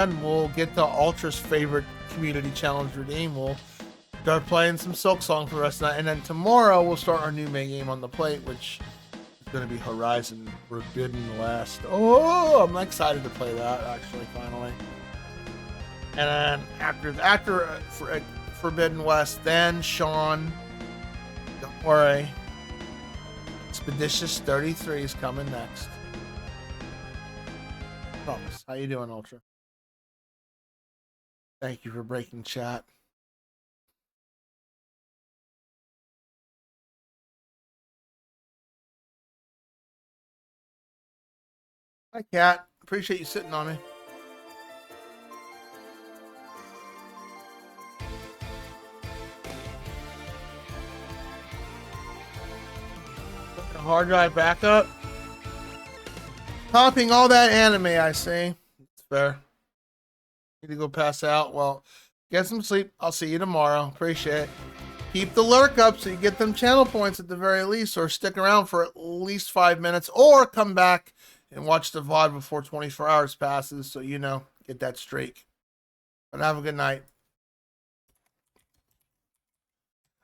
and we'll get to Ultra's favorite community challenge redeem. We'll start playing some Silk Song for the rest of the night, and then tomorrow we'll start our new main game on the plate, which is going to be Horizon Forbidden West. Oh, I'm excited to play that actually, finally. And then after Forbidden West, then Sean, don't worry, Expeditious 33 is coming next. Promise. How you doing, Ultra? Thank you for breaking chat. Hi, Kat. Appreciate you sitting on me. Hard drive backup. Copying all that anime, I see. It's fair. Need to go pass out. Well, get some sleep. I'll see you tomorrow. Appreciate it. Keep the lurk up so you get them channel points at the very least, or stick around for at least 5 minutes, or come back and watch the VOD before 24 hours passes so you know, get that streak. But have a good night.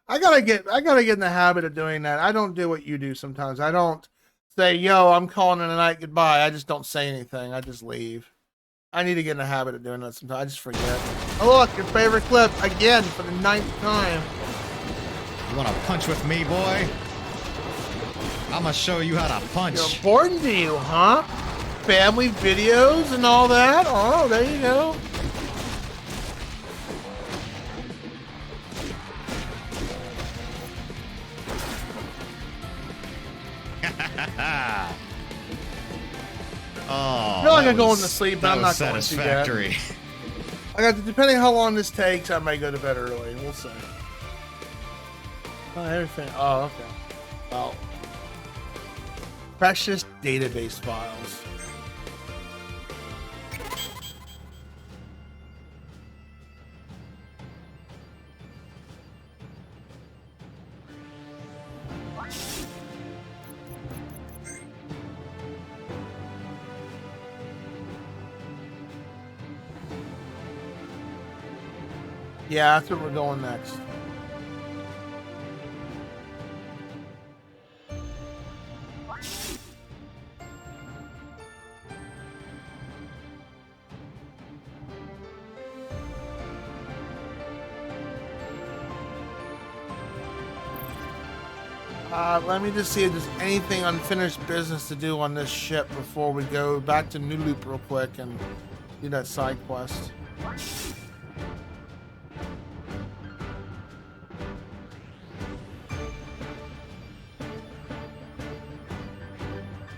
I gotta get in the habit of doing that. I don't do what you do sometimes. I don't say, yo, I'm calling it a night, goodbye. I just don't say anything. I just leave. I need to get in the habit of doing that sometimes. I just forget. Oh, look, your favorite clip again for the 9th time. You wanna punch with me, boy? I'm gonna show you how to punch. You're important to you, huh? Family videos and all that? Oh, there you go. Oh, I feel like I'm going to sleep, but I'm not going to satisfactory. I got to, depending how long this takes, I might go to bed early. We'll see. Oh, everything. Oh, okay. Well, precious database files. Yeah, that's where we're going next. Let me just see if there's anything unfinished business to do on this ship before we go back to New Loop real quick and do that side quest.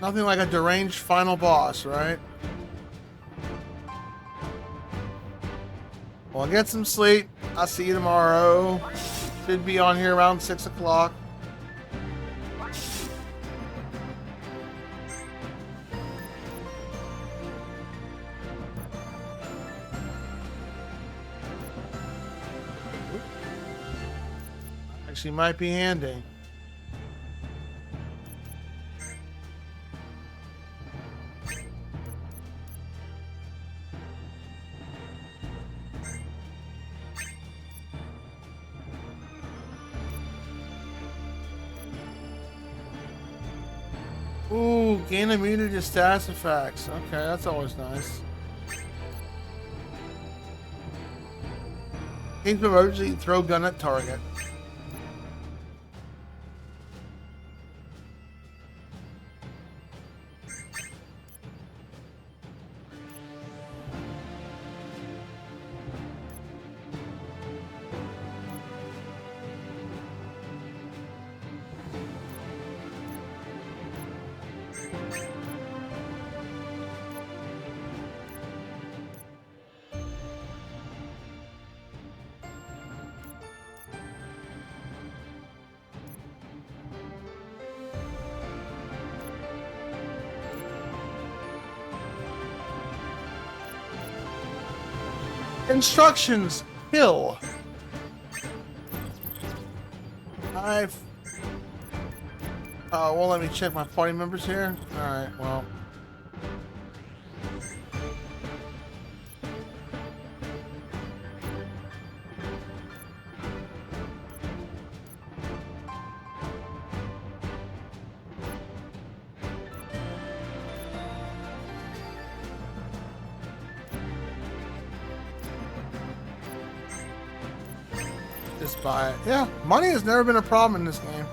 Nothing like a deranged final boss, right? Well, get some sleep. I'll see you tomorrow. Should be on here around 6 o'clock. Actually, might be handy. Ooh, gain immunity to status effects. Okay, that's always nice. Gain emergency throw gun at target. Instructions, kill. Well, let me check my party members here. Alright, well. just buy it. Yeah, money has never been a problem in this game.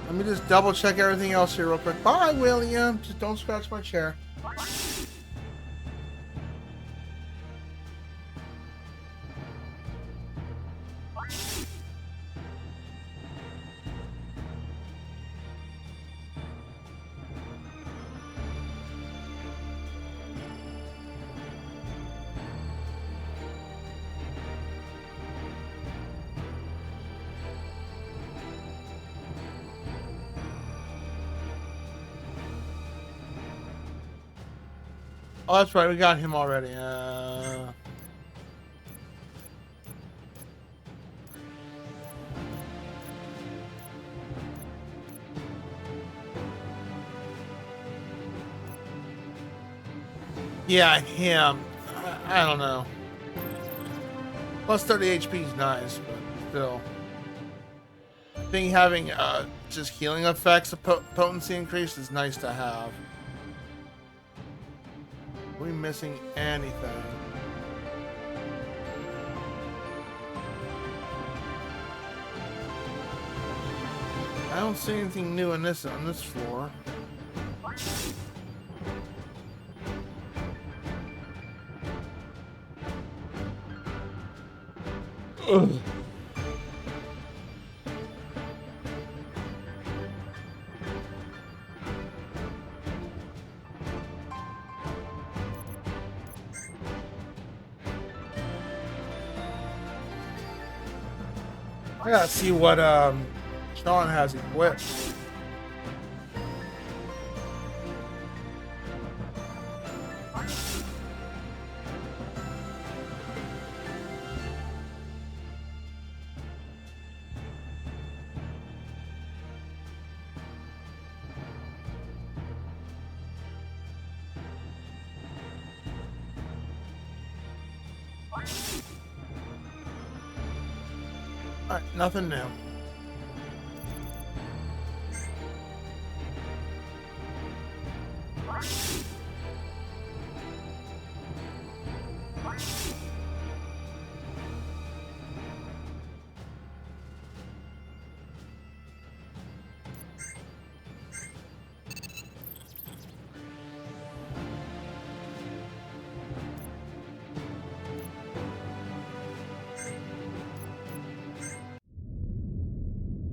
Let me just double check everything else here real quick. Bye, William. Just don't scratch my chair. Oh, that's right. We got him already. Yeah, him. I don't know. Plus 30 HP is nice, but still. I think having just healing effects of potency increase is nice to have. Are we missing anything? I don't see anything new on this floor. Ugh. I gotta see what Sean has equipped. Alright, nothing new.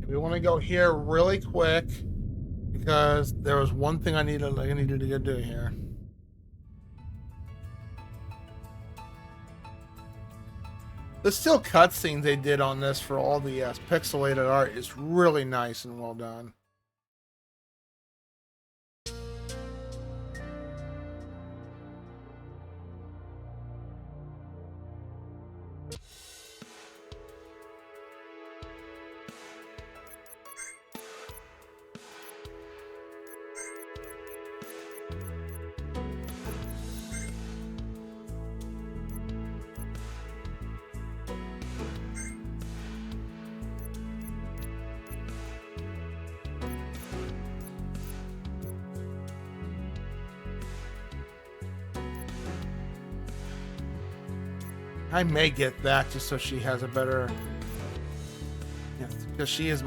We want to go here really quick because there was one thing I needed to go do here. The still cutscenes they did on this for all the pixelated art is really nice and well done. I may get that just so she has a better, because she is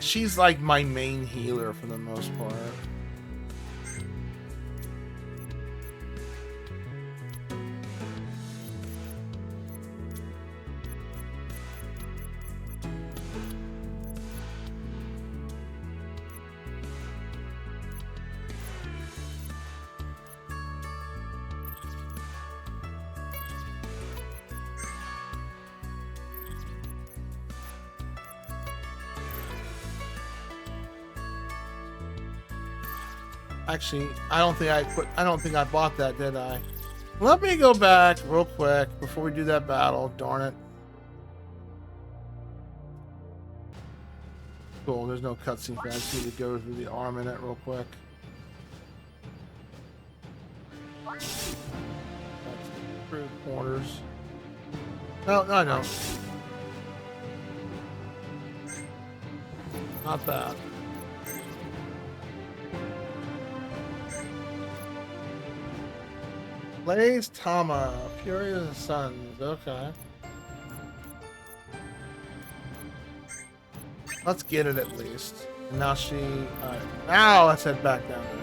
she's like my main healer for the most part. Actually, I don't think I bought that, did I? Let me go back real quick before we do that battle. Darn it. Cool, there's no cutscene for that. I just need to go through the arm in it real quick. That's through quarters. No, I know. Not that. Blaze Tama, Fury of the Suns. Okay. Let's get it at least. And now she... Alright. Now let's head back down there.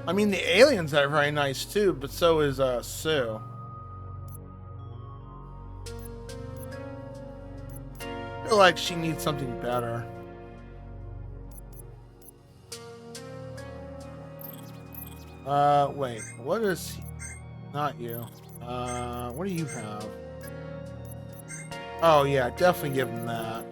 I mean, the aliens are very nice too, but so is Sue. I feel like she needs something better. Wait, what is... Not you. What do you have? Oh yeah, definitely give him that.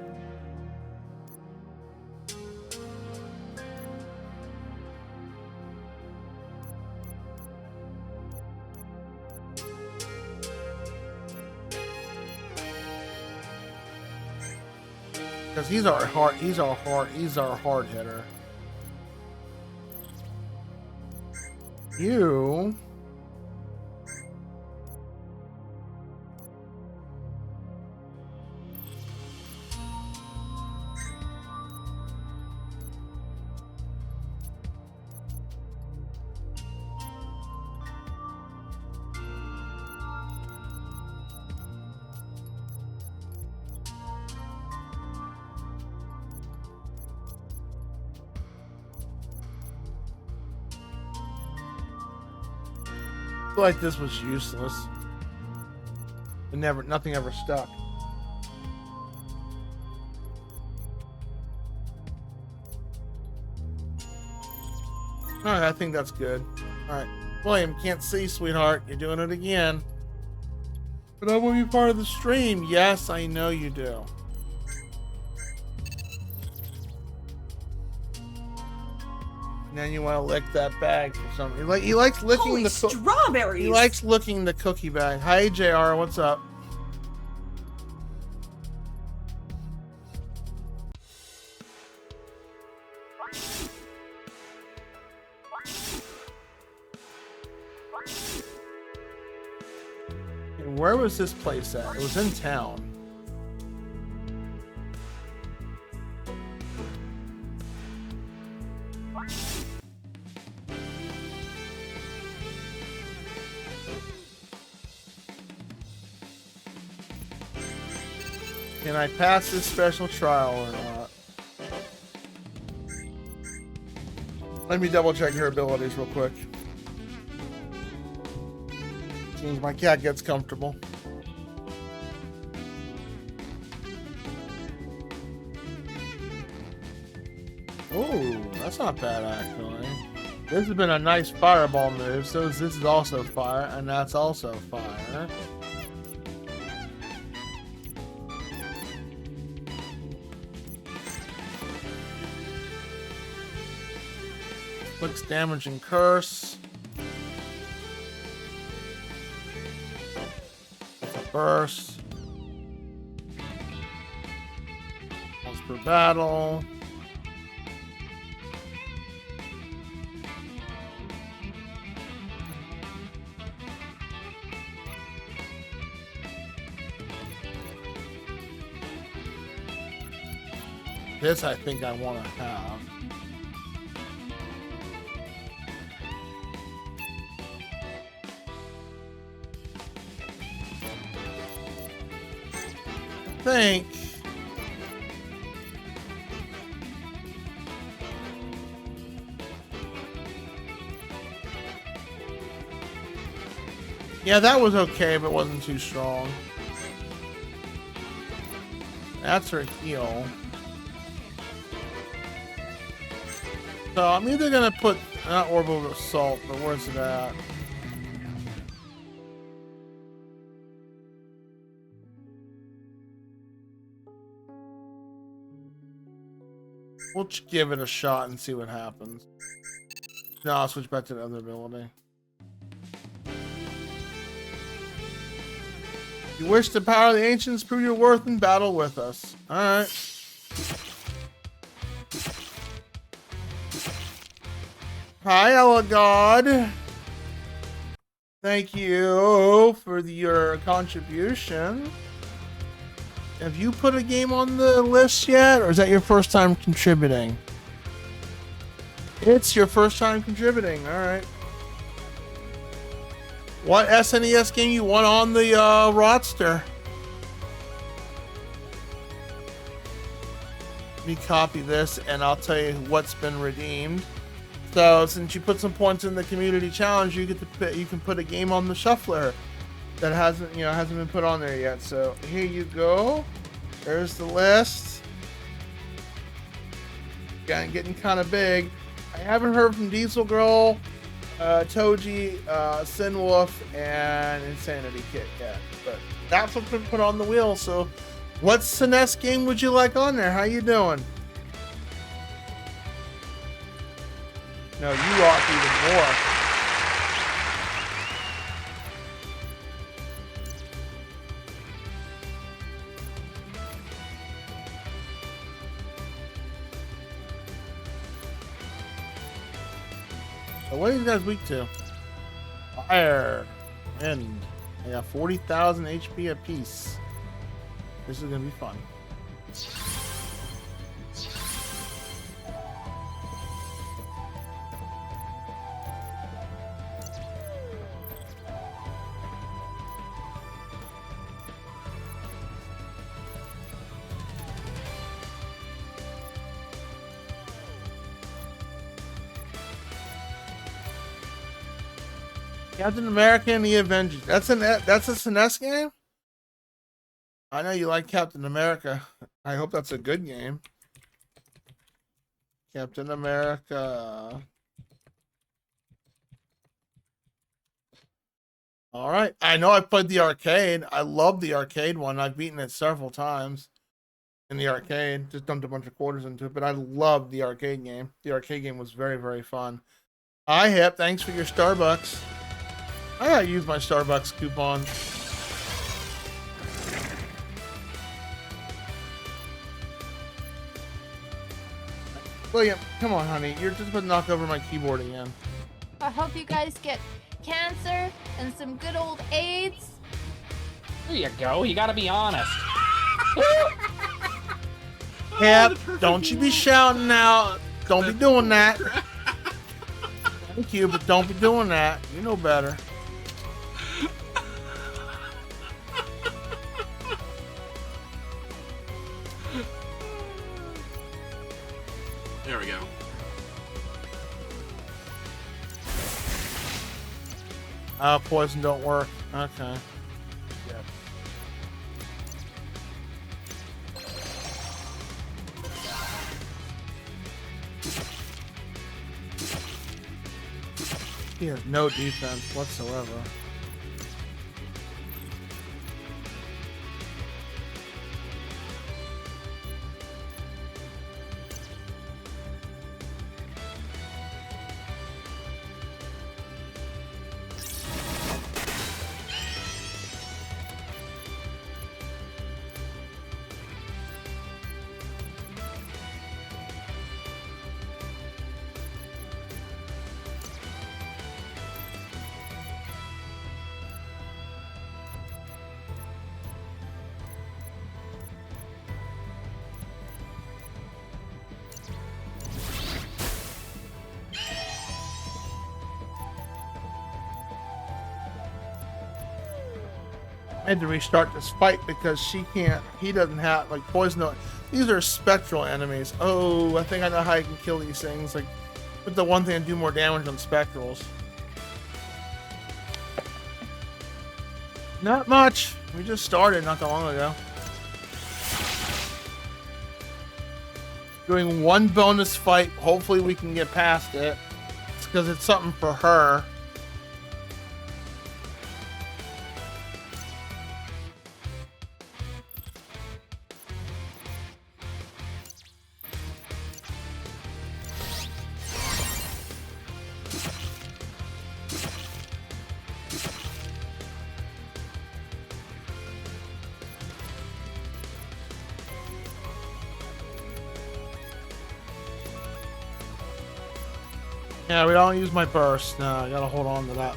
Because he's our hard hitter. You... I feel like this was useless. Nothing ever stuck. Alright, I think that's good. Alright. William, can't see, sweetheart. You're doing it again. But I want to be part of the stream. Yes, I know you do. And then you want to lick that bag for something. He likes licking Holy the strawberries. He likes licking the cookie bag. Hi, JR. What's up? And where was this place at? It was in town. Can I pass this special trial or not? Let me double check her abilities real quick. As soon as my cat gets comfortable. Oh, that's not bad actually. This has been a nice fireball move, so this is also fire, and that's also fire. Clicks damage and curse. Burst. Once per battle. This I think I want to have. I think yeah, that was okay, but wasn't too strong. That's her heal. So I'm either gonna put not orbital assault, but where's it at? We'll give it a shot and see what happens. No, I'll switch back to the other ability. You wish to power the ancients, prove your worth in battle with us. Alright. Hi, Elagod. Thank you for your contribution. Have you put a game on the list yet, or is that your first time contributing? It's your first time contributing. All right. What SNES game you want on the roster? Let me copy this, and I'll tell you what's been redeemed. So, since you put some points in the community challenge, you can put a game on the shuffler that hasn't been put on there yet. So here you go. There's the list. Getting kind of big. I haven't heard from Diesel Girl, Toji, Sinwolf, and Insanity Kit yet, but that's what's been put on the wheel. So, what SNES game would you like on there? How you doing? No, you rock even more. So what are these guys weak to? Fire. Wind. I got 40,000 HP apiece. This is gonna be fun. Captain America and the Avengers. That's a SNES game? I know you like Captain America. I hope that's a good game. Captain America. All right. I know I played the arcade. I love the arcade one. I've beaten it several times in the arcade. Just dumped a bunch of quarters into it, but I love the arcade game. The arcade game was very, very fun. Hi, Hip. Thanks for your Starbucks. I gotta use my Starbucks coupon. William, come on, honey. You're just about to knock over my keyboard again. I hope you guys get cancer and some good old AIDS. There you go. You gotta be honest. Yep, don't you be shouting out. Don't be doing that. Thank you, but don't be doing that. You know better. There we go. Poison don't work. Okay. Yep. He has no defense whatsoever. I had to restart this fight because he doesn't have, like, poison. These are spectral enemies. Oh, I think I know how I can kill these things. Like, put the one thing and do more damage on spectrals. Not much. We just started not that long ago. Doing one bonus fight. Hopefully we can get past it. It's because it's something for her. Yeah, we don't use my burst. No, I gotta hold on to that.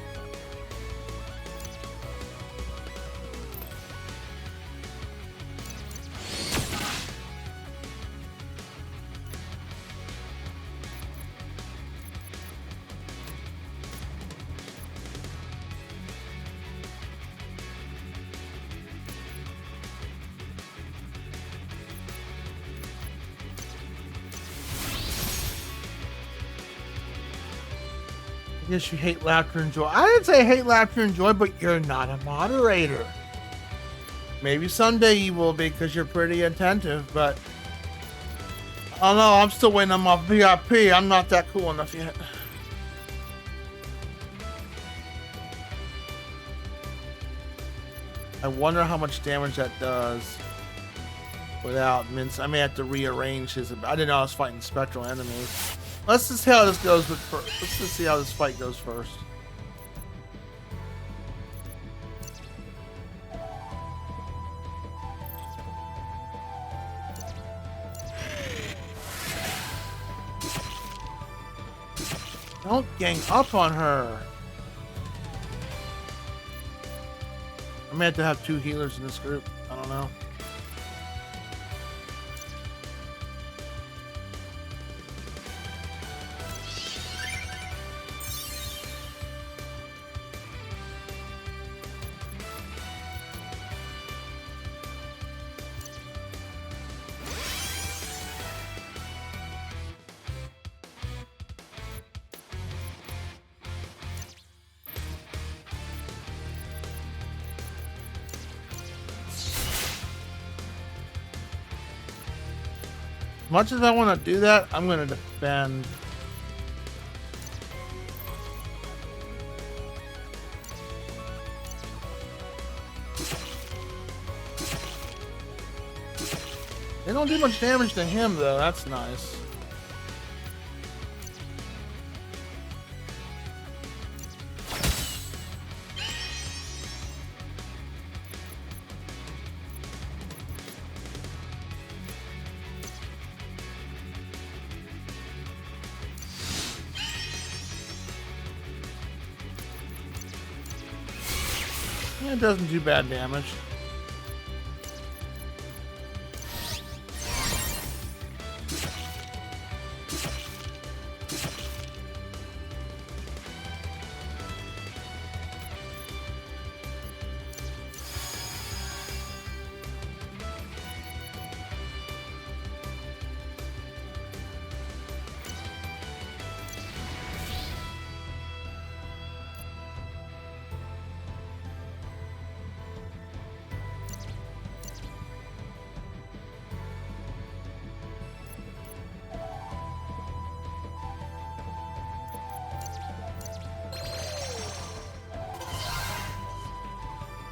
I guess you hate laughter and joy. I didn't say hate laughter and joy, but you're not a moderator. Maybe someday you will be because you're pretty attentive, but I don't know. I'm still waiting on my VIP. I'm not that cool enough yet. I wonder how much damage that does without mince. I may have to rearrange his. I didn't know I was fighting spectral enemies. Let's just see how this goes. Let's just see how this fight goes first. Don't gang up on her. I may have to have 2 healers in this group. I don't know. As much as I want to do that, I'm going to defend. They don't do much damage to him, though. That's nice. It doesn't do bad damage.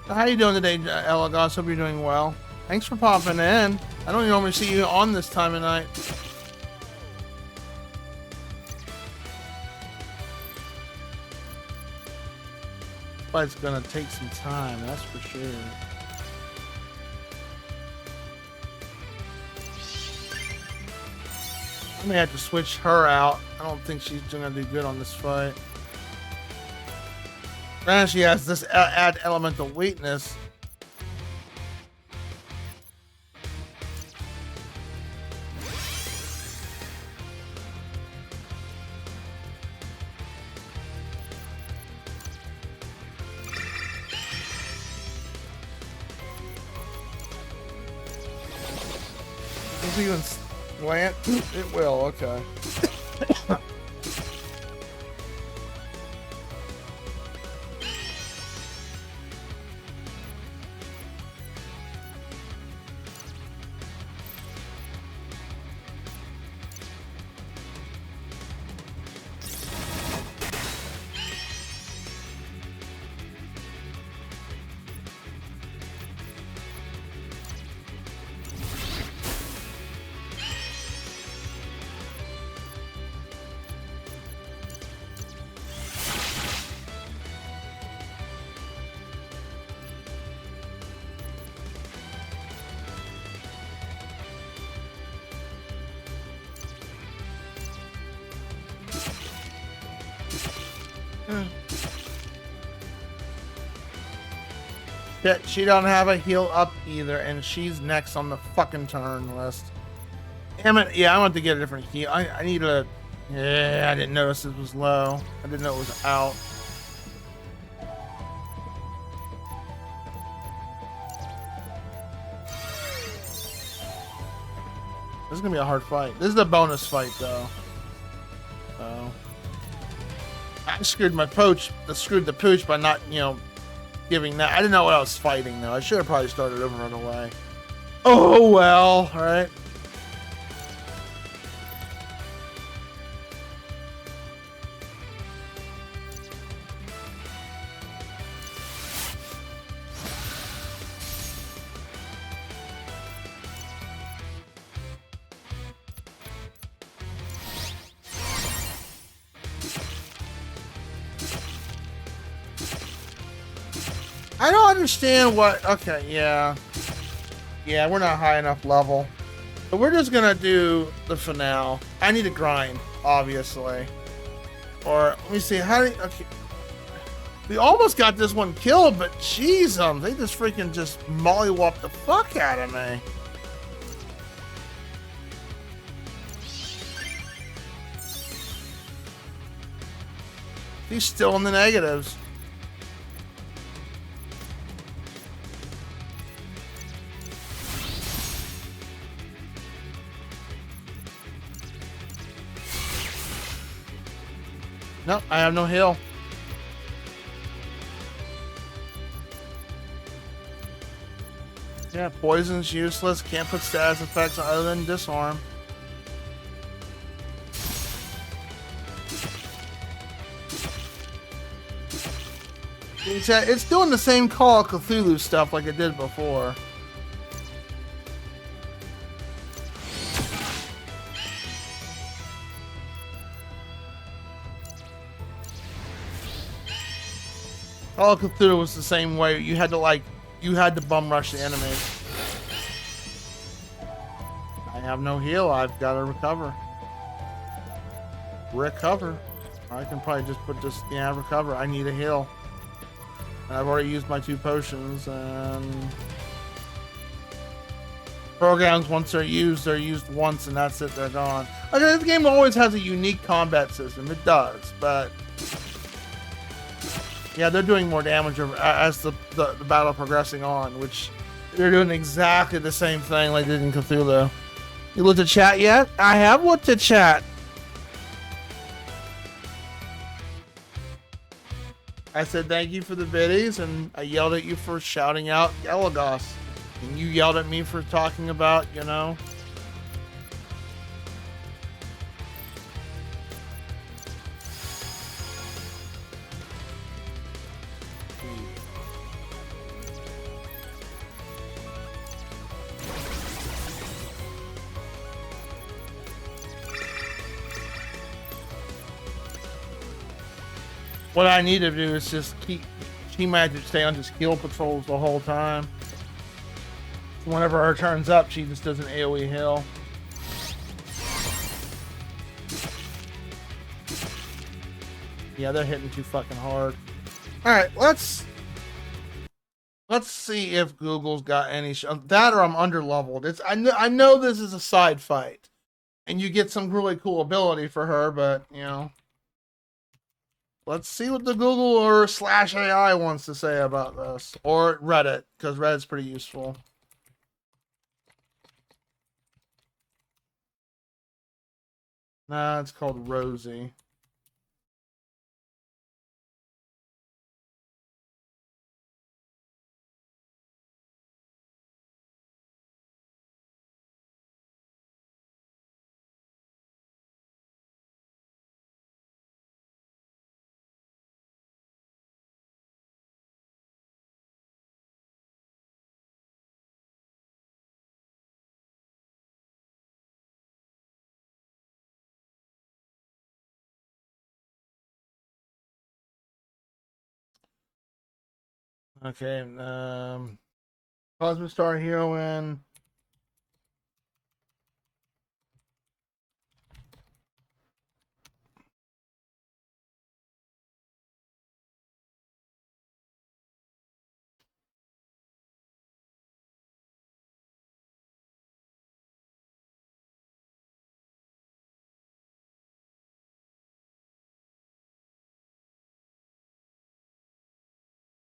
How you doing today, Elagos? Hope you're doing well. Thanks for popping in. I don't normally see you on this time of night. But it's gonna take some time, that's for sure. I may have to switch her out. I don't think she's gonna do good on this fight. Granted, she has this add elemental weakness. Will it even slant? It will, okay. Shit, she don't have a heal up either, and she's next on the fucking turn list. Damn it. Yeah, I want to get a different heal. I need a... Yeah, I didn't notice it was low. I didn't know it was out. This is gonna be a hard fight. This is a bonus fight, though. So I screwed my pooch. Screwed the pooch by not, you know, giving that. I didn't know what I was fighting, though. I should have probably started over right away. Oh well. All right. I don't understand what... Okay, yeah. Yeah, we're not high enough level. But we're just gonna do the finale. I need to grind, obviously. Or, let me see, how do you... Okay. We almost got this one killed, but jeez, they just freaking just mollywop the fuck out of me. He's still in the negatives. Nope, I have no heal. Yeah, poison's useless. Can't put status effects other than disarm. It's doing the same Call of Cthulhu stuff like it did before. Call of Cthulhu was the same way. You had to bum rush the enemies. I have no heal. I've got to recover. Recover. I can probably just put this. Yeah, recover. I need a heal. I've already used my 2 potions, and programs, once they're used once, and that's it. They're gone. Okay, this game always has a unique combat system. It does, but. Yeah, they're doing more damage as the battle progressing on, which they're doing exactly the same thing like they did in Cthulhu. You looked at chat yet? I have looked at chat. I said thank you for the biddies, and I yelled at you for shouting out Elagos. And you yelled at me for talking about, you know... What I need to do is just keep Magic stay on just heal patrols the whole time. Whenever her turn's up, she just does an AoE heal. Yeah, they're hitting too fucking hard. All right, let's see if Google's got any that, or I'm under leveled. I know this is a side fight, and you get some really cool ability for her, but you know. Let's see what the Google or /AI wants to say about this. Or Reddit, because Reddit's pretty useful. Nah, it's called Rosie. Okay, Cosmic Star Heroine.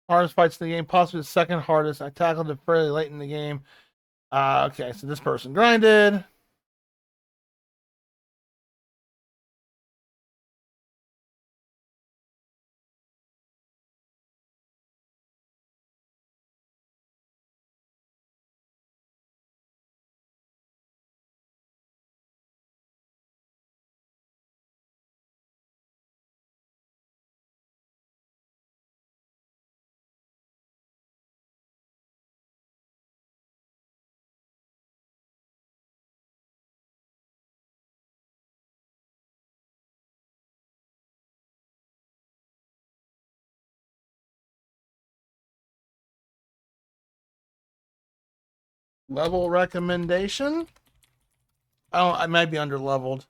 Hardest fights in the game, possibly the second hardest. I tackled it fairly late in the game. Okay, so this person grinded. Level recommendation? Oh, I might be under leveled.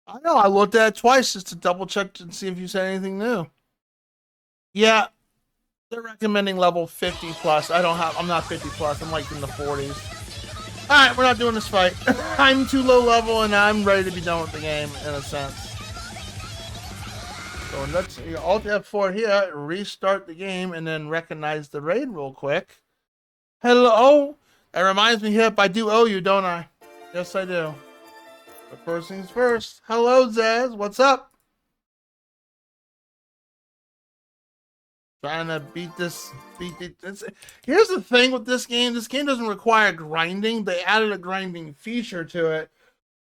I know, I looked at it twice just to double check and see if you said anything new. Yeah, they're recommending level 50 plus. I'm not 50 plus, I'm like in the 40s. Alright, we're not doing this fight. I'm too low level and I'm ready to be done with the game in a sense. So let's Alt F4 here, restart the game and then recognize the raid real quick. Hello. That reminds me, Hip, I do owe you, don't I? Yes, I do. But first things first. Hello, Zez. What's up? Trying to beat this. Here's the thing with this game. This game doesn't require grinding. They added a grinding feature to it.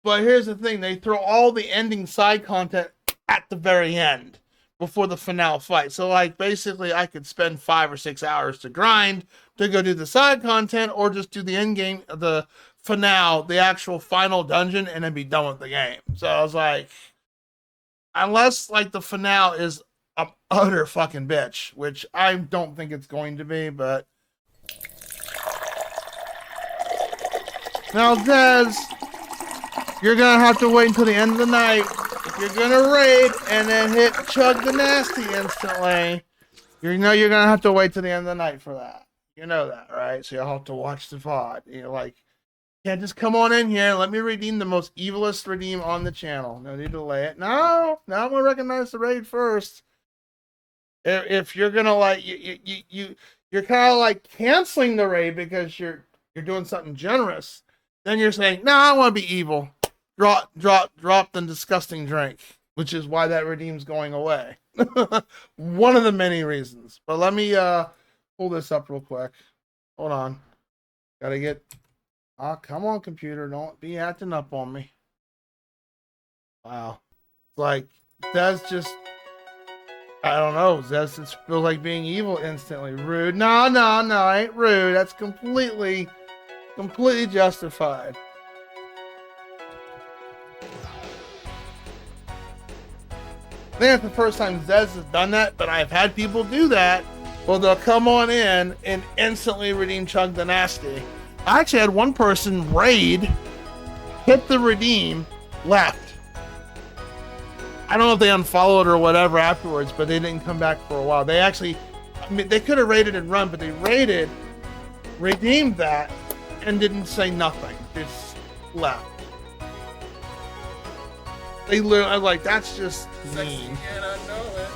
But here's the thing. They throw all the ending side content at the very end before the finale fight. So, like, basically, I could spend 5 or 6 hours to grind to go do the side content or just do the end game, the finale, the actual final dungeon, and then be done with the game. So I was like, unless, like, the finale is a utter fucking bitch, which I don't think it's going to be, but now, Dez, you're gonna have to wait until the end of the night. If you're gonna raid and then hit Chug the Nasty instantly, you're gonna have to wait till the end of the night for that. You know that, right? So you'll have to watch the VOD. You're like, can't just come on in here and let me redeem the most evilest redeem on the channel. No need to delay it. No, I'm gonna recognize the raid first. If you're gonna like you're kind of like canceling the raid because you're doing something generous, then you're saying, no, I want to be evil. Drop the disgusting drink, which is why that redeem's going away. One of the many reasons. But let me pull this up real quick. Hold on. Gotta get. Come on, computer. Don't be acting up on me. Wow. Like, that's just. I don't know. That's just feels like being evil instantly. Rude. No, I ain't rude. That's completely justified. I think that's the first time Zez has done that, but I've had people do that. Well, they'll come on in and instantly redeem Chug the Nasty. I actually had one person raid, hit the redeem, left. I don't know if they unfollowed or whatever afterwards, but they didn't come back for a while. They actually, they could have raided and run, but they raided, redeemed that, and didn't say nothing. Just left. They literally, I'm like, that's just mean. And I know it.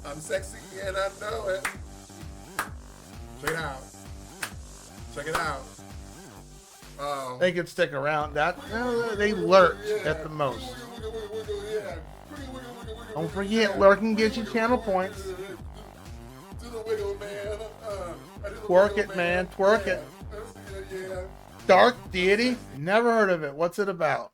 I'm sexy and I know it. Check it out. Check it out. Oh. They could stick around. They lurk at the most. Don't forget, lurking gives you channel points. Twerk it, man. Twerk it. Dark Deity? Never heard of it. What's it about?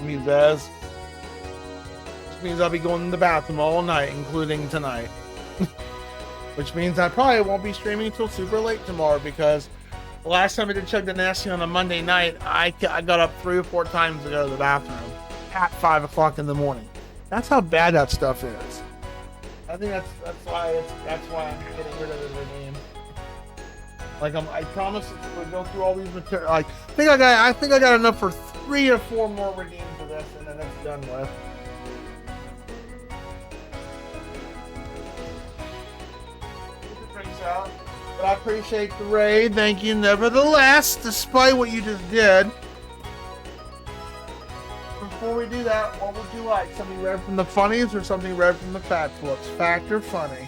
Me, Zaz. Which means I'll be going to the bathroom all night, including tonight. Which means I probably won't be streaming until super late tomorrow, because the last time I did Chug the Nasty on a Monday night, I got up 3 or 4 times to go to the bathroom at 5 o'clock in the morning. That's how bad that stuff is. I think that's why I'm getting rid of the redeem. Like I promise we'll go through all these materials. Like I think I got enough for 3 or 4 more redeems of this, and then it's done with. I appreciate the raid. Thank you, nevertheless, despite what you just did. Before we do that, what would you like? Something read from the funnies or something read from the fact books? Fact or funny?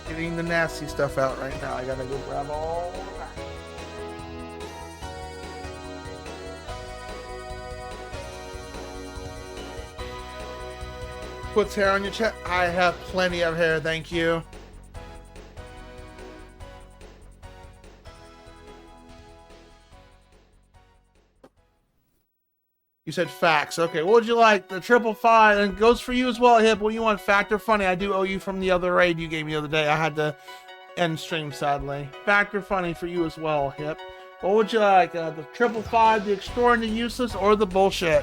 Getting the nasty stuff out right now. I gotta go grab all that. Puts hair on your chest. I have plenty of hair, thank you. You said facts. Okay, what would you like? The 555, and it goes for you as well, Hip. What do you want, fact or funny? I do owe you from the other raid you gave me the other day. I had to end stream, sadly. Fact or funny for you as well, Hip. What would you like? The 555, the extraordinary useless, or the bullshit?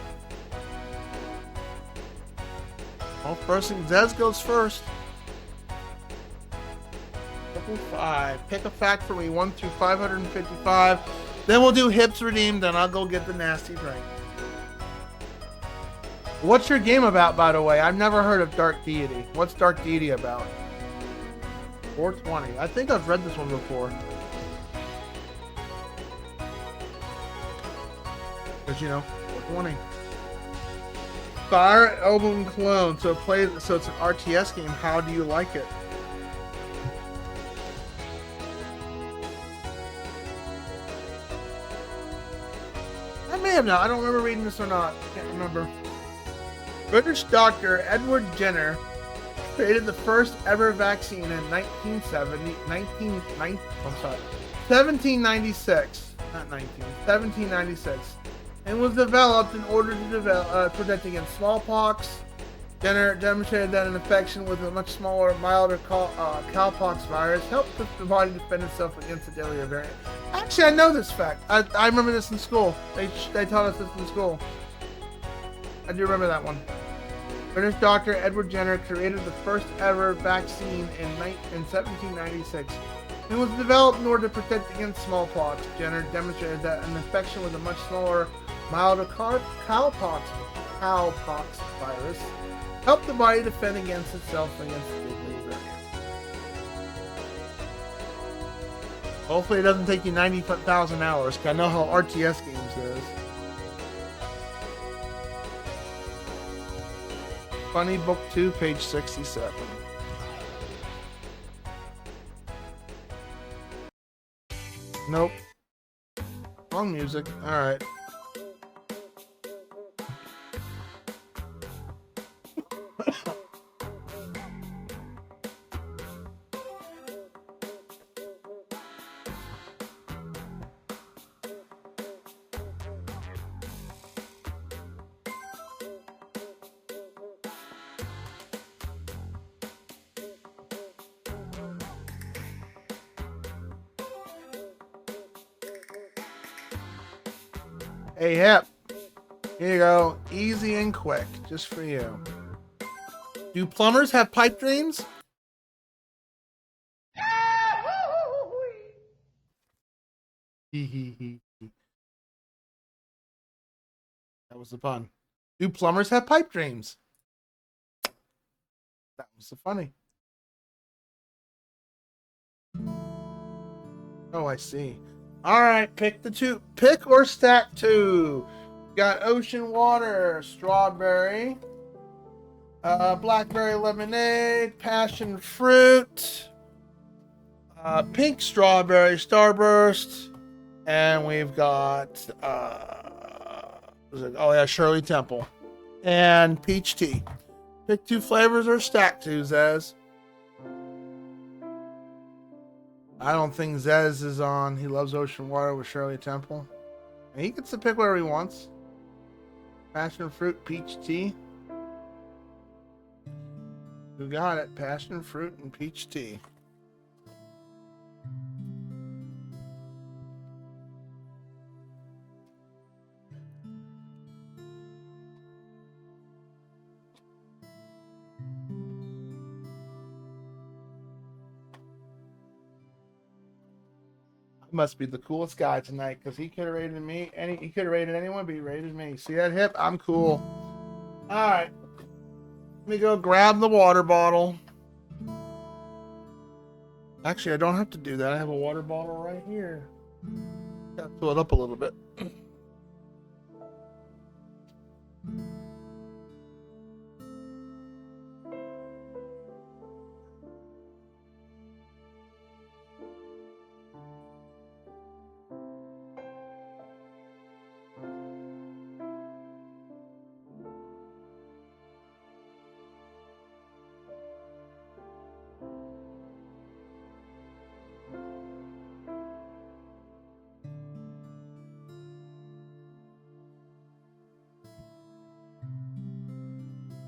Well, first thing, Zez goes first. 555. Pick a fact for me, 1 through 555. Then we'll do Hips Redeemed, and I'll go get the nasty drink. What's your game about, by the way? I've never heard of Dark Deity. What's Dark Deity about? 420. I think I've read this one before. Because, you know, 420. Fire Emblem Clone. So it's an RTS game. How do you like it? I may have not. I don't remember reading this or not. Can't remember. British doctor Edward Jenner created the first ever vaccine in 1796. Not 19. 1796. And was developed in order to protect against smallpox. Jenner demonstrated that an infection with a much smaller, milder cowpox virus helped the body defend itself against the deadlier variant. Actually, I know this fact. I remember this in school. They taught us this in school. I do remember that one. British doctor Edward Jenner created the first ever vaccine in 1796. It was developed in order to protect against smallpox. Jenner demonstrated that an infection with a much smaller, milder cowpox virus helped the body defend against itself against the deadly variant. Hopefully it doesn't take you 90,000 hours, because I know how RTS games is. Funny Book 2, page 67. Nope. Wrong music. Alright. Hey, Hip. Here you go. Easy and quick. Just for you. Do plumbers have pipe dreams? That was the pun. Do plumbers have pipe dreams? That was so funny. Oh, I see. All right, pick the two. Pick or stack two. Got ocean water, strawberry, blackberry lemonade, passion fruit, pink strawberry starburst, and we've got Shirley Temple and peach tea. Pick two flavors or stack two, Zez. I don't think Zez is on. He loves ocean water with Shirley Temple. And he gets to pick whatever he wants. Passion fruit, peach tea. You got it. Passion fruit and peach tea. Must be the coolest guy tonight, because he could have rated me. He could have rated anyone, but he rated me. See that, Hip? I'm cool. All right. Let me go grab the water bottle. Actually, I don't have to do that. I have a water bottle right here. Gotta fill it up a little bit.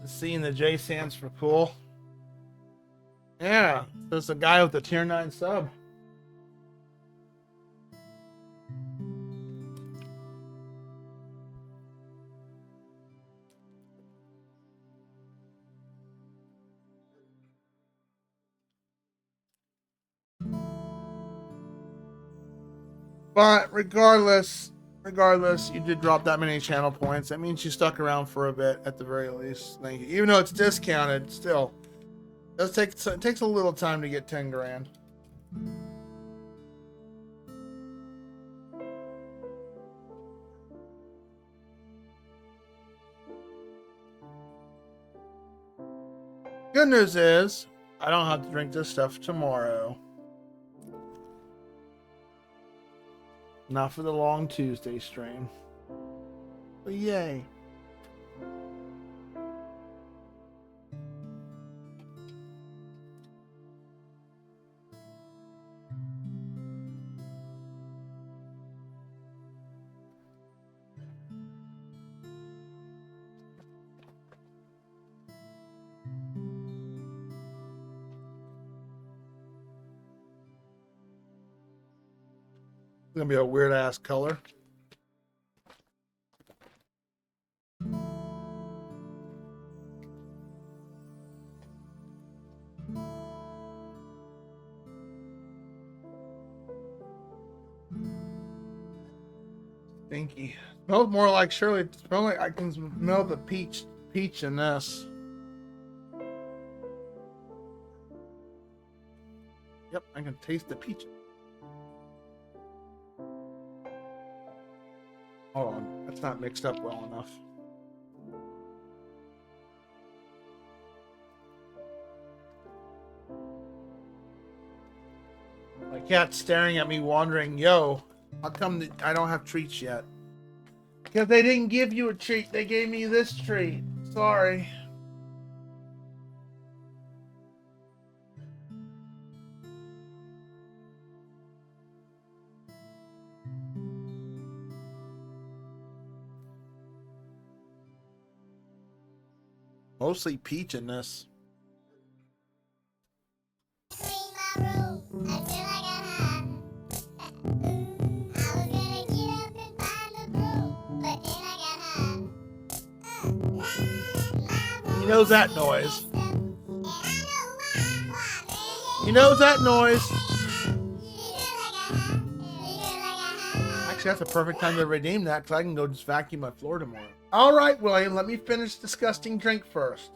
The C and the J stands for cool. Yeah, there's a guy with the tier 9 sub. But regardless, you did drop that many channel points. That means you stuck around for a bit at the very least. Thank you. Even though it's discounted, still it takes a little time to get 10 grand. Good news is I don't have to drink this stuff tomorrow. Not for the long Tuesday stream. But yay. It's gonna be a weird ass color. Stinky. Smells more like Shirley. It smells like I can smell the peach in this. Yep, I can taste the peach. Hold on, that's not mixed up well enough. My cat's staring at me, wondering, yo, how come I don't have treats yet? Because they didn't give you a treat. They gave me this treat. Sorry. Mostly peach in this. He knows that noise. He knows that noise. Actually, that's a perfect time to redeem that because I can go just vacuum my floor tomorrow. All right, William, let me finish disgusting drink first.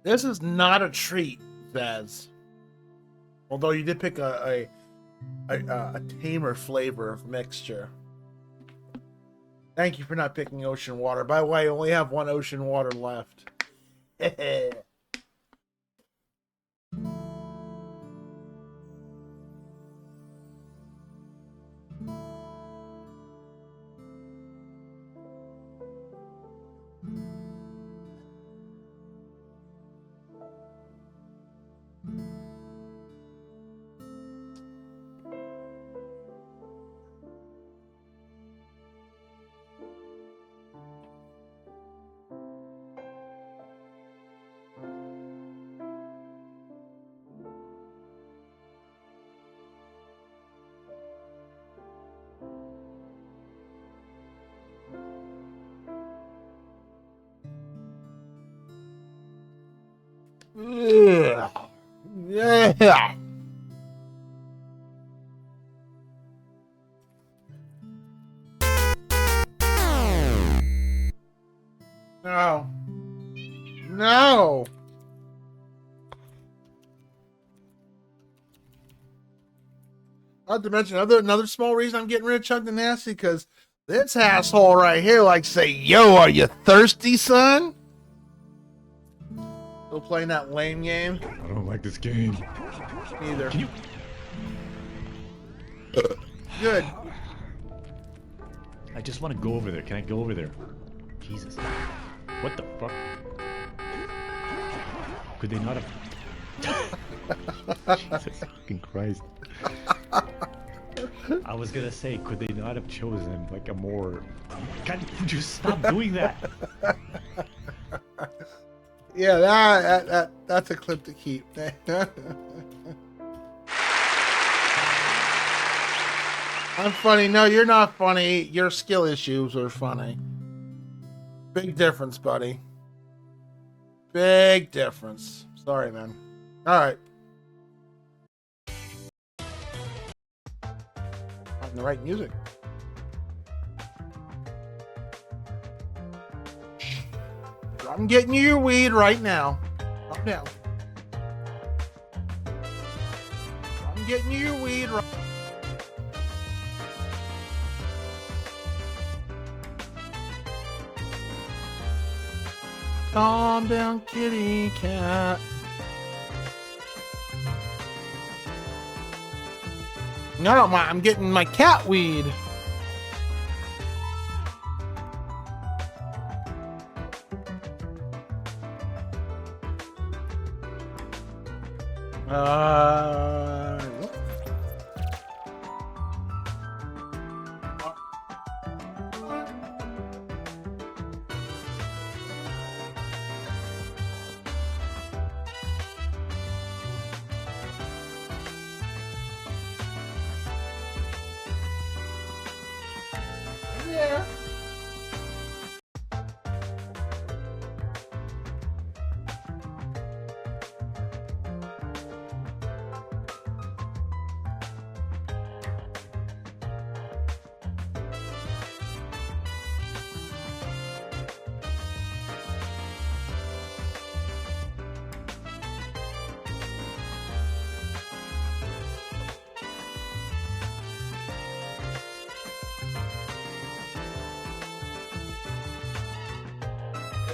This is not a treat, Vaz. Although you did pick a tamer flavor of mixture. Thank you for not picking ocean water. By the way, I only have one ocean water left. Yeah. No. No. Not to mention another small reason I'm getting rid of Chunk the Nasty, because this asshole right here likes to say, "Yo, are you thirsty, son?" Still playing that lame game? I don't like this game. Neither. Can you? Good. I just want to go over there. Can I go over there? Jesus. What the fuck? Could they not have... Jesus fucking Christ. I was gonna say, could they not have chosen like a more... God, just stop doing that. Yeah, that's a clip to keep. I'm funny. No, you're not funny. Your skill issues are funny. Big difference, buddy. Big difference. Sorry, man. All right. The right music. I'm getting you your weed right now. Calm down. I'm getting you your weed right. Calm down, kitty cat. No, I'm getting my cat weed. Yeah.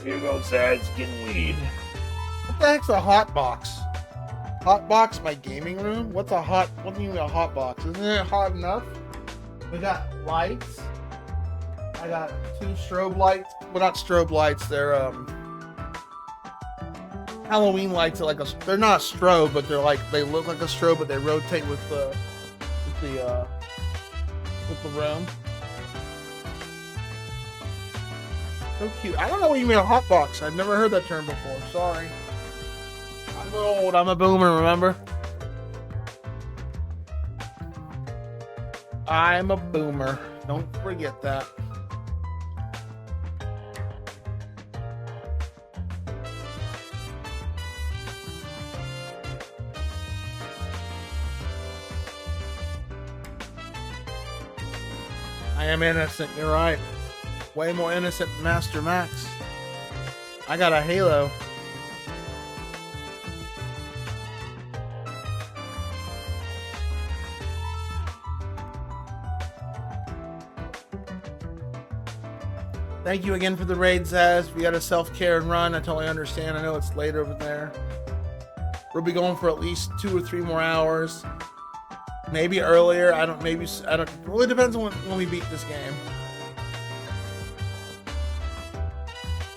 Here goes Sad's getting weed. What the heck's a hot box? Hot box, my gaming room? What do you mean a hot box? Isn't it hot enough? We got lights. I got 2 strobe lights. Well, not strobe lights. They're Halloween lights. They're not a strobe, but they look like a strobe, but they rotate with the room. So cute. I don't know what you mean a hot box. I've never heard that term before. Sorry. I'm old. I'm a boomer, remember? I'm a boomer. Don't forget that. I am innocent, you're right. Way more innocent than Master Max. I got a Halo. Thank you again for the raid, Zaz. We got a self-care and run. I totally understand. I know it's late over there. We'll be going for at least 2 or 3 more hours. Maybe earlier. I don't. It really depends on when we beat this game.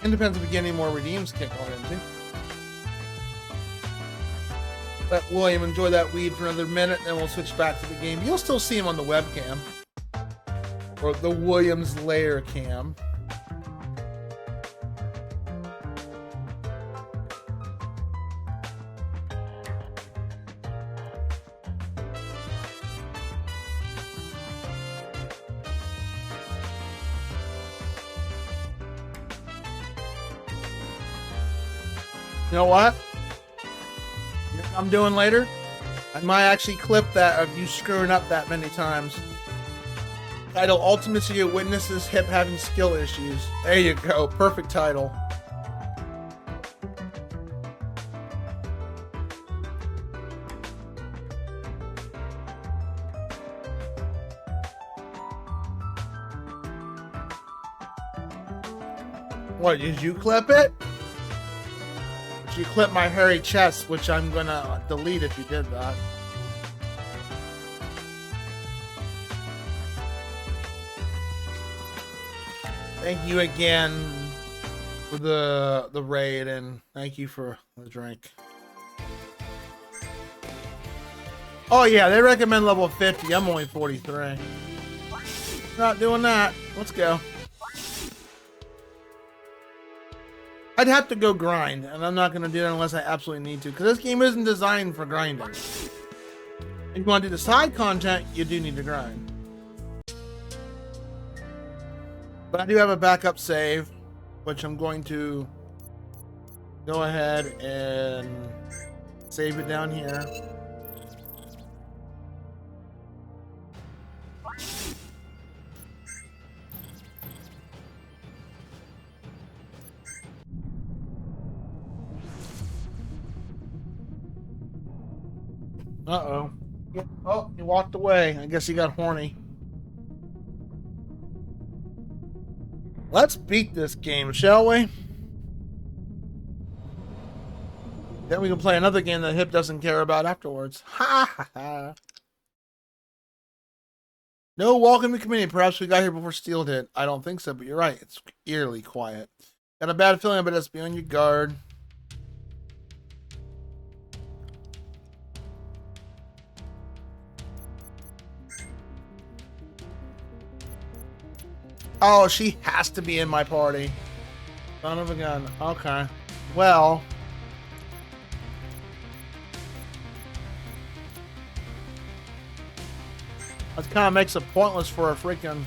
It depends if we get any more redeems kick on into. Let William enjoy that weed for another minute, then we'll switch back to the game. You'll still see him on the webcam. Or the Williams layer cam. You know what? I'm doing later. I might actually clip that of you screwing up that many times. Title: Ultimacj witnesses hip having skill issues. There you go. Perfect title. What, did you clip it? You clip my hairy chest, which I'm gonna delete if you did that. Thank you again for the raid, and thank you for the drink. Oh yeah, they recommend level 50. I'm only 43. Not doing that. Let's go. I'd have to go grind, and I'm not going to do it unless I absolutely need to, because this game isn't designed for grinding. If you want to do the side content, you do need to grind. But I do have a backup save, which I'm going to go ahead and save it down here. Uh-oh. Oh, he walked away. I guess he got horny. Let's beat this game, shall we? Then we can play another game that Hip doesn't care about afterwards. Ha ha ha. No welcome to community. Perhaps we got here before Steel did. I don't think so, but you're right. It's eerily quiet. Got a bad feeling, but let's be on your guard. Oh, she has to be in my party. Son of a gun. Okay. Well. That kind of makes it pointless for a freaking...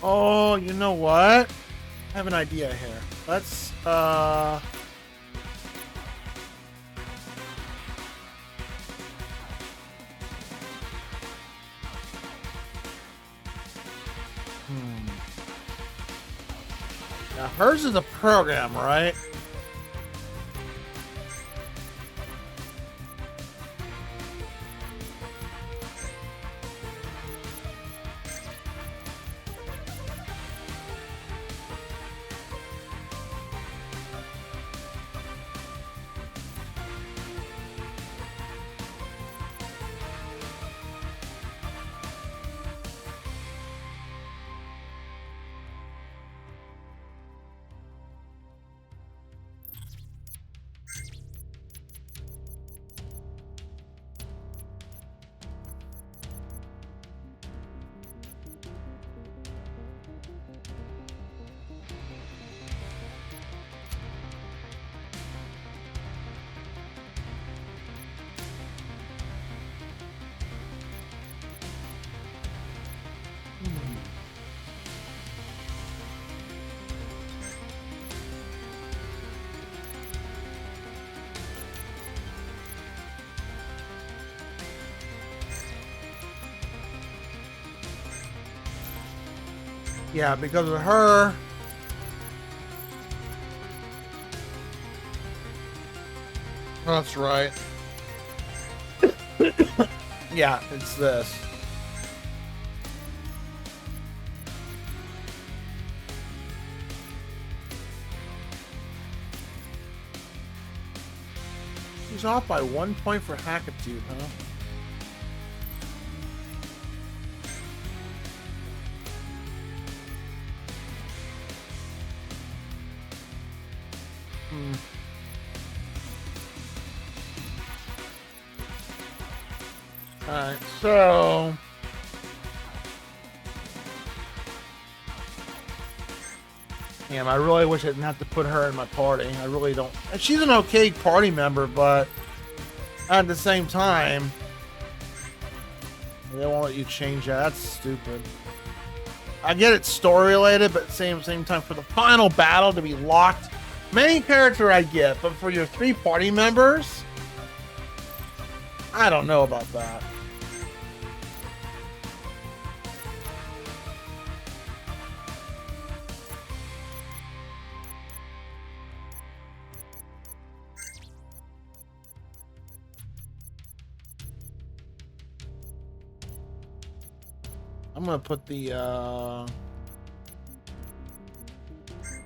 Oh, you know what? I have an idea here. Let's, Now, hers is a program, right? Yeah, because of her. That's right. Yeah, it's this. He's off by 1 point for Hackitude, huh? Alright, so... Damn, I really wish I didn't have to put her in my party. I really don't. And she's an okay party member, but at the same time, they won't let you change that. That's stupid. I get it's story related, but same time for the final battle to be locked. Main character I get, but for your 3 party members, I don't know about that. I'm gonna put the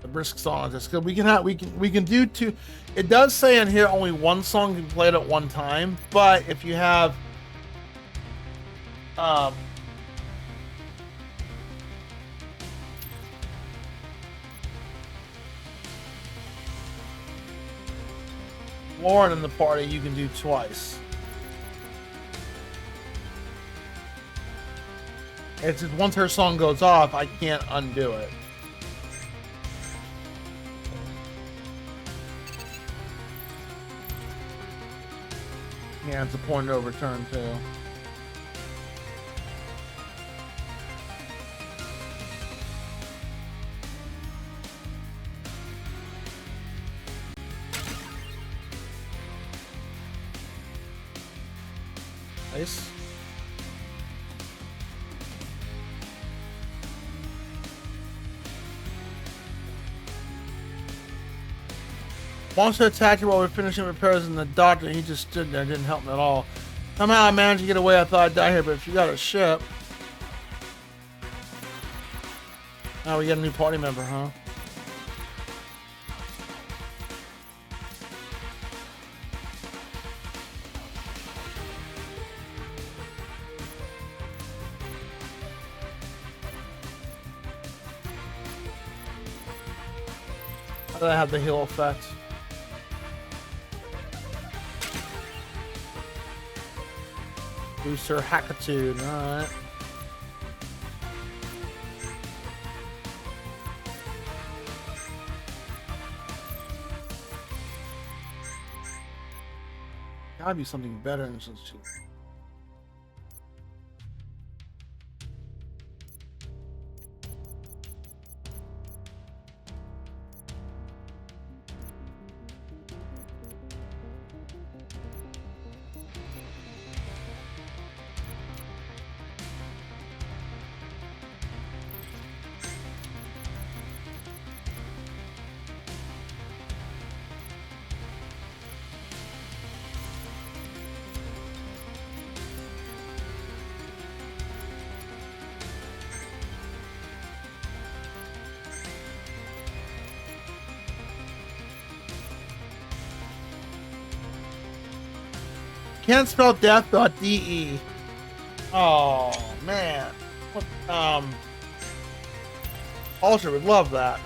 brisk song on this because we can do 2. It does say in here only 1 song can be played at one time, but if you have Lauren in the party, you can do twice. It's just once her song goes off, I can't undo it. Yeah, it's a point of return too. Nice. Monster attacked you while we were finishing repairs in the doctor, and he just stood there and didn't help me at all. Somehow I managed to get away. I thought I'd die here, but if you got a ship... Oh, we got a new party member, huh? How did I have the heal effect? Booster Hackitude, alright. Gotta be something better than such. Can't spell death.de. Oh man. What Ultra would love that.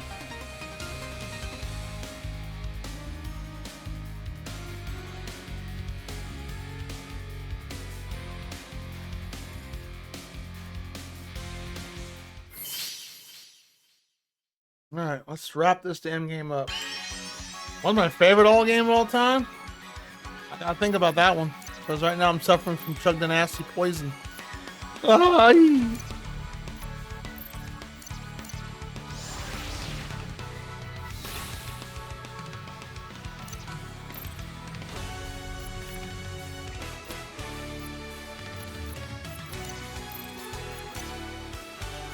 Alright, let's wrap this damn game up. One of my favorite all game of all time. I gotta think about that one. Because right now I'm suffering from Chug the Nasty poison. Ay.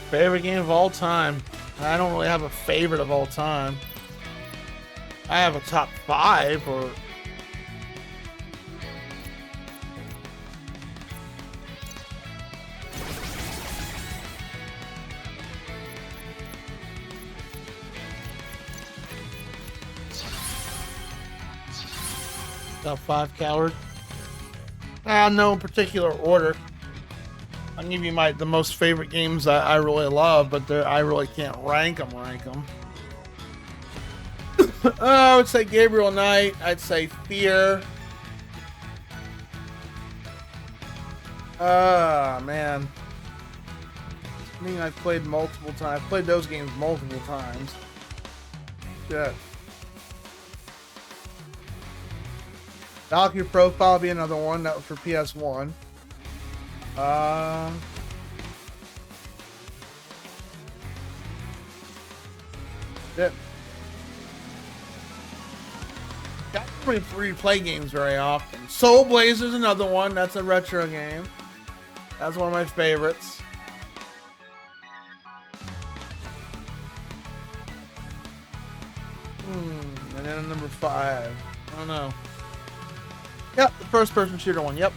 Favorite game of all time. I don't really have a favorite of all time. I have a top 5 or... Top 5 coward. No particular order. I'll give you the most favorite games I really love, but I really can't rank them. I would say Gabriel Knight. I'd say Fear. Man. I mean, I've played multiple times. I've played those games multiple times. Shit. Valkyrie Profile be another one. That was for PS1. Yeah. I don't replay games very often. Soul Blazer's another one. That's a retro game. That's one of my favorites. And then number 5. I don't know. Yep, the first-person shooter one. Yep.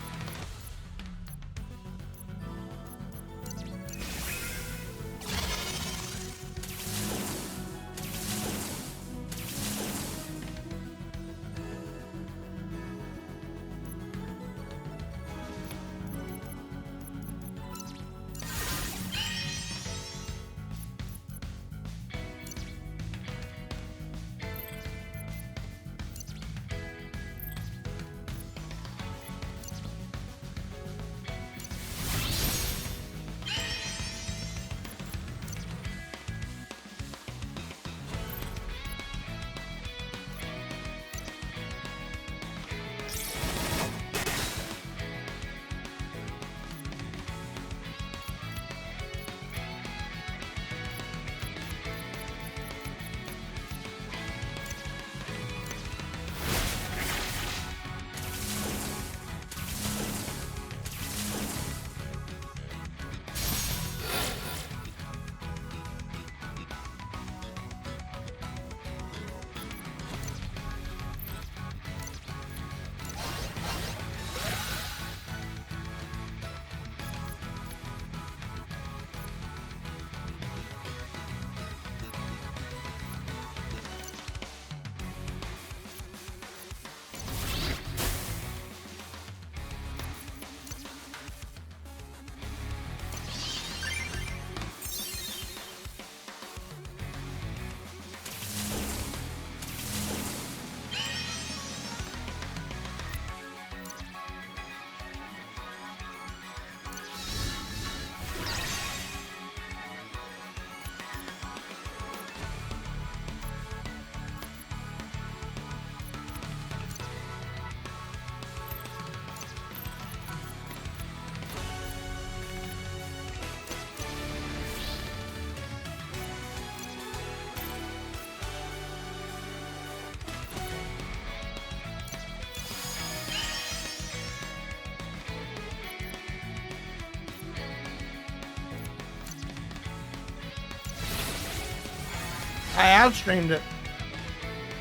I outstreamed it.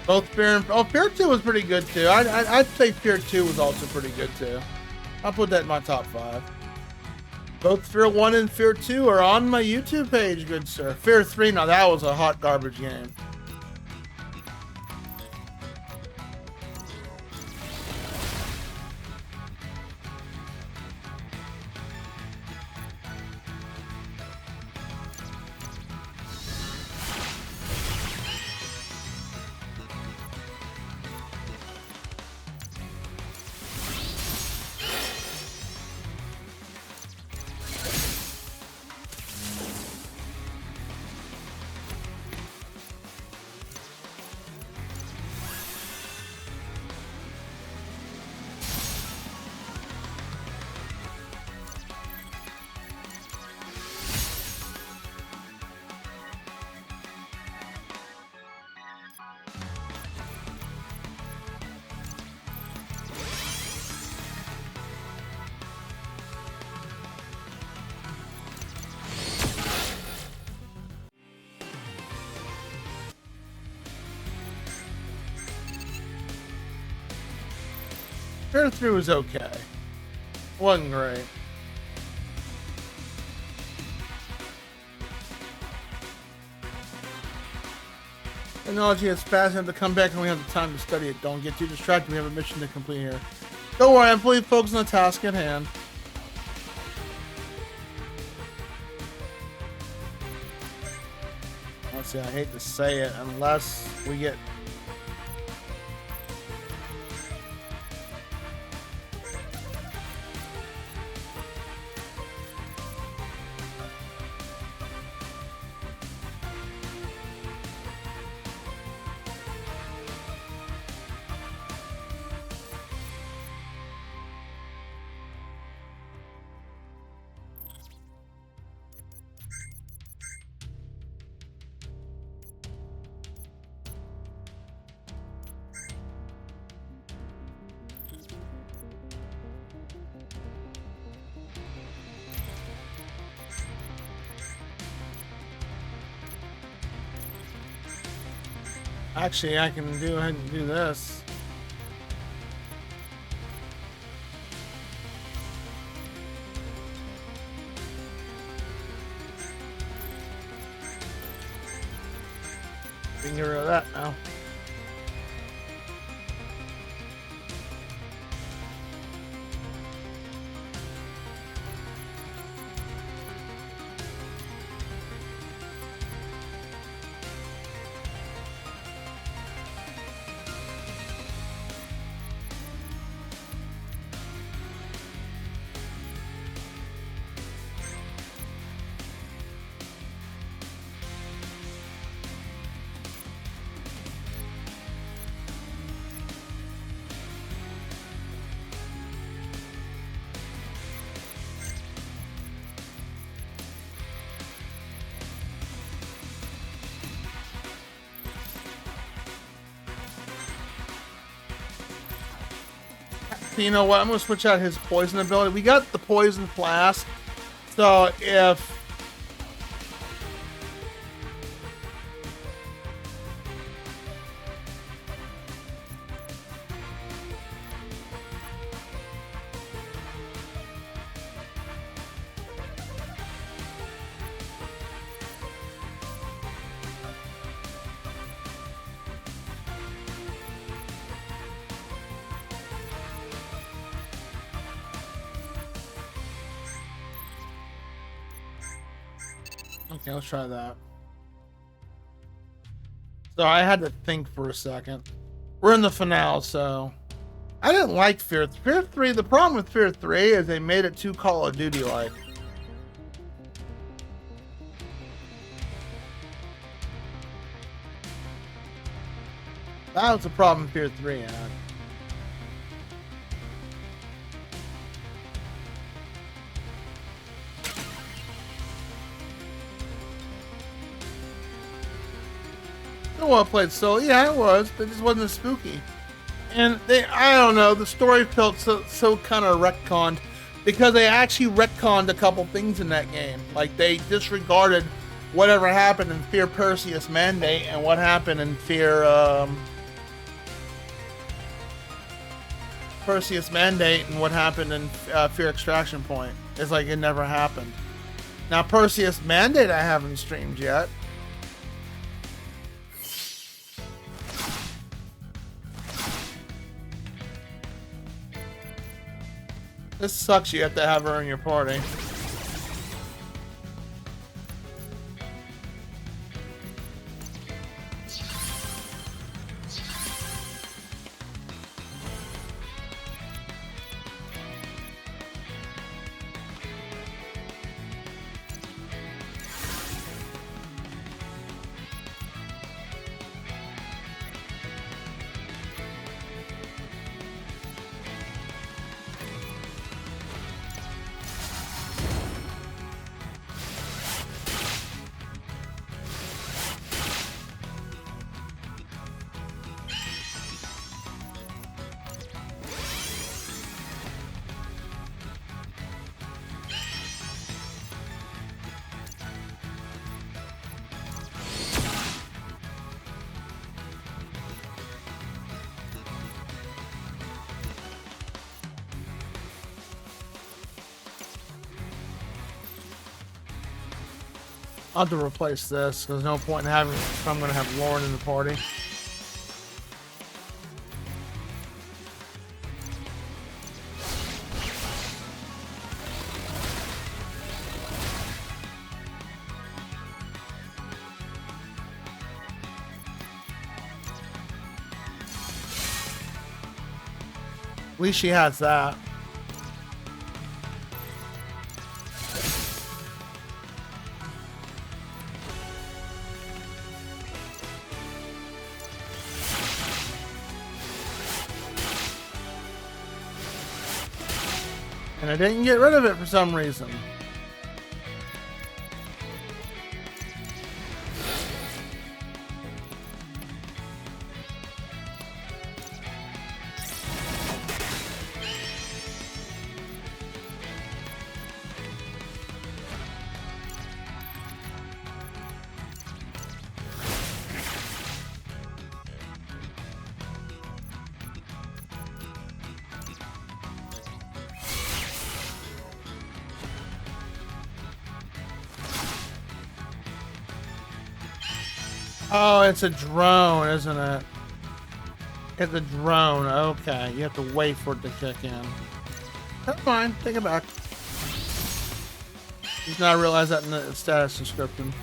Both Fear and Fear 2 was pretty good too. I'd say Fear 2 was also pretty good too. I'll put that in my top 5. Both Fear 1 and Fear 2 are on my YouTube page, good sir. Fear 3, now that was a hot garbage game. Fear 3 was okay. Wasn't great. Technology is fast enough to come back and we have the time to study it. Don't get too distracted. We have a mission to complete here. Don't worry, I'm fully focused on the task at hand. Let's see, I hate to say it, unless we get... Actually, I can go ahead and do this. We can get rid of that now. You know what? I'm gonna switch out his poison ability. We got the poison flask, so if okay, let's try that. So I had to think for a second. We're in the finale, so I didn't like Fear 3. The problem with Fear 3 is they made it too Call of Duty like. That was the problem Fear 3 had. Well played solo. Yeah, it was, but it just wasn't as spooky. And I don't know, the story felt so kind of retconned because they actually retconned a couple things in that game. Like they disregarded whatever happened in Fear Perseus Mandate and what happened in Fear Perseus Mandate and what happened in Fear Extraction Point. It's like it never happened. Now Perseus Mandate I haven't streamed yet. This sucks, you have to have her in your party. I'll have to replace this. There's no point in having if I'm going to have Lauren in the party. At least she has that. And I didn't get rid of it for some reason. Oh, it's a drone, isn't it? It's a drone. Okay, you have to wait for it to kick in. That's fine. Take it back. Just now I realized that in the status description.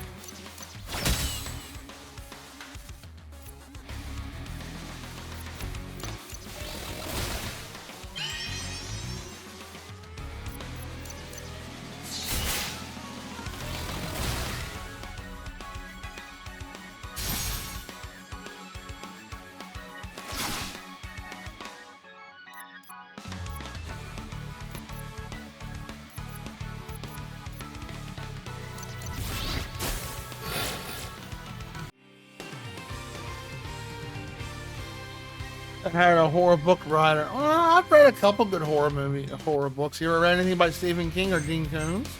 I had a horror book writer. Well, I've read a couple good horror books. You ever read anything by Stephen King or Dean Koontz?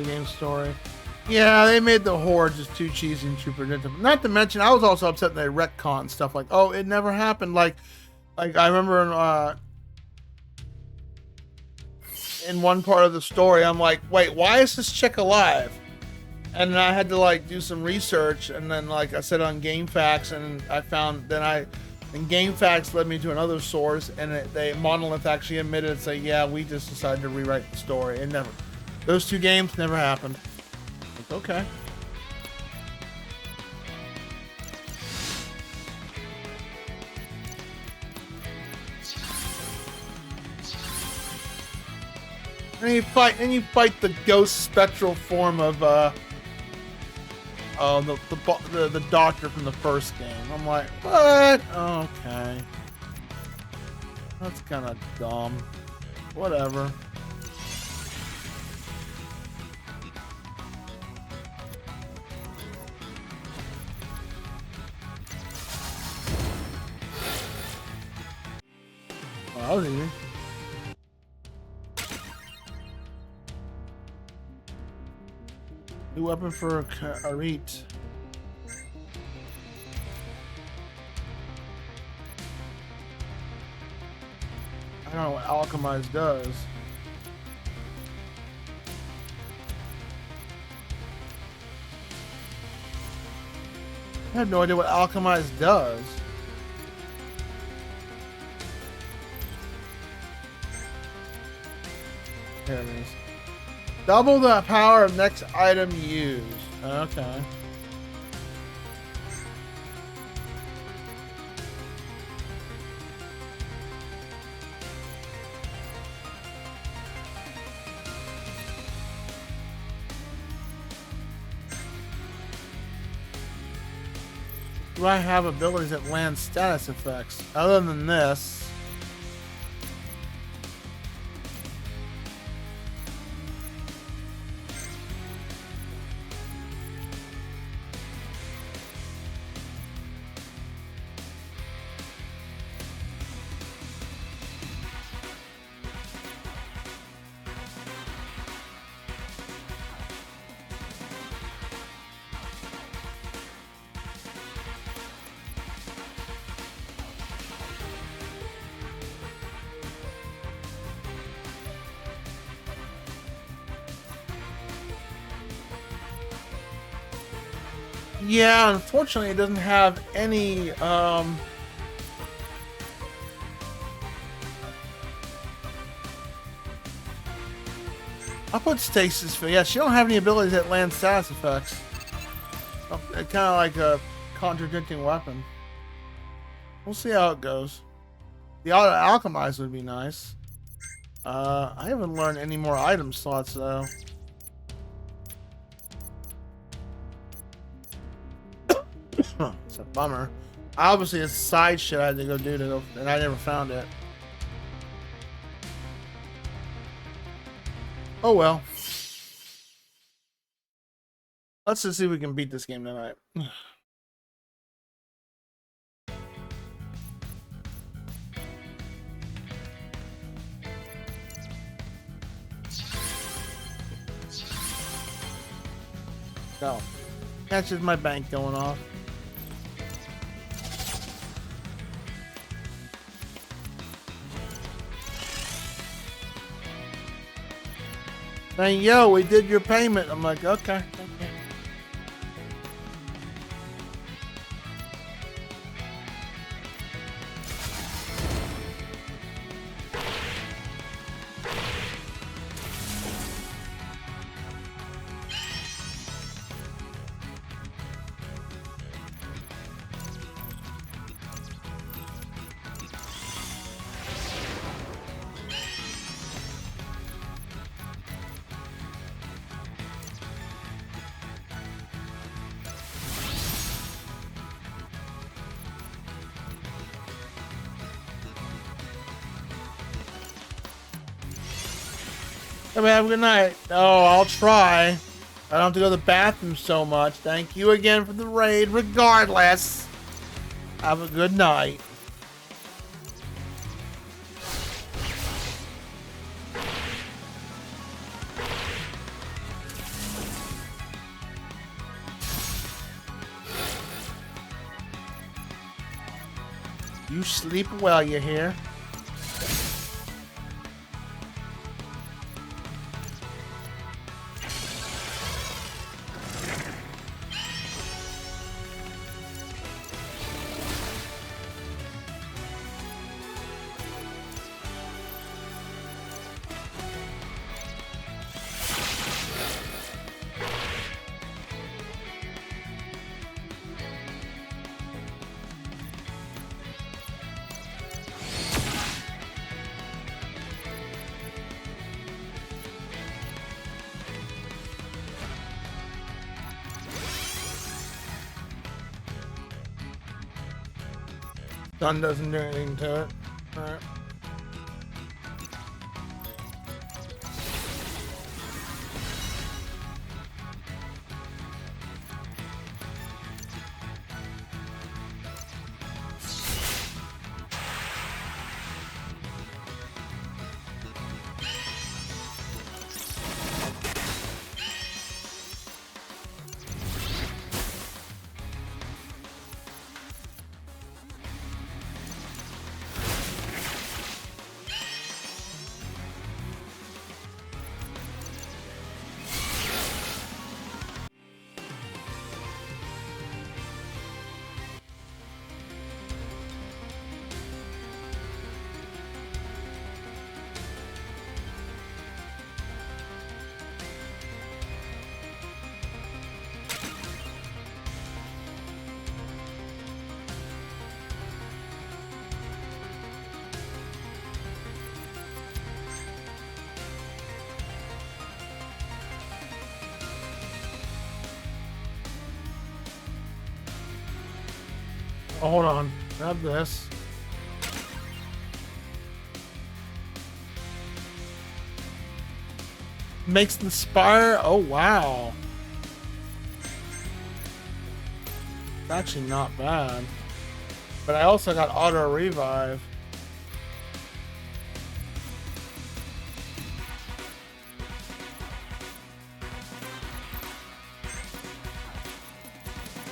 Game story. Yeah, they made the horror just too cheesy and too predictable. Not to mention, I was also upset that they retconned stuff like, oh, it never happened. Like I remember in one part of the story, I'm like, wait, why is this chick alive? And then I had to like do some research, and then like I said on GameFAQs, and I found and GameFAQs led me to another source, and Monolith actually admitted, say, yeah, we just decided to rewrite the story. It never. Those two games never happened. It's okay. And you fight the ghost spectral form of the doctor from the first game. I'm like, what? Okay. That's kind of dumb. Whatever. That was easy. New weapon for Arit. I don't know what Alchemize does. I have no idea what Alchemize does. Here it is. Double the power of next item used. Okay. Do I have abilities that land status effects? Other than this. Yeah, unfortunately, it doesn't have any, I'll put stasis for, yeah, she don't have any abilities that land status effects. Kind of like a contradicting weapon. We'll see how it goes. The auto alchemize would be nice. I haven't learned any more item slots, though. It's a bummer. Obviously, it's side shit I had to go do and I never found it. Oh well. Let's just see if we can beat this game tonight. No. That's just my bank going off. Saying, yo, we did your payment. I'm like, okay. Have a good night. Oh, I'll try. I don't have to go to the bathroom so much. Thank you again for the raid, regardless. Have a good night. You sleep well, you hear? Sun doesn't do anything to it. Alright. Oh, hold on. Grab this. Makes the spire. Oh, wow. It's actually not bad. But I also got auto revive.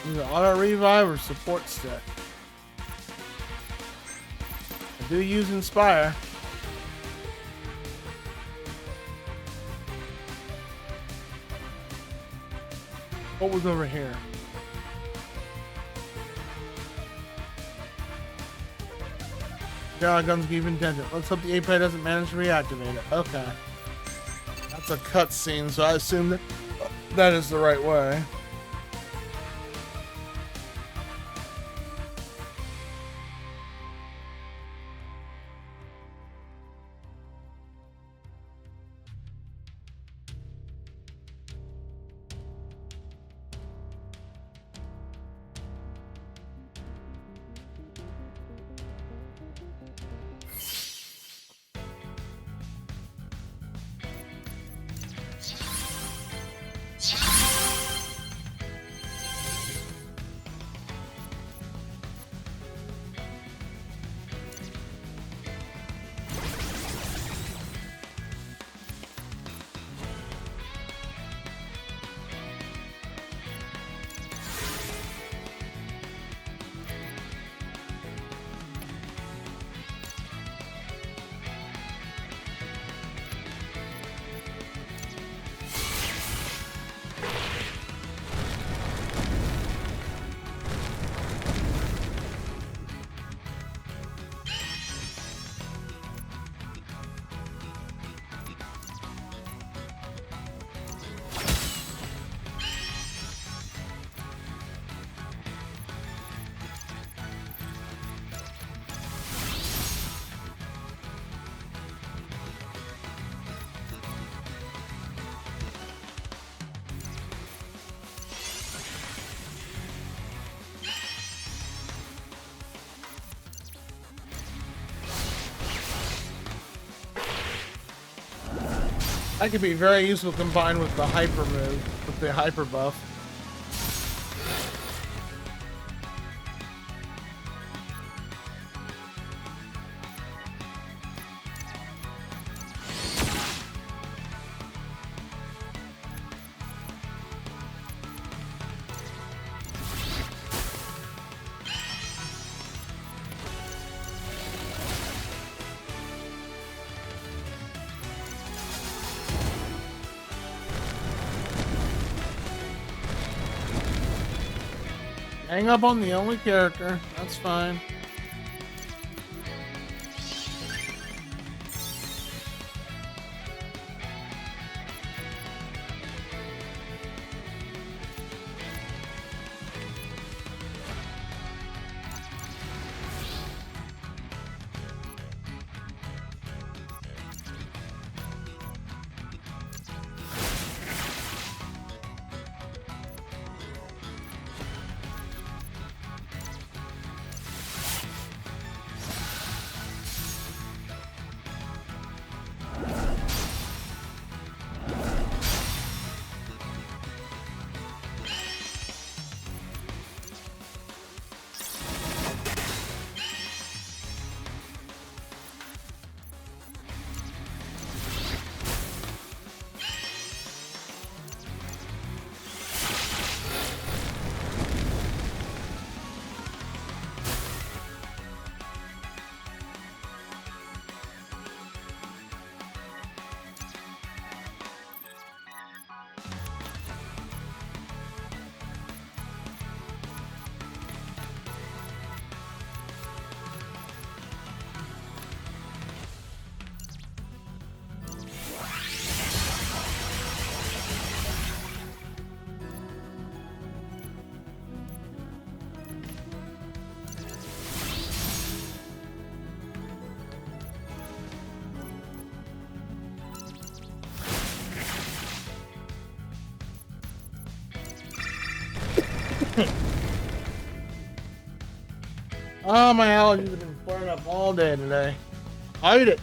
Either auto revive or support stick. I do use Inspire. What was over here? God, guns even dented. Let's hope the API doesn't manage to reactivate it. Okay. That's a cutscene, so I assume that that is the right way. That could be very useful combined with the hyper move, with the hyper buff. Hang up on the only character. That's fine. Oh, my allergies have been flaring up all day today. Hide it.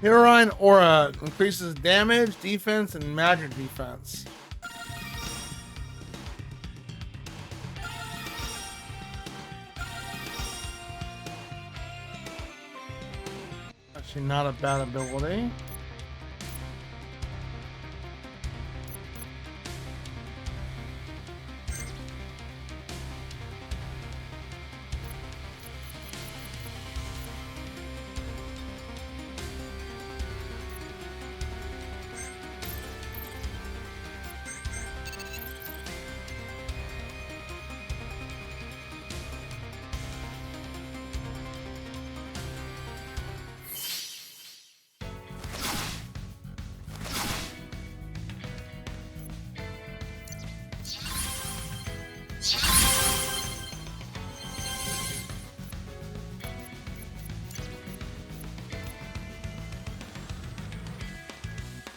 Heroine Aura increases damage, defense, and magic defense. Actually, not a bad ability.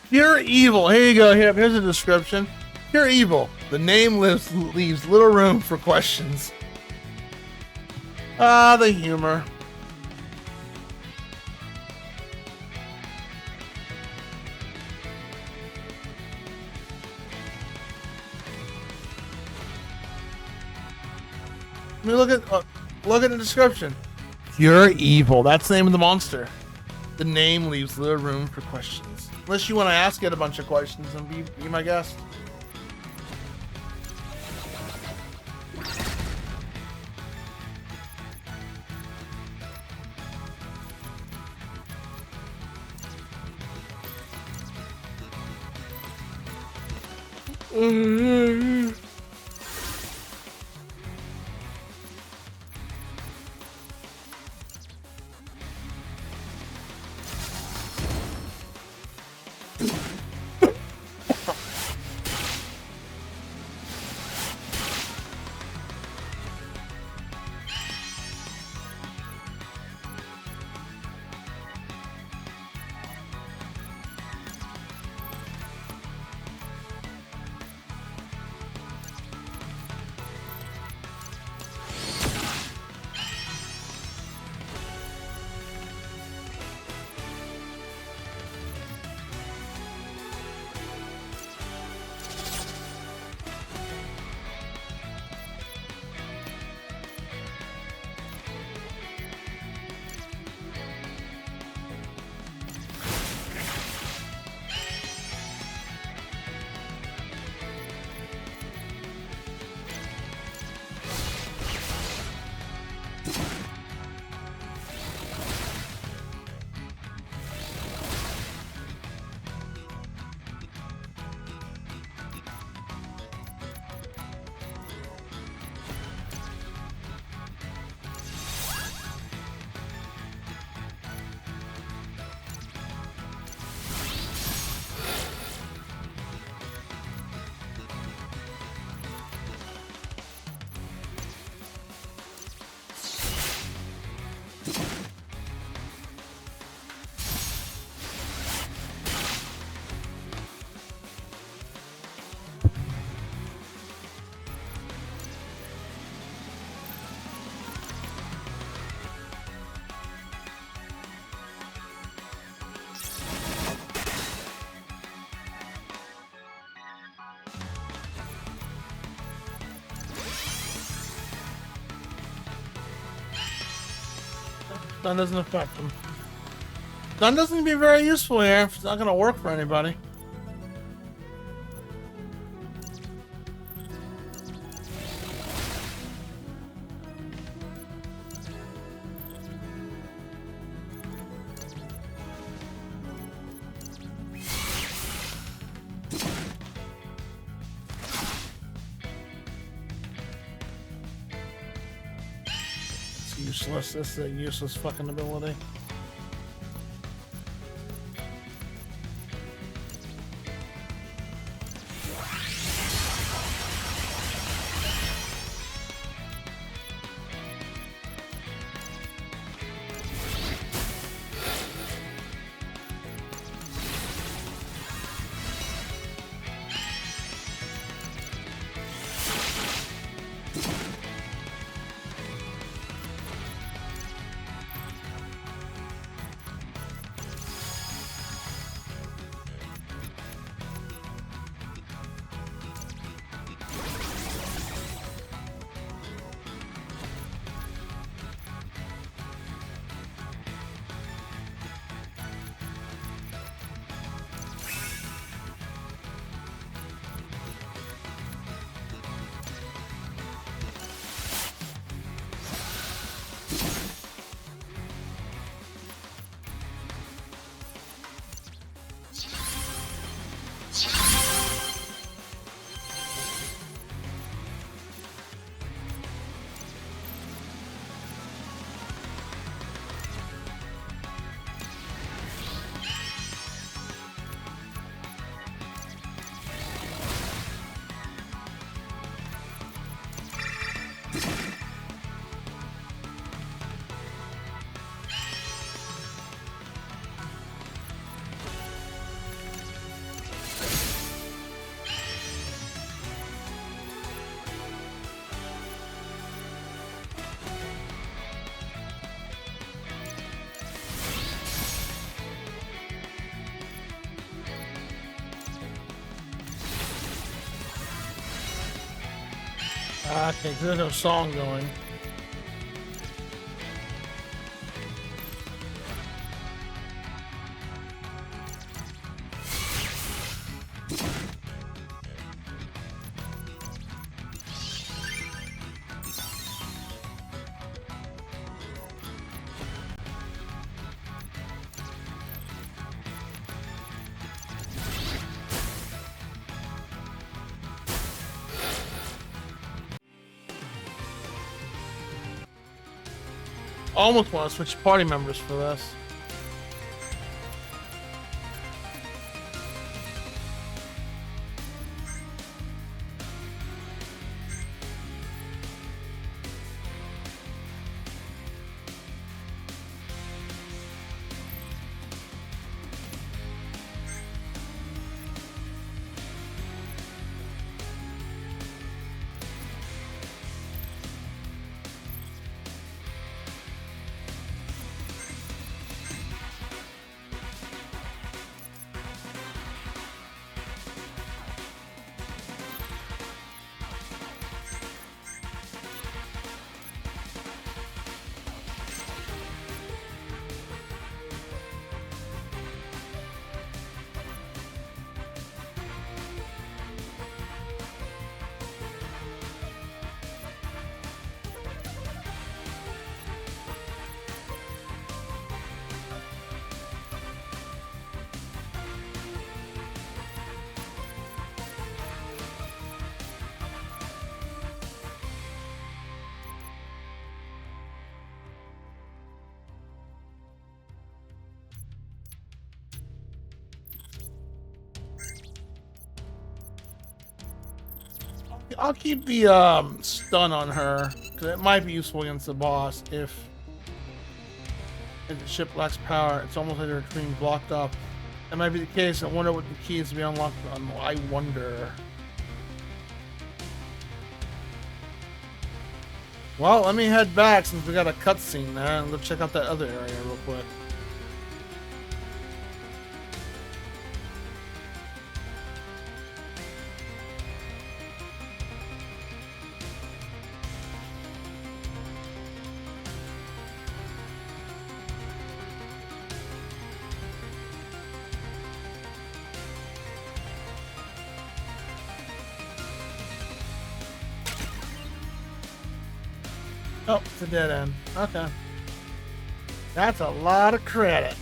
Pure evil. Here you go. Here's a description. Pure evil. The name leaves little room for questions. Ah, the humor. I mean, look at the description. Pure evil. That's the name of the monster. The name leaves little room for questions. Unless you want to ask it a bunch of questions and be my guest. Stun doesn't affect them. Stun doesn't be very useful here. It's not gonna work for anybody. It's useless. This is a useless fucking ability. Okay, there's no song going. Almost want to switch party members for this. I'll keep the stun on her because it might be useful against the boss if the ship lacks power. It's almost like they're being blocked up. That might be the case. I wonder what the key is to be unlocked. I wonder. Well, let me head back since we got a cutscene there and go check out that other area real quick. Oh, it's a dead end. Okay. That's a lot of credit.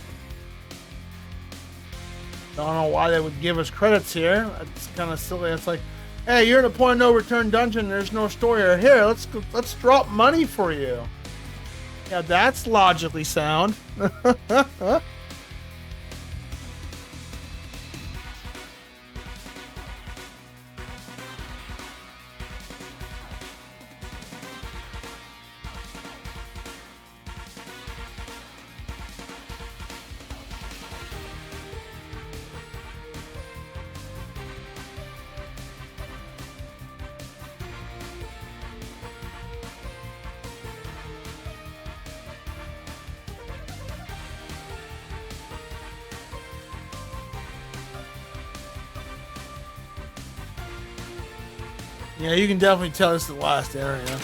Don't know why they would give us credits here. It's kind of silly. It's like, hey, you're in a point of no return dungeon. There's no story here. Let's drop money for you. Yeah, that's logically sound. Yeah, you can definitely tell this is the last area.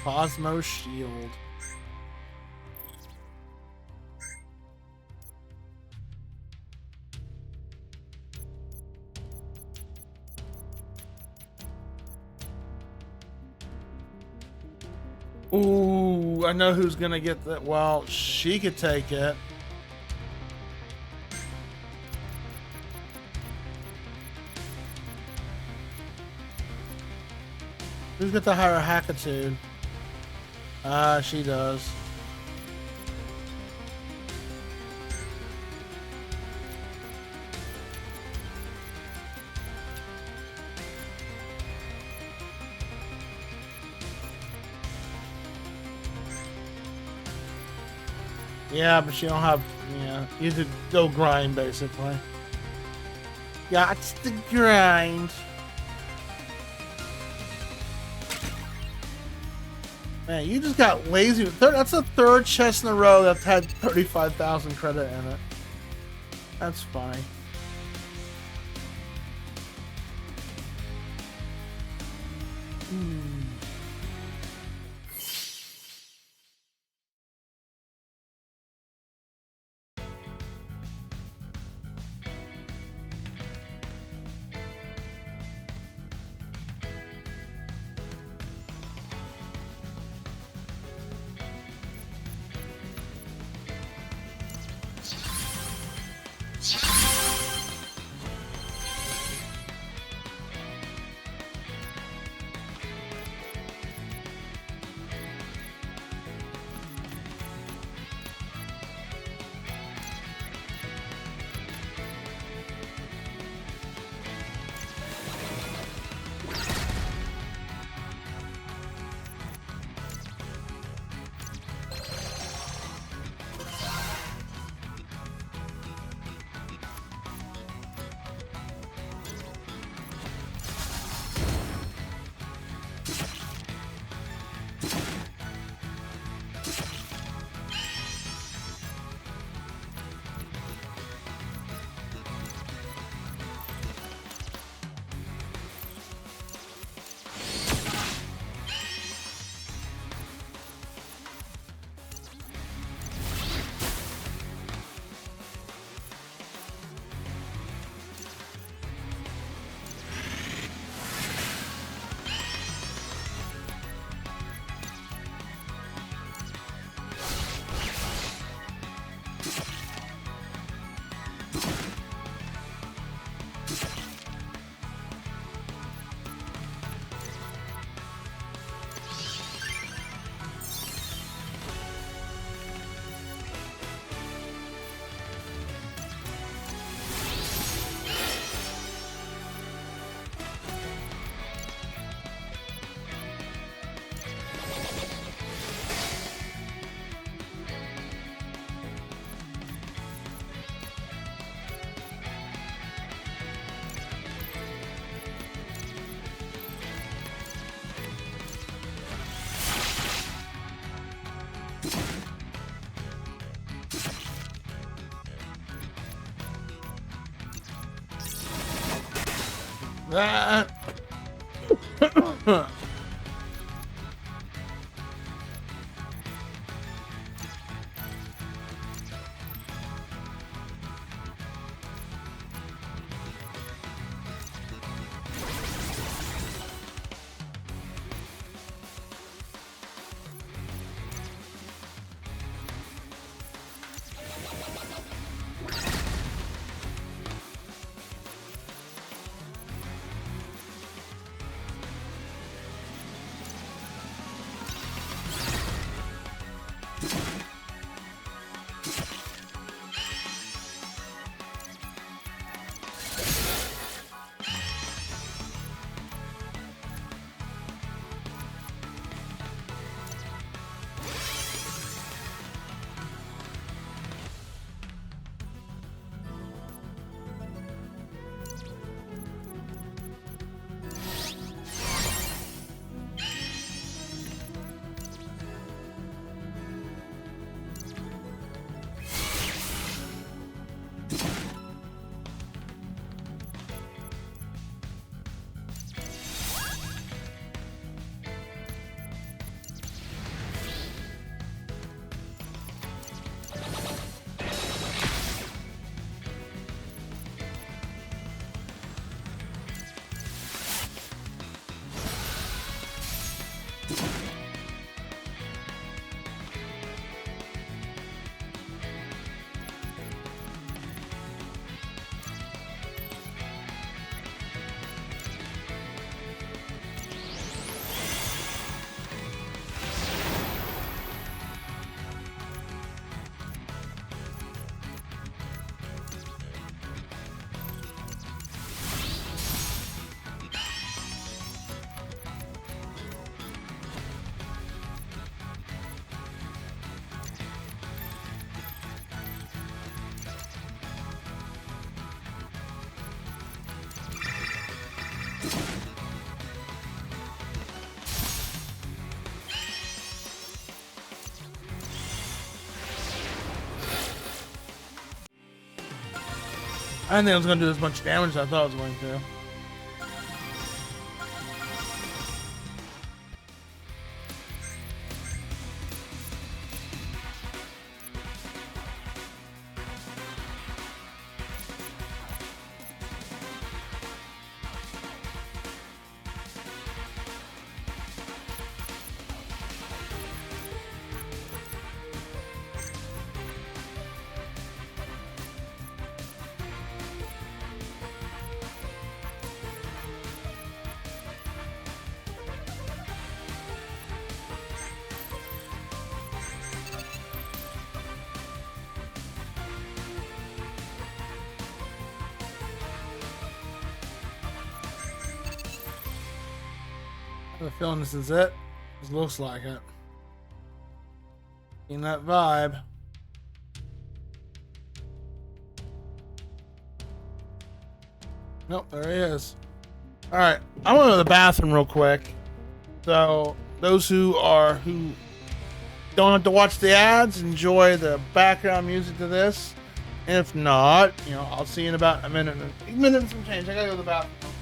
Cosmo Shield. Ooh, I know who's gonna get that. Well, she could take it. Who's got the higher hackitude? She does. Yeah, but she don't have, yeah, you have to go grind, basically. Yeah, it's the grind. Man, you just got lazy. That's the third chest in a row that's had 35,000 credit in it. That's funny. That. I didn't think it was going to do as much damage as I thought it was going to. I have a feeling this is it. This looks like it. In that vibe. Nope, there he is. Alright, I'm gonna go to the bathroom real quick. So those who don't have to watch the ads, enjoy the background music to this. And if not, I'll see you in about a minute and some change. I gotta go to the bathroom.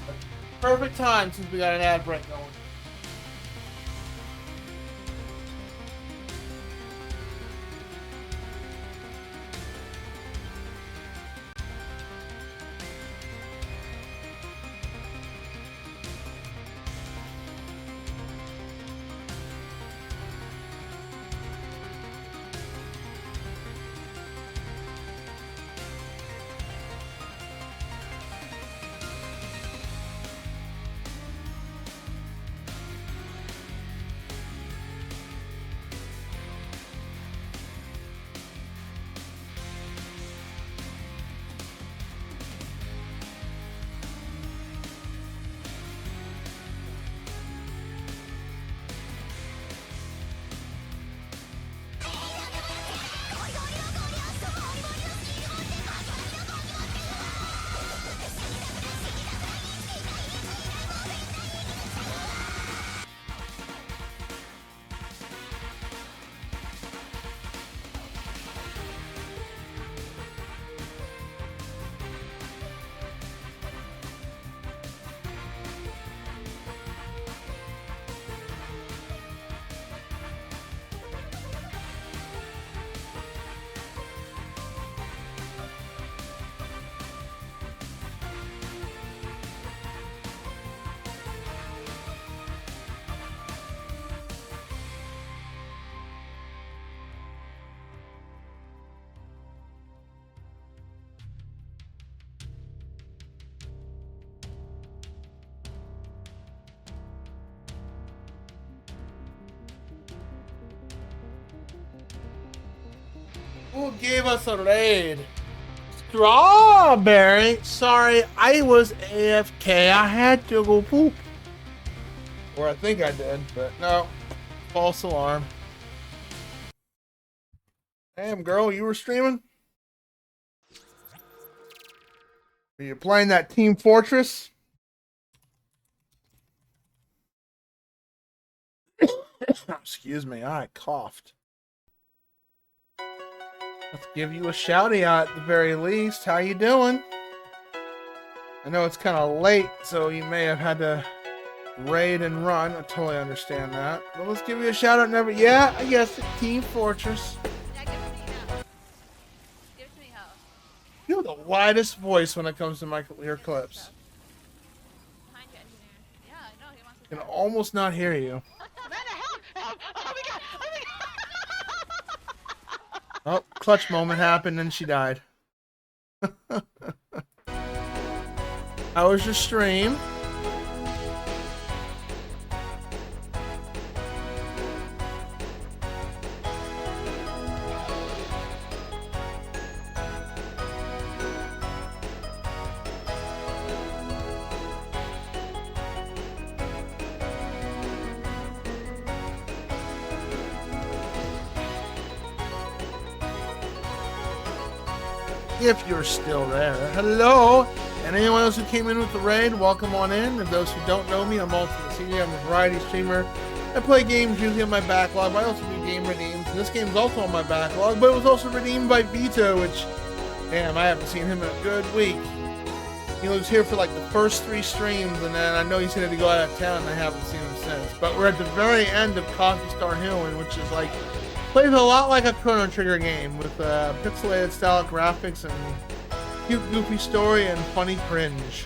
Perfect time since we got an ad break going. Who gave us a raid? Strawberry. Sorry, I was AFK. I had to go poop. Or I think I did, but no. False alarm. Damn, girl, you were streaming? Are you playing that Team Fortress? Excuse me, I coughed. Let's give you a shouty out at the very least. How you doing? I know it's kind of late, so you may have had to raid and run. I totally understand that. But let's give you a shout out. Never. Yeah, I guess Team Fortress. Yeah, give it to me now. Give it to me how? You have the widest voice when it comes to my your clips. Behind you, engineer. Yeah, I know, he wants I to can almost not hear you. Oh, clutch moment happened and she died. How was your stream? If you're still there. Hello, And anyone else who came in with the raid, welcome on in. And those who don't know me, I'm ultimacj. I'm a variety streamer. I play games usually on my backlog, but I also do game redeems. And this game's also on my backlog, but it was also redeemed by Vito, which, damn, I haven't seen him in a good week. He was here for like the first 3 streams, and then I know he's going to go out of town, and I haven't seen him since. But we're at the very end of Coffee Star Heroine, which is like, plays a lot like a Chrono Trigger game with pixelated style graphics and cute, goofy story and funny cringe.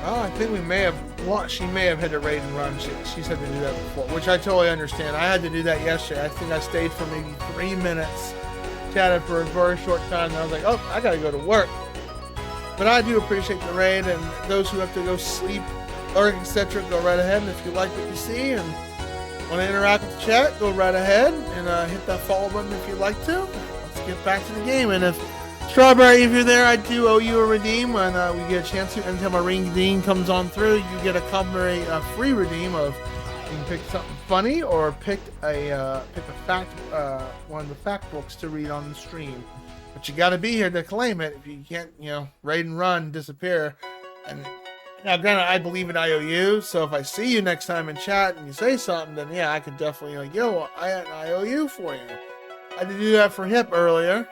Oh, I think we may have. Well, she may have had to raid and run. She's had to do that before, which I totally understand. I had to do that yesterday. I think I stayed for maybe 3 minutes, chatted for a very short time, and I was like, oh, I gotta go to work. But I do appreciate the raid, and those who have to go sleep, or etc., go right ahead. And if you like what you see and want to interact with the chat, go right ahead and hit that follow button if you'd like to. Let's get back to the game. And if Strawberry, if you're there, I do owe you a redeem when we get a chance to. Anytime a redeem comes on through, you get a complimentary free redeem of you can pick something funny or pick a fact, one of the fact books to read on the stream. But you got to be here to claim it. If you can't, raid and run, disappear. And now, granted, I believe in IOU, so if I see you next time in chat and you say something, then yeah, I could definitely yo, I had an IOU for you. I had to do that for Hip earlier.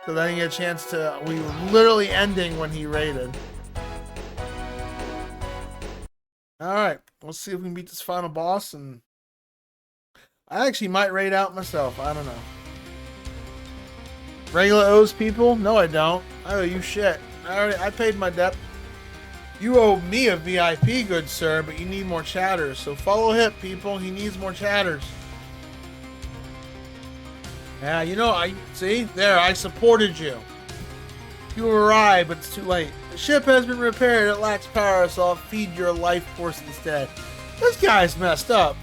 So I didn't get a chance to. We were literally ending when he raided. Alright, let's see if we can beat this final boss. And I actually might raid out myself. I don't know. Regular owes people? No, I don't. I owe you shit. I paid my debt. You owe me a VIP, good sir, but you need more chatters. So follow Hip, people. He needs more chatters. Yeah, I see there. I supported you. You arrived, but it's too late. The ship has been repaired. It lacks power, so I'll feed your life force instead. This guy's messed up.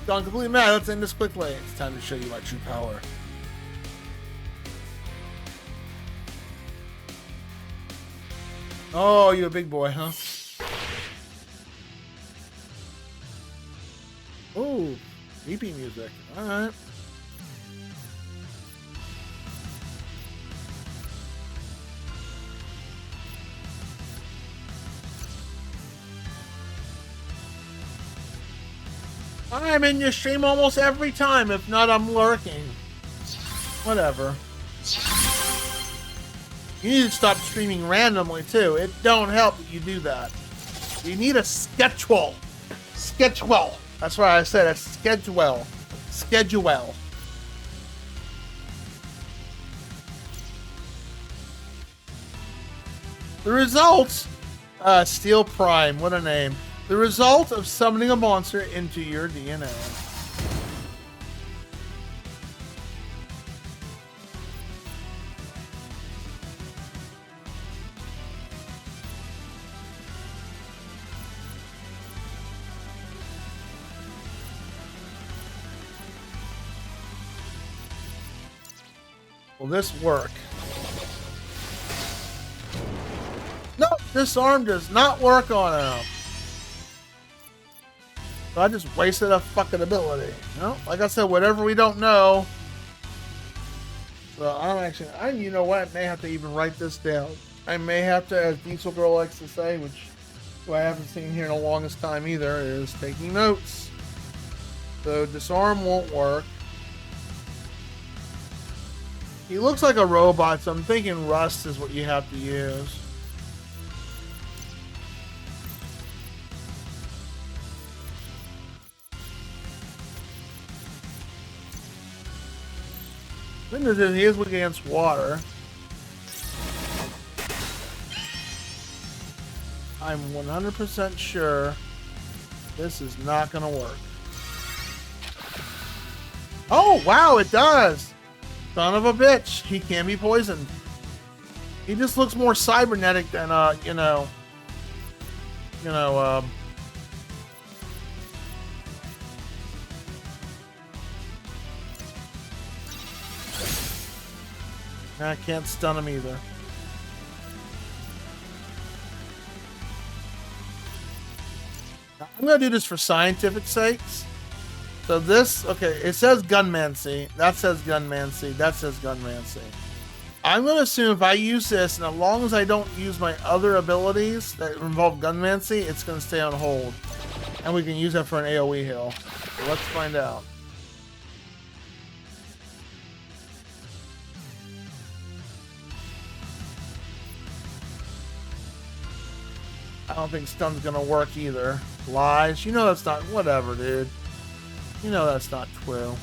Gone completely mad. Let's end this quickly. It's time to show you my true power. Oh, you a big boy, huh? Oh, creepy music. All right. I'm in your stream almost every time. If not, I'm lurking. Whatever. You need to stop streaming randomly, too. It don't help that you do that. You need a schedule. Schedule. That's what I said. A schedule. Schedule. The results... Steel Prime. What a name. The result of summoning a monster into your DNA. Will this work? No, this arm does not work on him. So I just wasted a fucking ability. Like I said, whatever we don't know. So you know what? I may have to even write this down. I may have to, as Diesel Girl likes to say, which who I haven't seen here in the longest time either, is taking notes. So disarm won't work. He looks like a robot, so I'm thinking rust is what you have to use. The thing is, he is weak against water. I'm 100% sure this is not going to work. Oh, wow, it does! Son of a bitch. He can be poisoned. He just looks more cybernetic than, I can't stun him either. I'm gonna do this for scientific sakes. So this, okay, it says Gunmancy. That says Gunmancy. That says Gunmancy. I'm gonna assume if I use this, and as long as I don't use my other abilities that involve Gunmancy, it's gonna stay on hold. And we can use that for an AoE heal. So let's find out. I don't think stun's gonna work either. Lies. You know that's not. Whatever, dude. You know that's not true.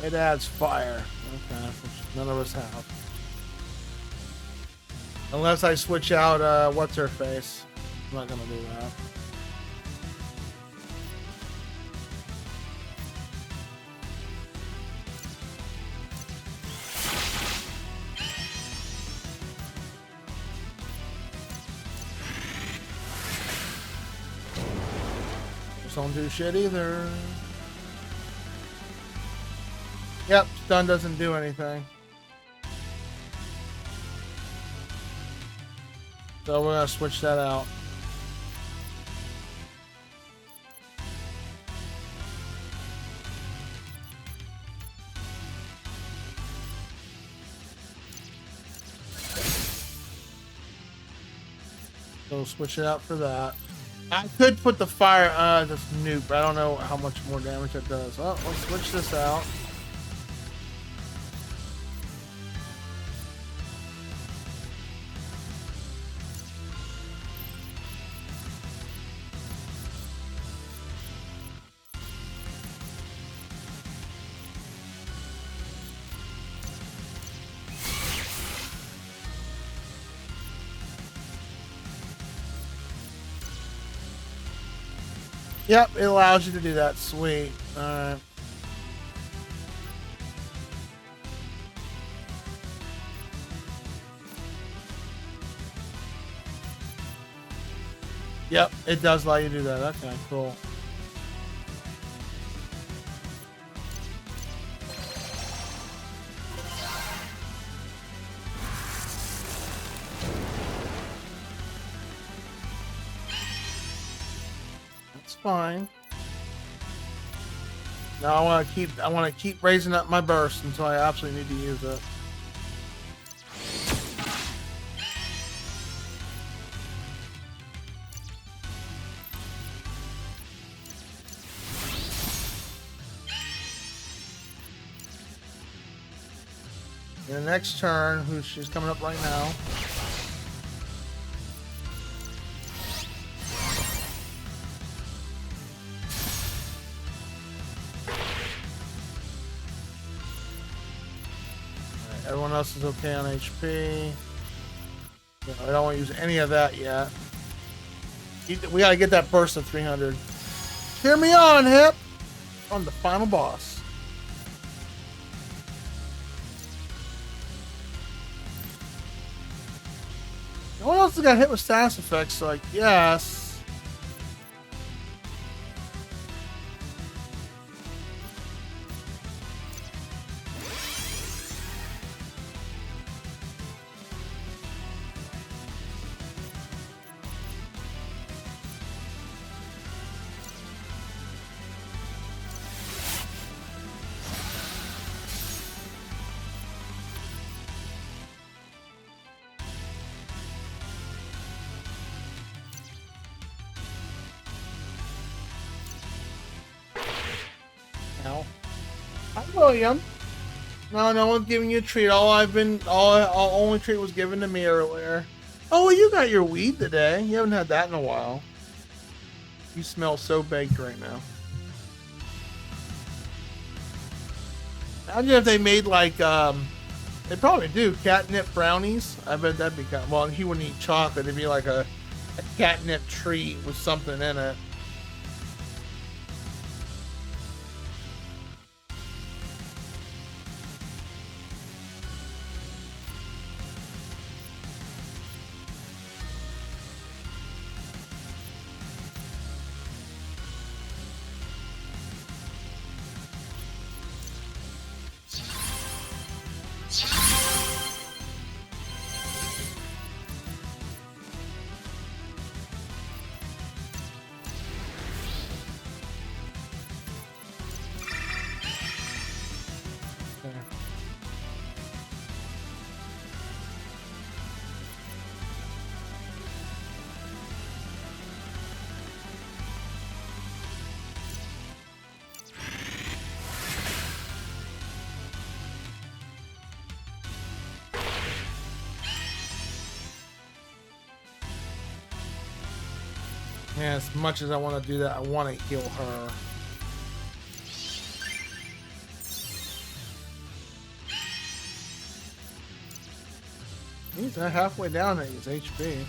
It adds fire. Okay, which none of us have. Unless I switch out, what's her face? I'm not gonna do that. Just don't do shit either. Yep, stun doesn't do anything. So we're gonna switch that out. So switch it out for that. I could put the fire, this nuke, but I don't know how much more damage it does. Oh, let's switch this out. Yep, it allows you to do that. Sweet. Alright. Yep, it does allow you to do that. Okay, cool. Fine. Now I want to keep raising up my burst until I absolutely need to use it. The next turn, she's coming up right now. Everyone else is okay on HP. I don't want to use any of that yet. We gotta get that burst of 300. Cheer me on, Hip! On the final boss. No one else has got hit with status effects, so like, yes. Hi, William. No one's giving you a treat. Only treat was given to me earlier. Oh, well, you got your weed today. You haven't had that in a while. You smell so baked right now. Imagine if they made like, they probably do, catnip brownies. I bet that'd be kind of, well, he wouldn't eat chocolate. It'd be like a catnip treat with something in it. Yeah, as much as I want to do that, I want to heal her. He's halfway down at his HP.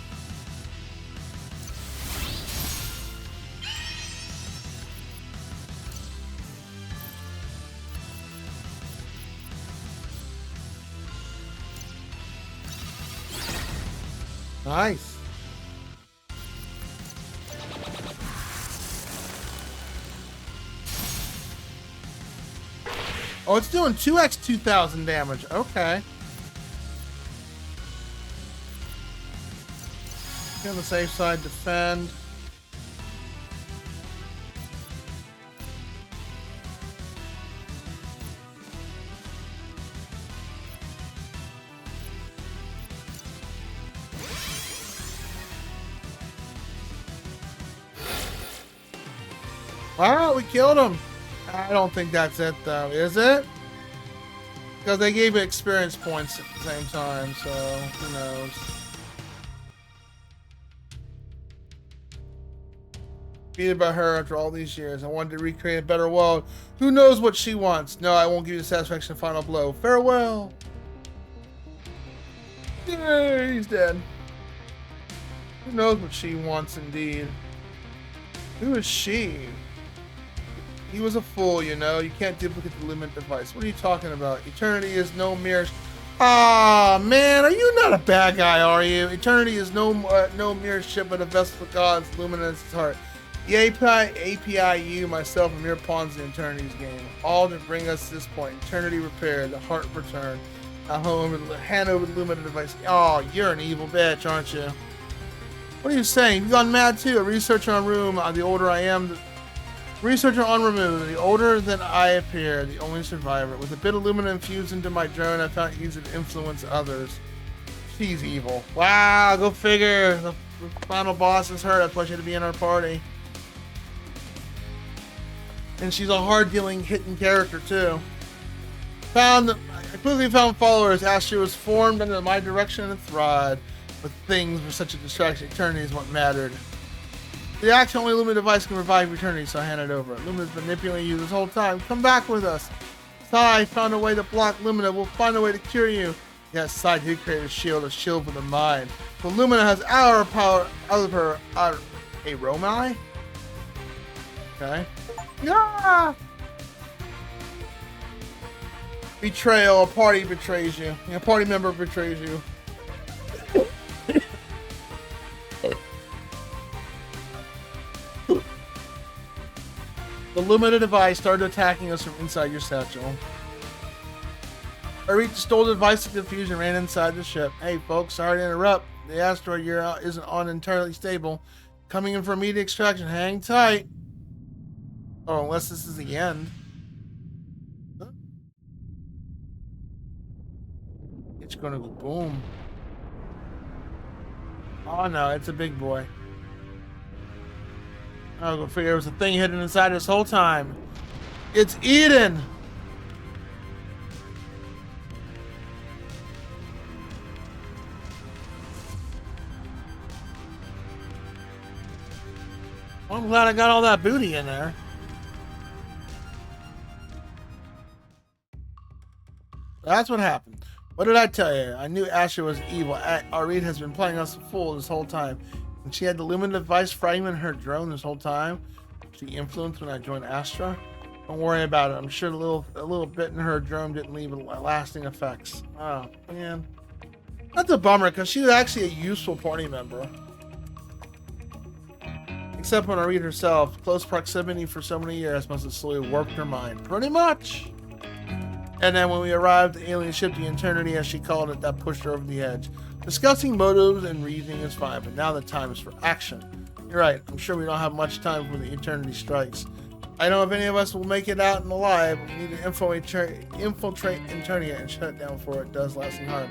Nice. Oh, it's doing 2x 2000 damage. Okay. On the safe side, defend. Wow, we killed him. I don't think that's it, though. Is it? Because they gave it experience points at the same time, so who knows. Defeated by her after all these years. I wanted to recreate a better world. Who knows what she wants? No, I won't give you the satisfaction of final blow. Farewell. Yay, he's dead. Who knows what she wants indeed? Who is she? He was a fool, you know. You can't duplicate the limit device. What are you talking about? Eternity is no mere... Ah, man, are you not a bad guy, are you? Eternity is no mere ship, but a vessel of God's luminous heart. The API, you, myself, are mere pawns in Eternity's game. All to bring us to this point. Eternity repaired, the heart returned. Now hand over the limited device. Oh, you're an evil bitch, aren't you? What are you saying? You've gone mad too. A researcher on room, the older I am... Researcher on remove, the older than I appear, the only survivor. With a bit of lumina infused into my drone, I found it easy to influence others. She's evil. Wow, go figure. The final boss is her. That's why she had to be in our party. And she's a hard-dealing, hitting character, too. I quickly found followers. Astro was formed under my direction and thrived. But things were such a distraction. Eternity is what mattered. The actual only Lumina device can revive Eternity, so I hand it over. Lumina's been manipulating you this whole time. Come back with us. Sai found a way to block Lumina. We'll find a way to cure you. Yes, Sai did create a shield for the mind. But Lumina has our power out of her. A Romai? Okay. Yeah! Betrayal. A party betrays you. A party member betrays you. The Lumina device started attacking us from inside your satchel. I reached the stolen device to defuse and ran inside the ship. Hey folks, sorry to interrupt. The asteroid you're out isn't on entirely stable. Coming in for immediate extraction. Hang tight. Oh, unless this is the end. Huh? It's gonna go boom. Oh no, it's a big boy. I'll go figure there was a thing hidden inside this whole time. It's Eden! Well, I'm glad I got all that booty in there. That's what happened. What did I tell you? I knew Asher was evil. Arid has been playing us a fool this whole time. And she had the Lumina device fragment in her drone this whole time. She influenced when I joined Astra. Don't worry about it. I'm sure a little bit in her drone didn't leave lasting effects. Oh, man. That's a bummer, because she was actually a useful party member. Except when I read herself, close proximity for so many years must have slowly warped her mind. Pretty much. And then when we arrived, the alien ship, the Eternity, as she called it, that pushed her over the edge. Discussing motives and reasoning is fine, but now the time is for action. You're right. I'm sure we don't have much time before the Eternity strikes. I don't know if any of us will make it out and alive, but we need to infiltrate Eternity and shut it down before it does lasting harm.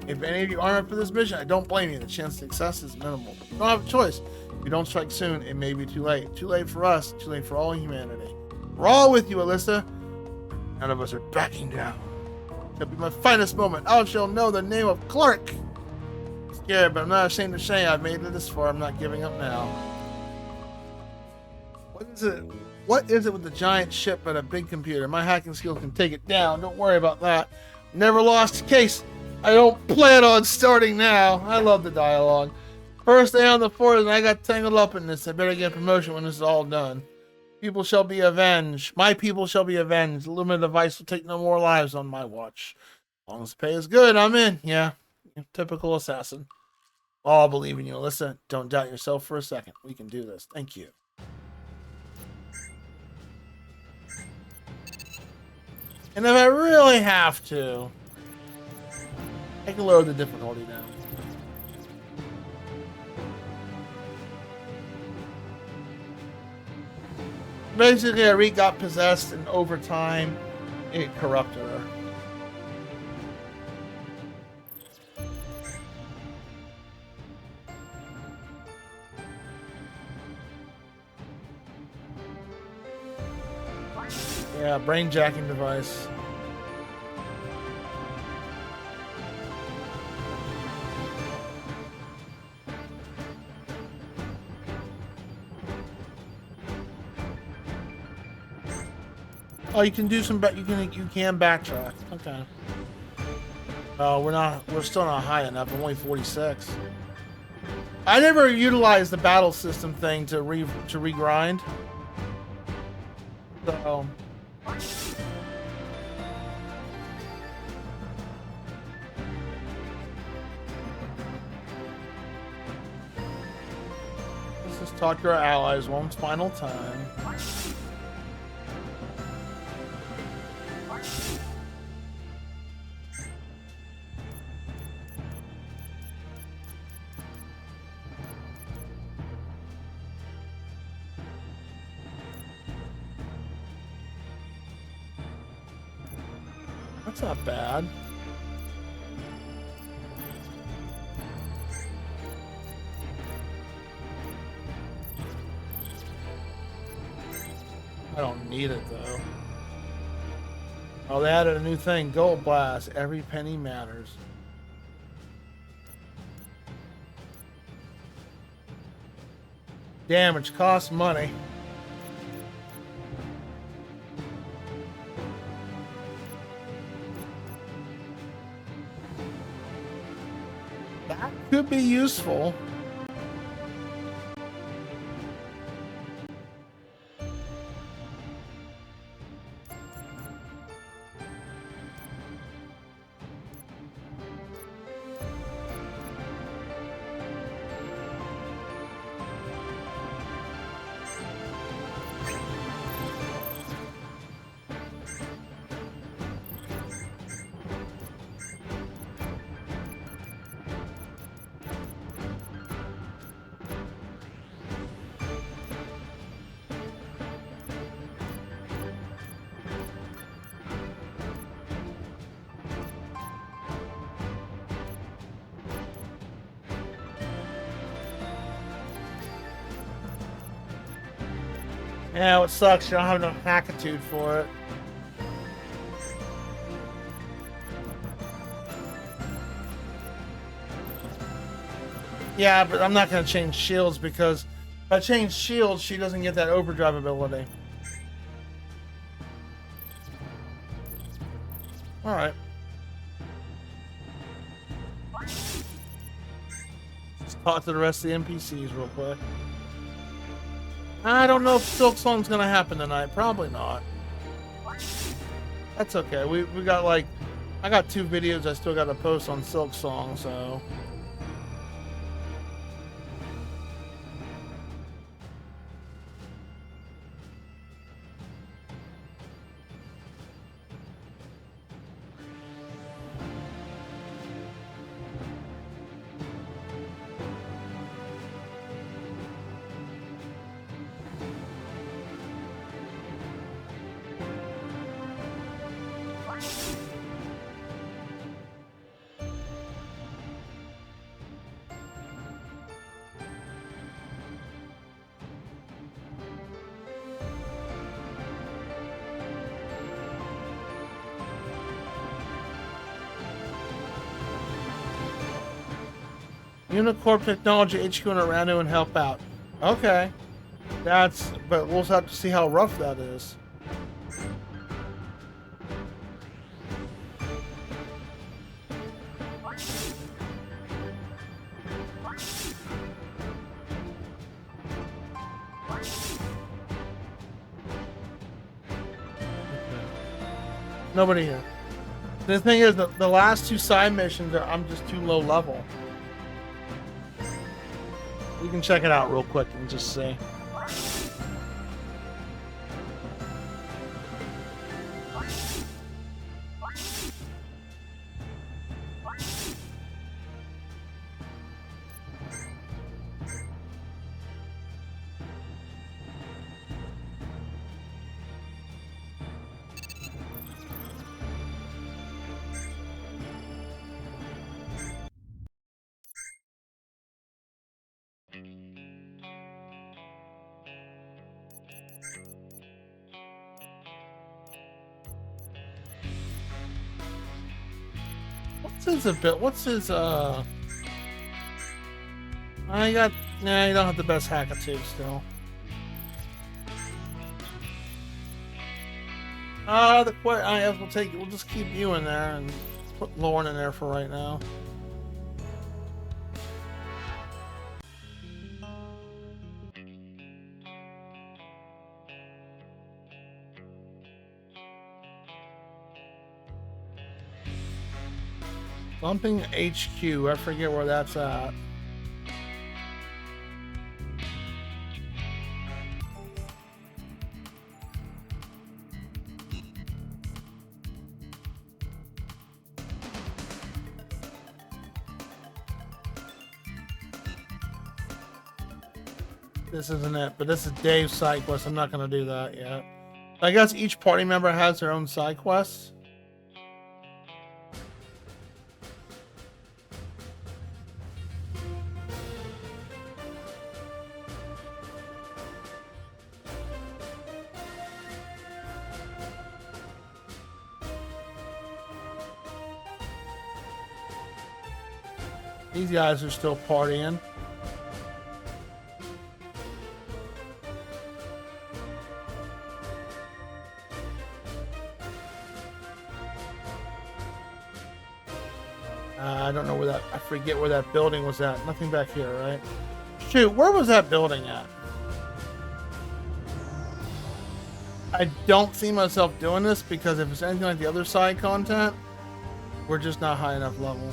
If any of you aren't up for this mission, I don't blame you. The chance of success is minimal. You don't have a choice. If you don't strike soon, it may be too late. Too late for us, too late for all humanity. We're all with you, Alyssa. None of us are backing down. It'll be my finest moment. I shall know the name of Clark. Scared, but I'm not ashamed to say I've made it this far. I'm not giving up now. What is it? What is it with the giant ship but a big computer? My hacking skills can take it down. Don't worry about that. Never lost a case. I don't plan on starting now. I love the dialogue. First day on the force and I got tangled up in this. I better get a promotion when this is all done. People shall be avenged. My people shall be avenged. The Lumina device will take no more lives on my watch. As long as the pay is good, I'm in. Yeah, typical assassin. All believe in you, Alyssa. Don't doubt yourself for a second. We can do this. Thank you. And if I really have to, I can lower the difficulty down. Basically, Arik got possessed, and over time, it corrupted her. Yeah, brain jacking device. Oh, you can do some. You can backtrack. Okay. Oh, we're still not high enough. I'm only 46. I never utilized the battle system thing to regrind. So. Let's just talk to our allies one final time. That's not bad. I don't need it though. Oh, they added a new thing. Gold Blast. Every penny matters. Damage costs money. That could be useful. Yeah, it sucks. You don't have enough hackitude for it. Yeah, but I'm not going to change shields because if I change shields, she doesn't get that overdrive ability. Alright. Let's talk to the rest of the NPCs real quick. I don't know if Silk Song's gonna happen tonight. Probably not. That's okay. We got like, I got 2 videos I still got to post on Silk Song, so. Unicorp Technology HQ in Orlando and help out. Okay. But we'll have to see how rough that is. Nobody here. The thing is, the last two side missions I'm just too low level. We can check it out real quick and just see. What's his I got nah, you don't have the best Hackatoo still. I guess we'll just keep you in there and put Lauren in there for right now. Bumping HQ, I forget where that's at. This isn't it, but this is Dave's side quest. I'm not going to do that yet. I guess each party member has their own side quests. These guys are still partying. I don't know where that, I forget where that building was at. Nothing back here, right? Shoot, where was that building at? I don't see myself doing this because if it's anything like the other side content, we're just not high enough level.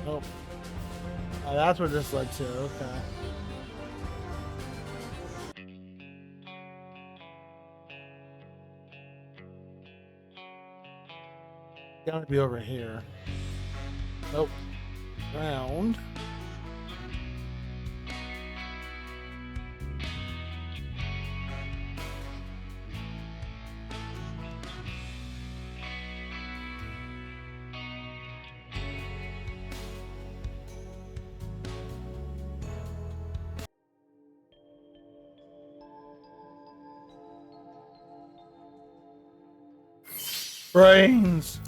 Oh. Oh, that's where this led to, okay. Gotta be over here. Nope. Round. Brains.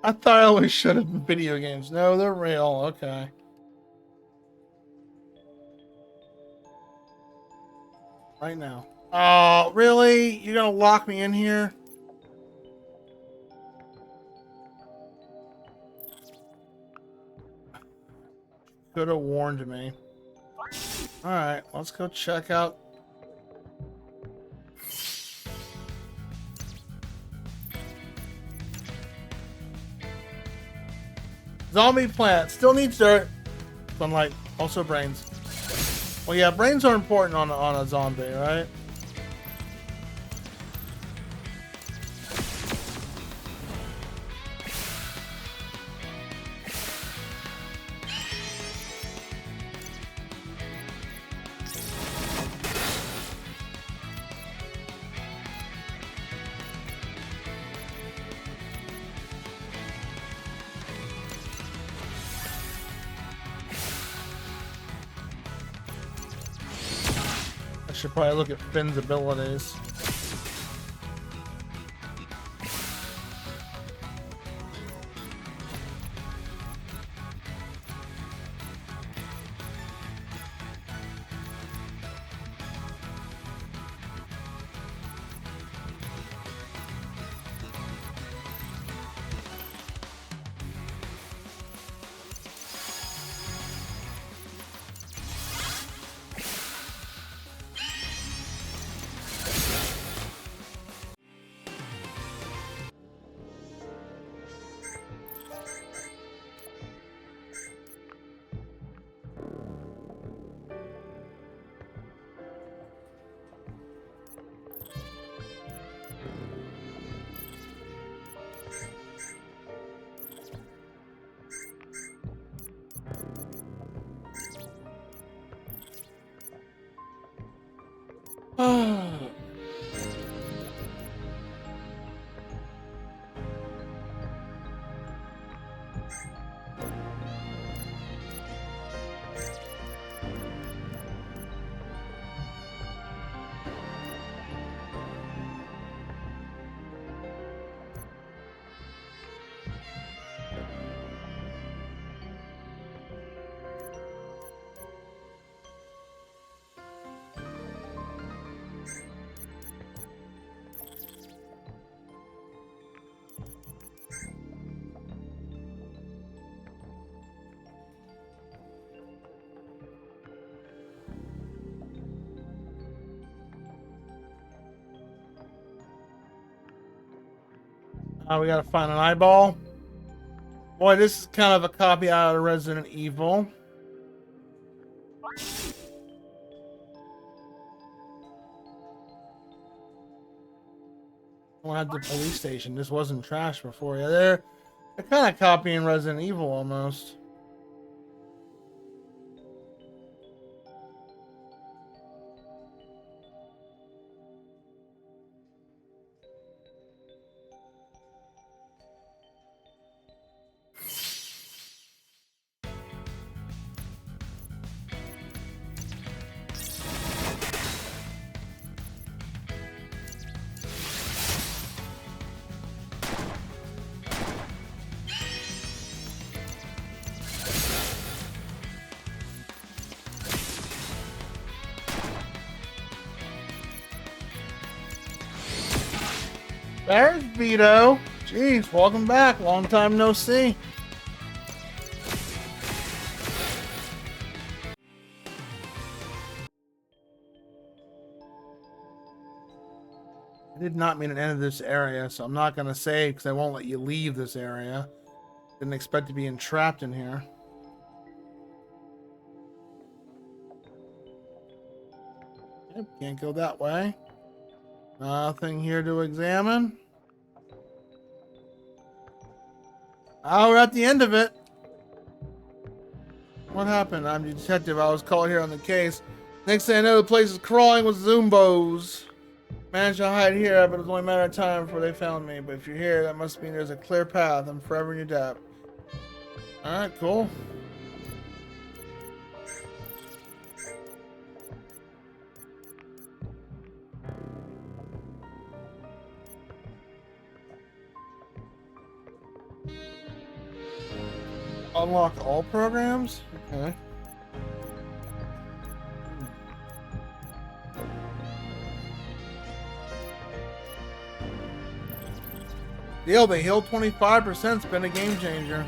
I thought I always should have been video games. No, they're real. Okay. Right now. Oh, really? You're gonna lock me in here? Could have warned me. Alright, let's go check out. Zombie plant. Still needs dirt. Sunlight. Also brains. Well, yeah, brains are important on a zombie, right? I should probably look at Finn's abilities. We gotta find an eyeball. Boy, this is kind of a copy out of Resident Evil. We'll have the police station. This wasn't trash before. Yeah, they're kind of copying Resident Evil almost. There's Vito. Jeez, welcome back. Long time no see. I did not mean to enter this area, so I'm not going to say because I won't let you leave this area. Didn't expect to be entrapped in here. Yep, can't go that way. Nothing here to examine. Oh, we're at the end of it. What happened? I'm the detective. I was called here on the case. Next thing I know, the place is crawling with Zumbos. Managed to hide here, but it was only a matter of time before they found me. But if you're here, that must mean there's a clear path. I'm forever in your debt. Alright, cool. Unlock all programs? Okay. Deal, they heal 25%. It's been a game changer.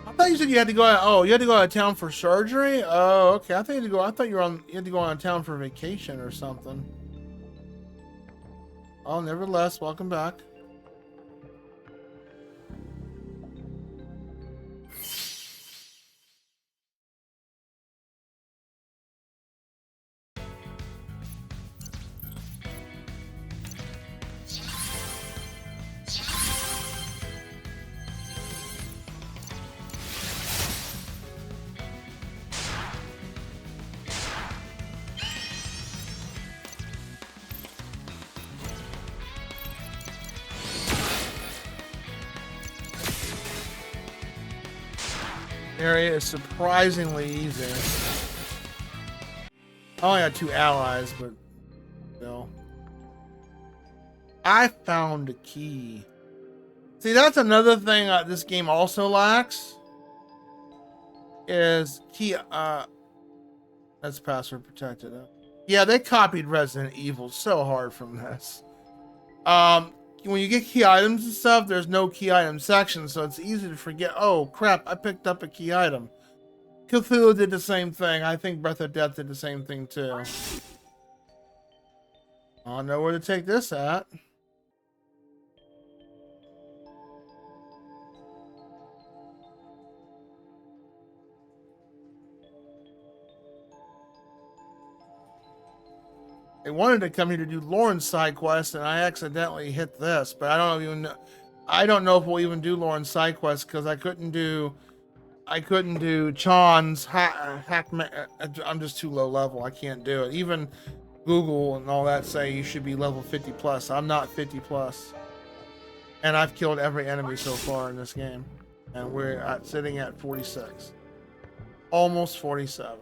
I thought you said you had to go out. Oh, you had to go out of town for surgery? Oh, okay. I thought you had to go. I thought you had to go out of town for vacation or something. Oh, nevertheless, welcome back. area is surprisingly easy. I only got 2 allies, but still. I found a key. See, that's another thing this game also lacks. Is key. That's password protected. Yeah, they copied Resident Evil so hard from this. When you get key items and stuff, there's no key item section, so it's easy to forget. Oh crap! I picked up a key item. Cthulhu did the same thing. I think Breath of Death did the same thing too. I don't know where to take this at. They wanted to come here to do Lauren's side quest, and I accidentally hit this. But I don't know if we'll even do Lauren's side quest because I couldn't do Chan's hack. I'm just too low level. I can't do it. Even Google and all that say you should be level 50 plus. I'm not 50 plus, and I've killed every enemy so far in this game, and we're sitting at 46, almost 47.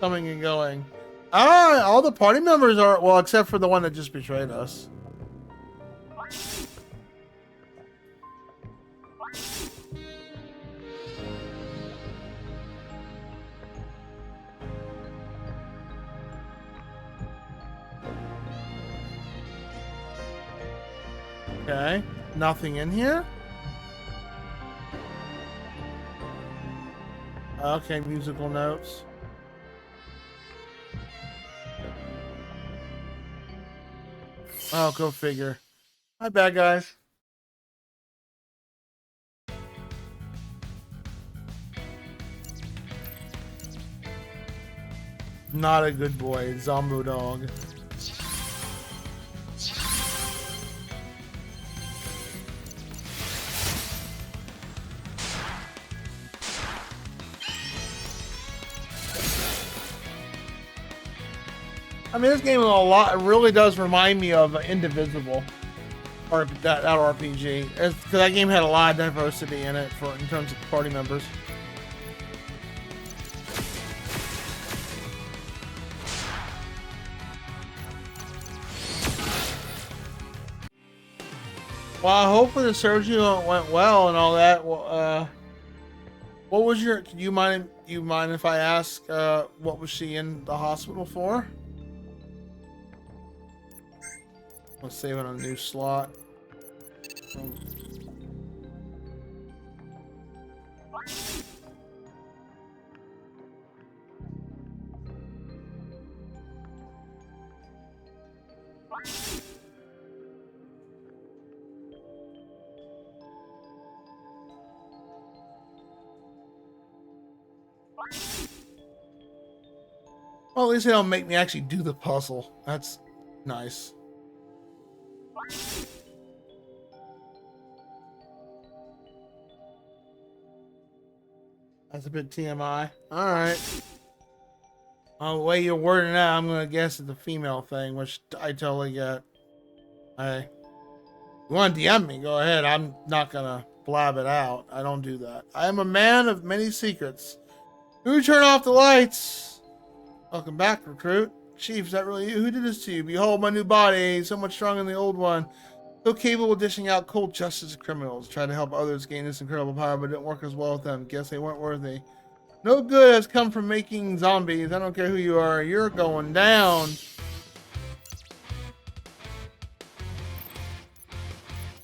Coming and going. All the party members are, well, except for the one that just betrayed us. Okay, nothing in here. Okay, musical notes. Oh, go figure. My bad, guys. Not a good boy, Zombo dog. I mean, this game is a lot. It really does remind me of Indivisible, or that RPG. Because that game had a lot of diversity in it in terms of party members. Well, hopefully the surgery went well and all that. Well, what was your? Do you mind if I ask? What was she in the hospital for? Let's save it on a new slot. Well, at least they don't make me actually do the puzzle. That's nice. That's a bit TMI. Alright. The way you're wording that, I'm gonna guess it's a female thing, which I totally get. Hey. You wanna DM me, go ahead. I'm not gonna blab it out. I don't do that. I am a man of many secrets. Who turned off the lights? Welcome back, recruit. Chief, is that really you? Who did this to you? Behold my new body, so much stronger than the old one. So capable of dishing out cold justice to criminals. Tried to help others gain this incredible power, but it didn't work as well with them. Guess they weren't worthy. No good has come from making zombies. I don't care who you are. You're going down.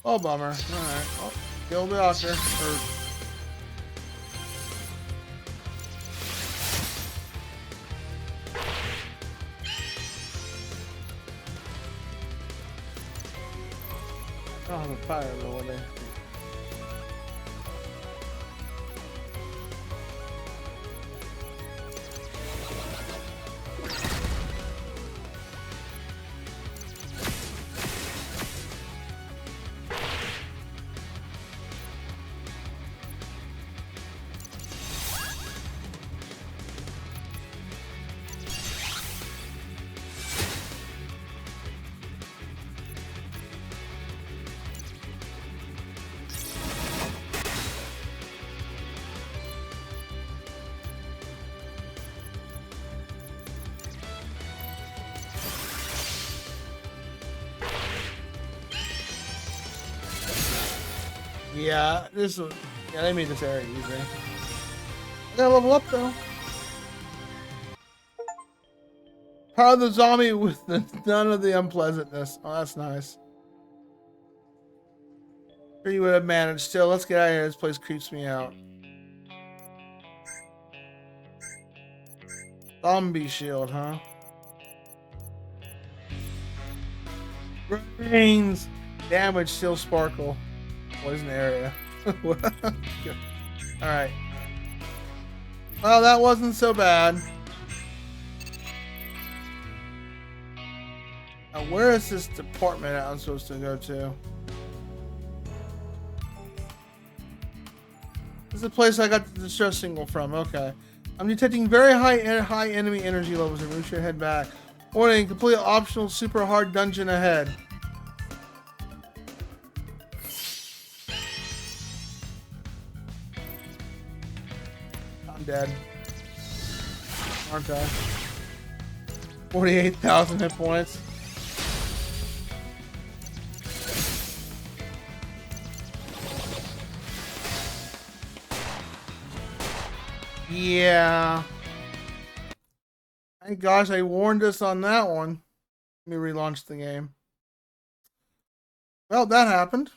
Oh, bummer. Alright. Oh, kill the doctor. Oh, the fire over there. Yeah, yeah, they made this area easy. I gotta level up though. Power the zombie with none of the unpleasantness. Oh, that's nice. Sure you would have managed still. Let's get out of here. This place creeps me out. Zombie shield, huh? Brains! Damage still sparkle. Poison area. Alright. Well, that wasn't so bad. Now, where is this department I'm supposed to go to? This is the place I got the distress signal from. Okay. I'm detecting very high enemy energy levels and move your head back. Warning, complete optional super hard dungeon ahead. I'm dead. Aren't I? 48,000 hit points. Yeah. Thank gosh I warned us on that one. Let me relaunch the game. Well, that happened.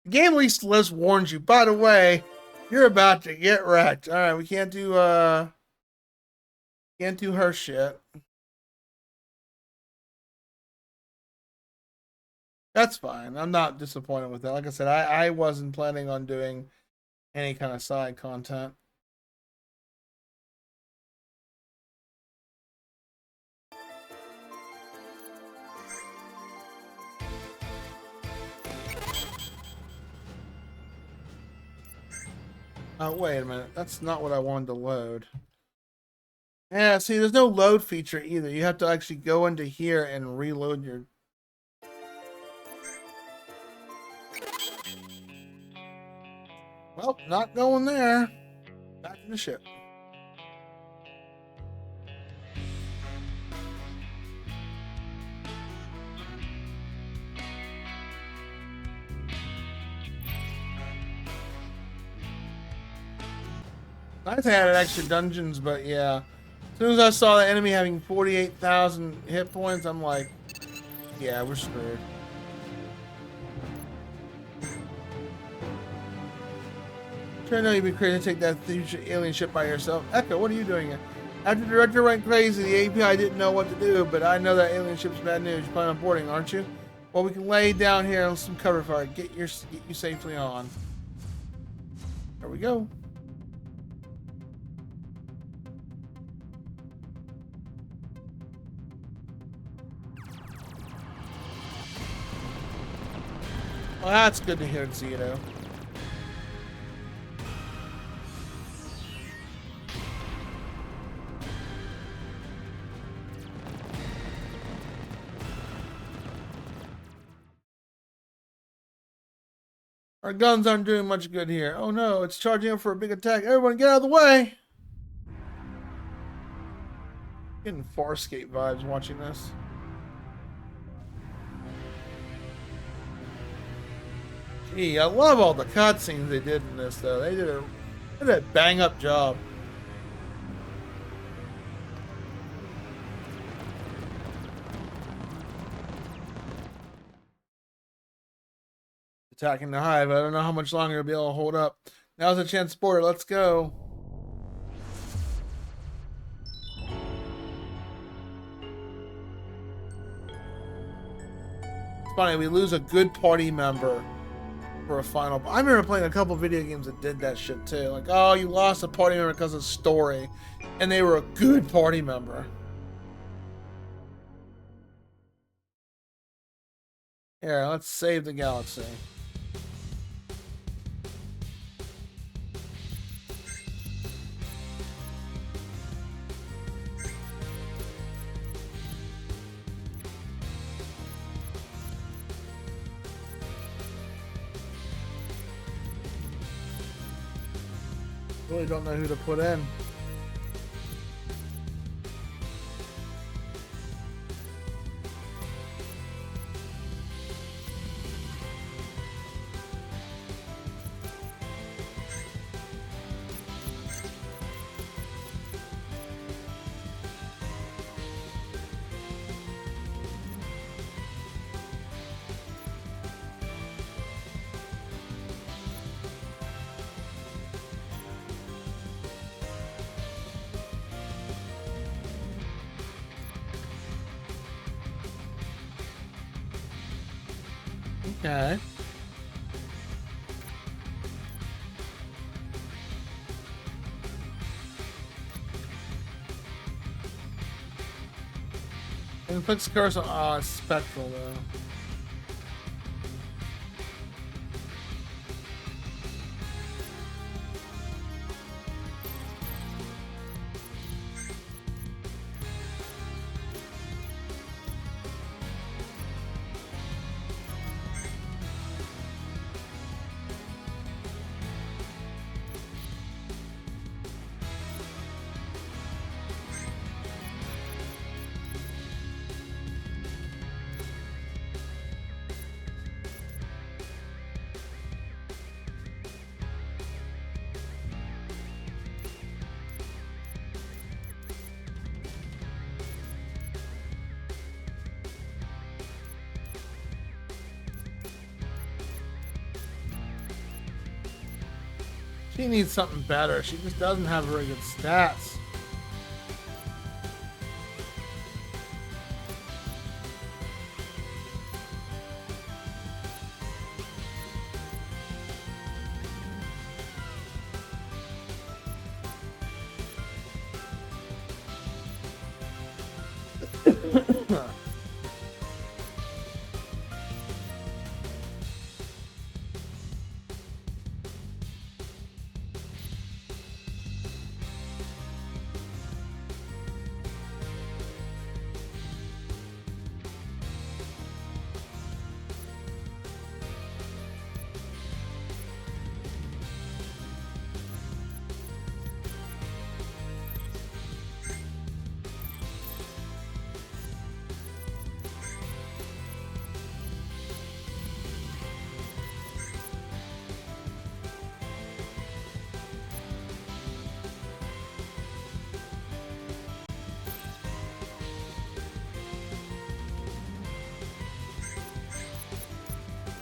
The game at least warns you. By the way, you're about to get wrecked. Alright, we can't do her shit. That's fine. I'm not disappointed with that. Like I said, I wasn't planning on doing any kind of side content. Oh, wait a minute. That's not what I wanted to load. Yeah, see, there's no load feature either. You have to actually go into here and reload your... Well, not going there. Back to the ship. Nice I added extra dungeons, but yeah. As soon as I saw the enemy having 48,000 hit points, I'm like, yeah, we're screwed. Sure, I know you'd be crazy to take that huge alien ship by yourself. Echo, what are you doing here? After the director went crazy, the API didn't know what to do, but I know that alien ship's bad news. You plan on boarding, aren't you? Well, we can lay down here on some cover fire. Get you safely on. There we go. Well, that's good to hear, Zito. Our guns aren't doing much good here. Oh no, it's charging up for a big attack. Everyone get out of the way! Getting Farscape vibes watching this. Gee, I love all the cutscenes they did in this, though. They did a bang-up job. Attacking the hive. I don't know how much longer it'll be able to hold up. Now's a chance to board it. Let's go. It's funny, we lose a good party member for a final. I remember playing a couple video games that did that shit too. Like, oh, you lost a party member because of story, and they were a good party member. Here, let's save the galaxy. Really don't know who to put in. Okay. Inflicts curse on spectral though. She needs something better. She just doesn't have very good stats.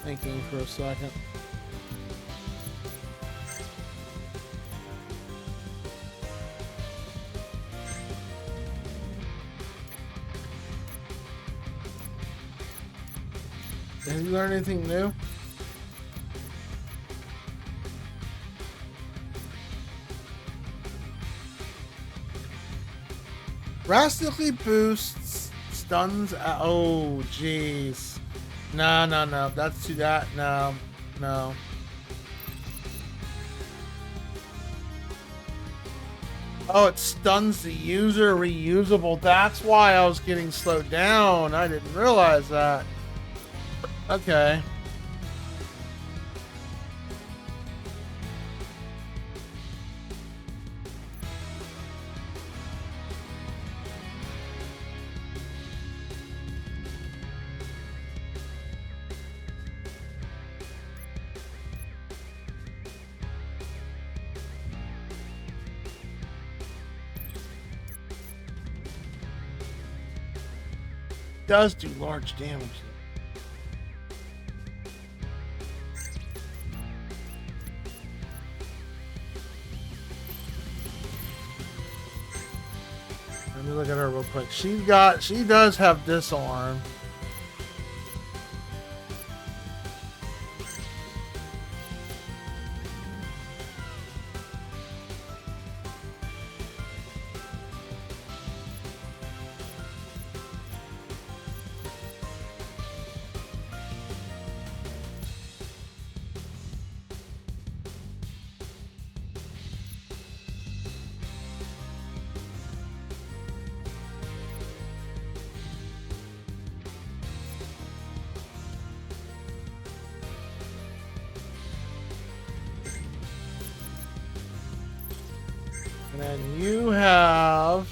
Thinking for a second. Have you learned anything new? Drastically boosts stuns. Oh, jeez. No, no, no. That's too that. No, no. Oh, it stuns the user. Reusable. That's why I was getting slowed down. I didn't realize that. Okay. Does do large damage. Let me look at her real quick. She does have disarm. And then you have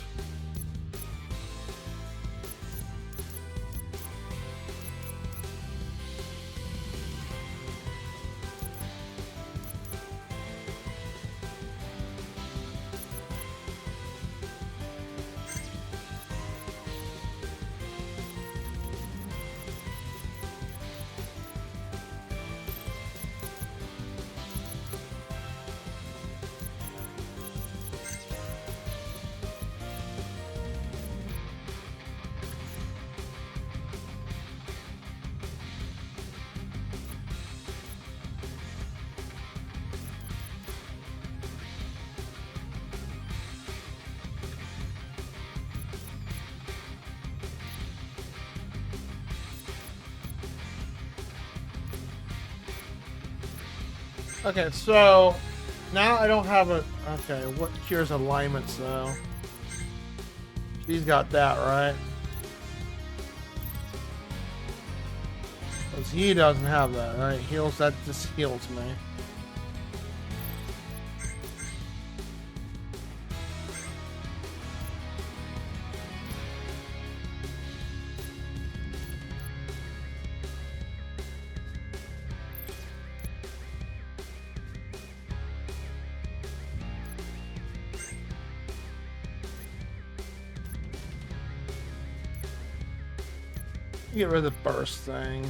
Okay, so now I don't have a. Okay, what cures alignments though? She's got that right. Because he doesn't have that, right? Heals, that just heals me. Get rid of the burst thing.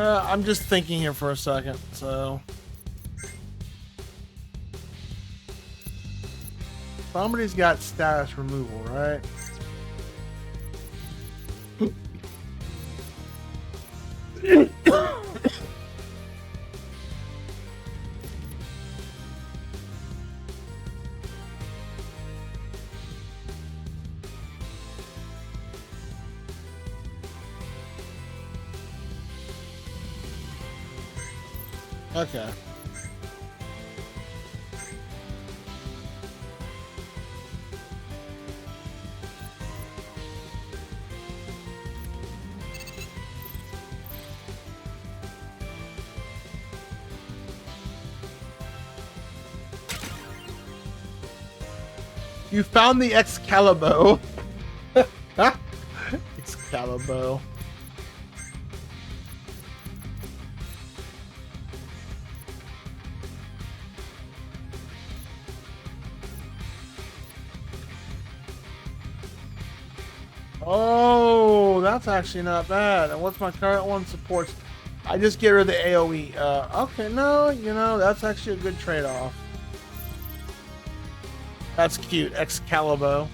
I'm just thinking here for a second, so. Somebody's got status removal, right? Okay. You found the Excalibur. Excalibur. Oh, that's actually not bad. And what's my current one? Supports. I just get rid of the AoE. Okay, no, you know, that's actually a good trade-off. That's cute. Excalibur.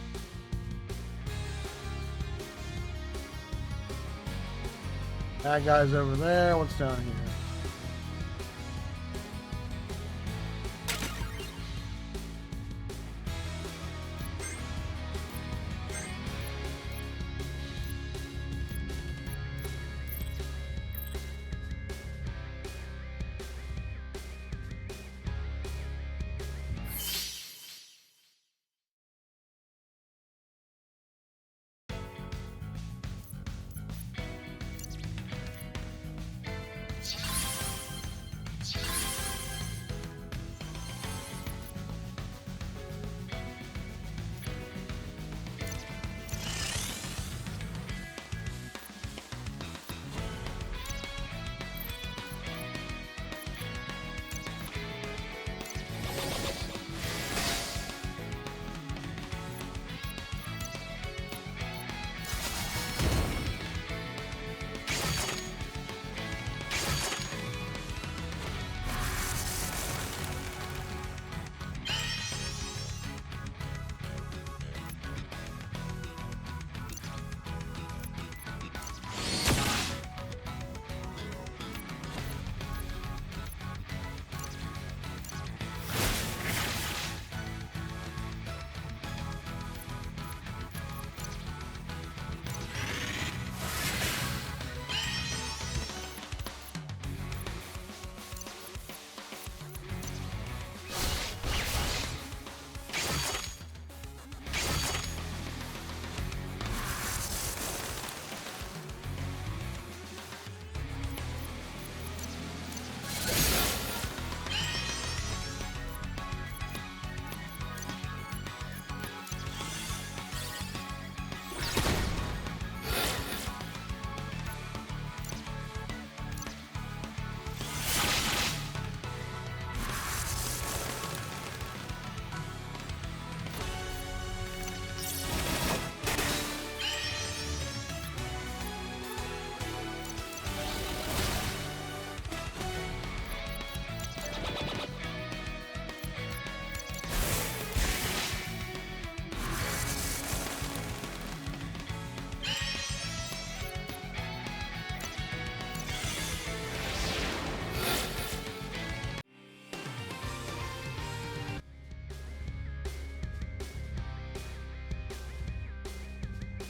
That guy's over there. What's down here?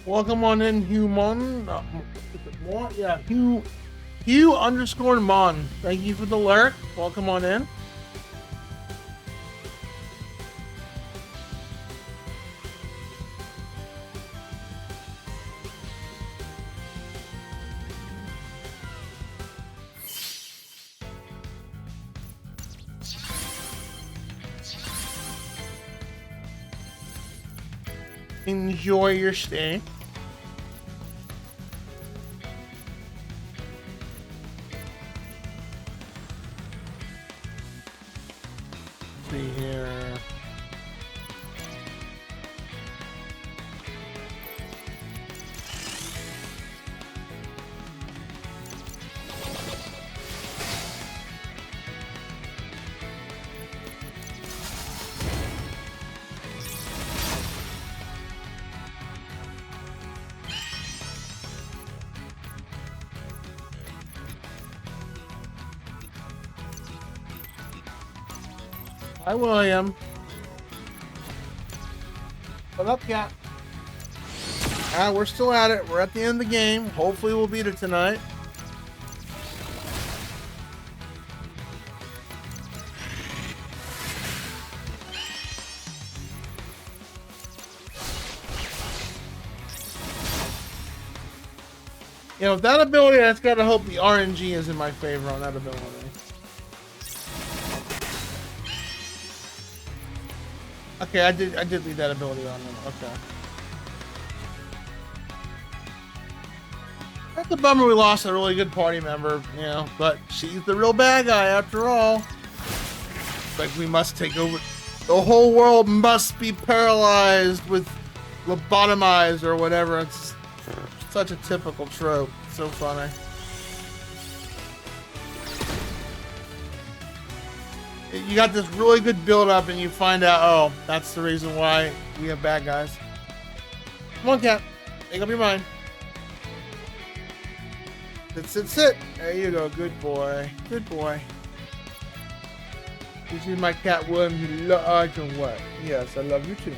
Welcome on in, Human. Is it Mon? Yeah, Hugh underscore Mon. Thank you for the lurk. Welcome on in. Enjoy your stay. See here. Hi, William. What up, cat? We're still at it. We're at the end of the game. Hopefully, we'll beat it tonight. You know, that ability, I just gotta hope the RNG is in my favor on that ability. Okay, I did leave that ability on them. Okay. That's a bummer we lost a really good party member, you know, but she's the real bad guy after all. Like, we must take over. The whole world must be paralyzed with lobotomized or whatever. It's such a typical trope. So funny. You got this really good build up and you find out, oh, that's the reason why we have bad guys. Come on, cat. Make up your mind. Sit. There you go. Good boy. Good boy. This is my cat, William. You love and what? Yes, I love you too.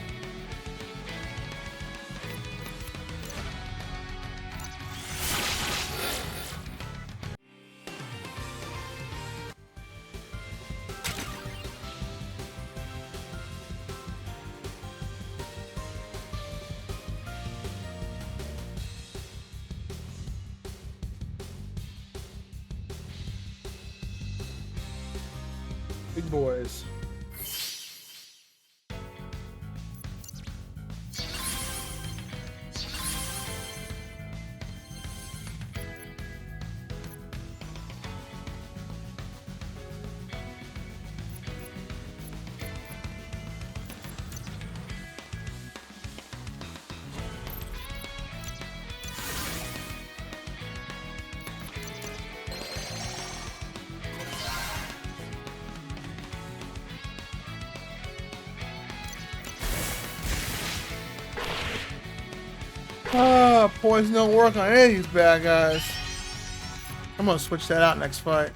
Big boys. Poison don't work on any of these bad guys. I'm gonna switch that out next fight.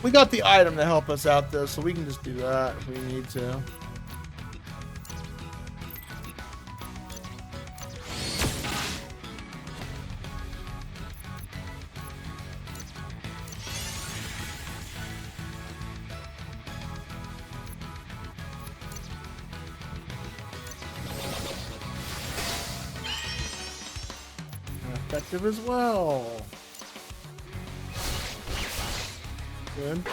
We got the item to help us out though, so we can just do that if we need to. Effective as well. Good.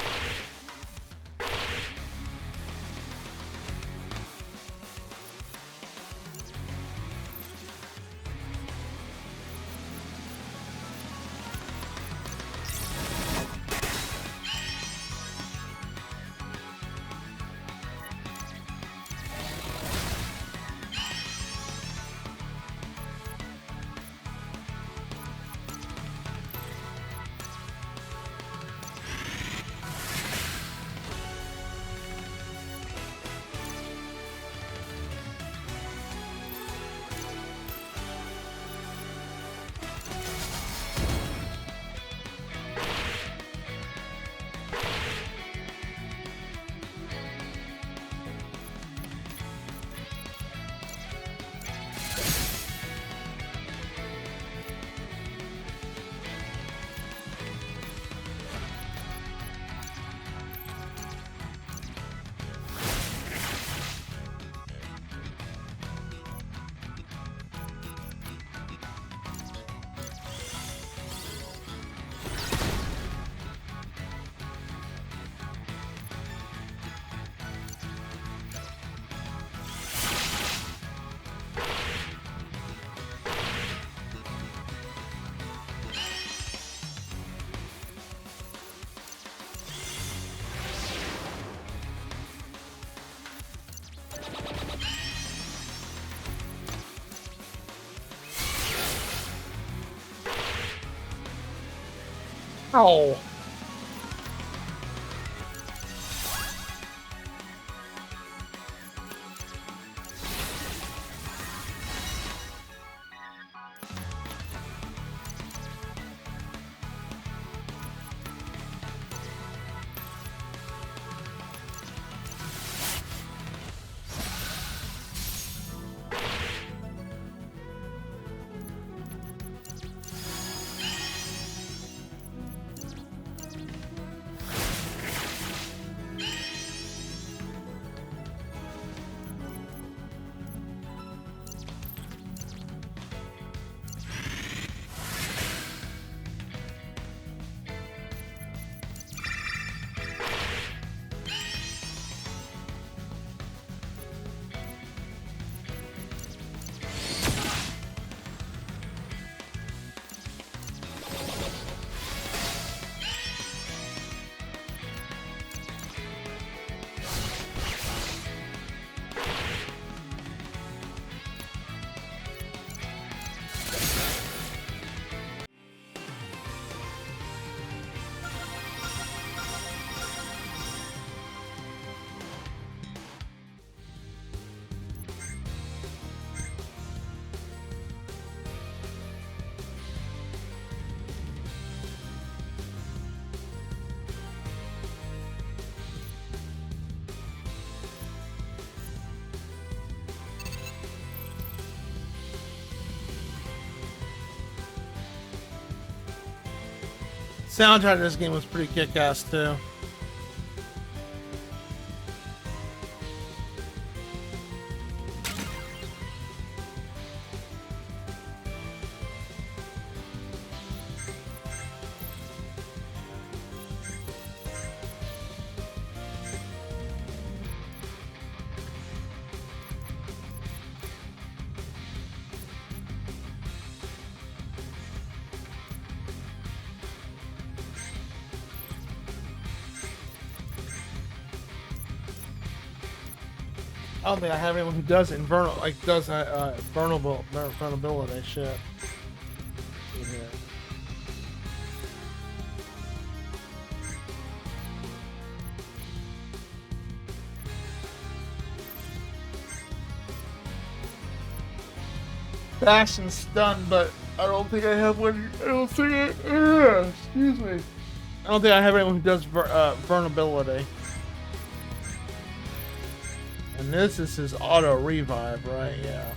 Ow! Soundtrack of this game was pretty kick-ass too. I don't think I have anyone who does vulnerability shit. Yeah. Dash and stun, but I don't think I have one. I don't think excuse me. I don't think I have anyone who does vulnerability. And this is his auto revive, right? Yeah.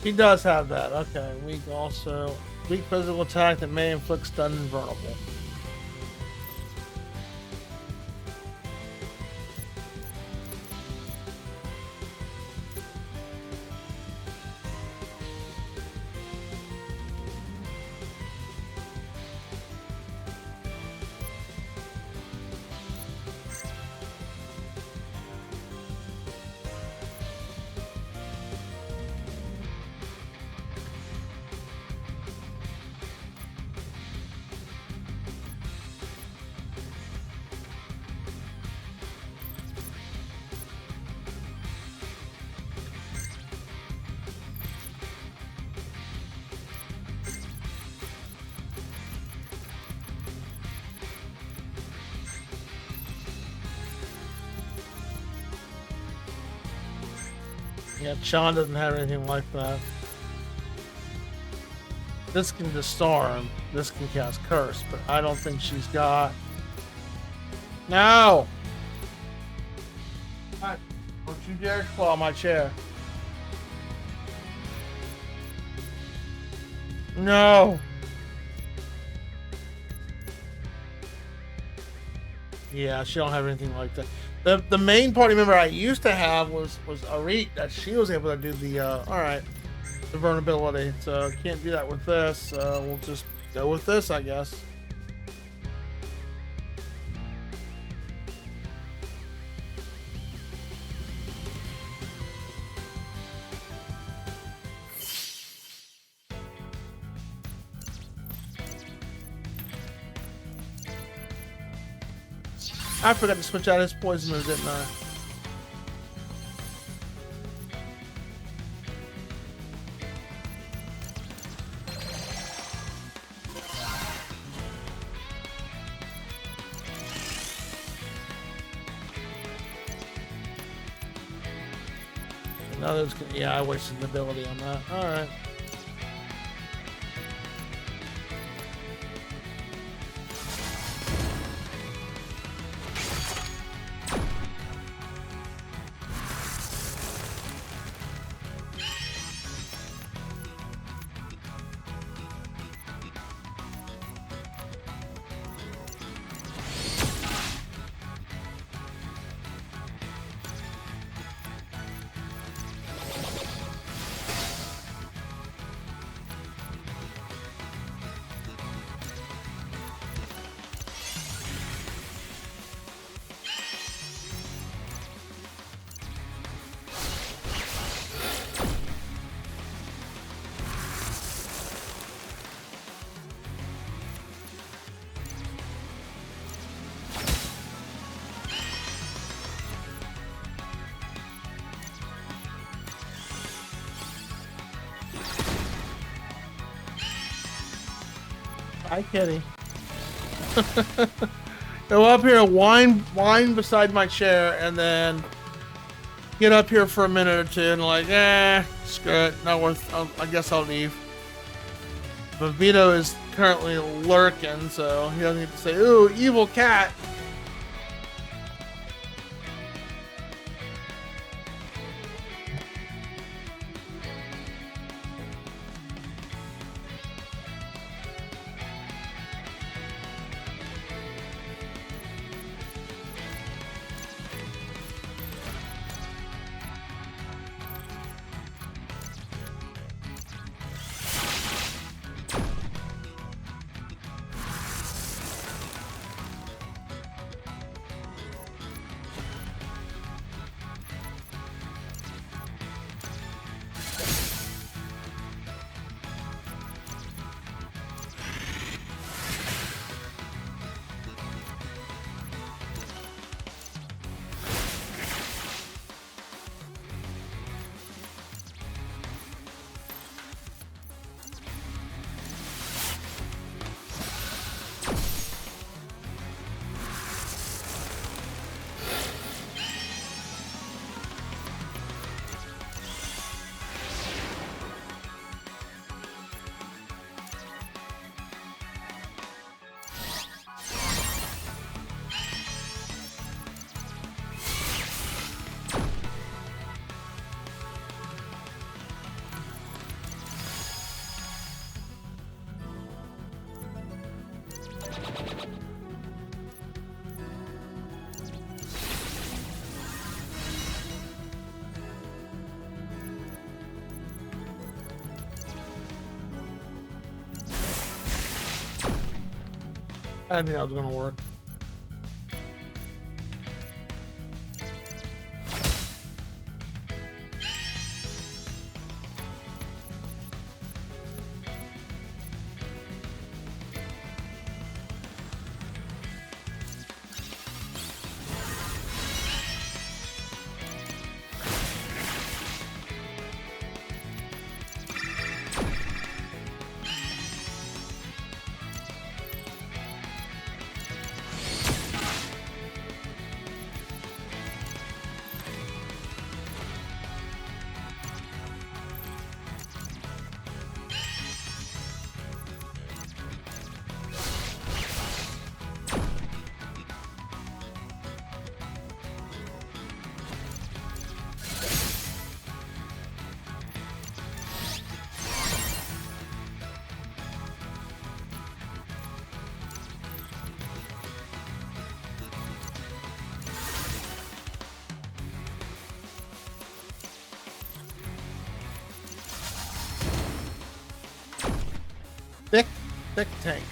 He does have that. Okay. Weak also. Weak physical attack that may inflict stun and vulnerable. Yeah, Sean doesn't have anything like that. This can disarm. This can cast curse, but I don't think she's got. No! God, don't you dare claw my chair. No! Yeah, she don't have anything like that. The main party member I used to have was Arit, that she was able to do the alright, the vulnerability. So can't do that with this. We'll just go with this, I guess. I forgot to switch out his poison move, didn't I? No, yeah, I wasted an ability on that. All right. Hi, Kitty. Go up here, whine beside my chair, and then get up here for a minute or two, and like, screw it, not worth. I guess I'll leave. But Vito is currently lurking, so he doesn't need to say, "Ooh, evil cat." I didn't think that was gonna work. Thick tank.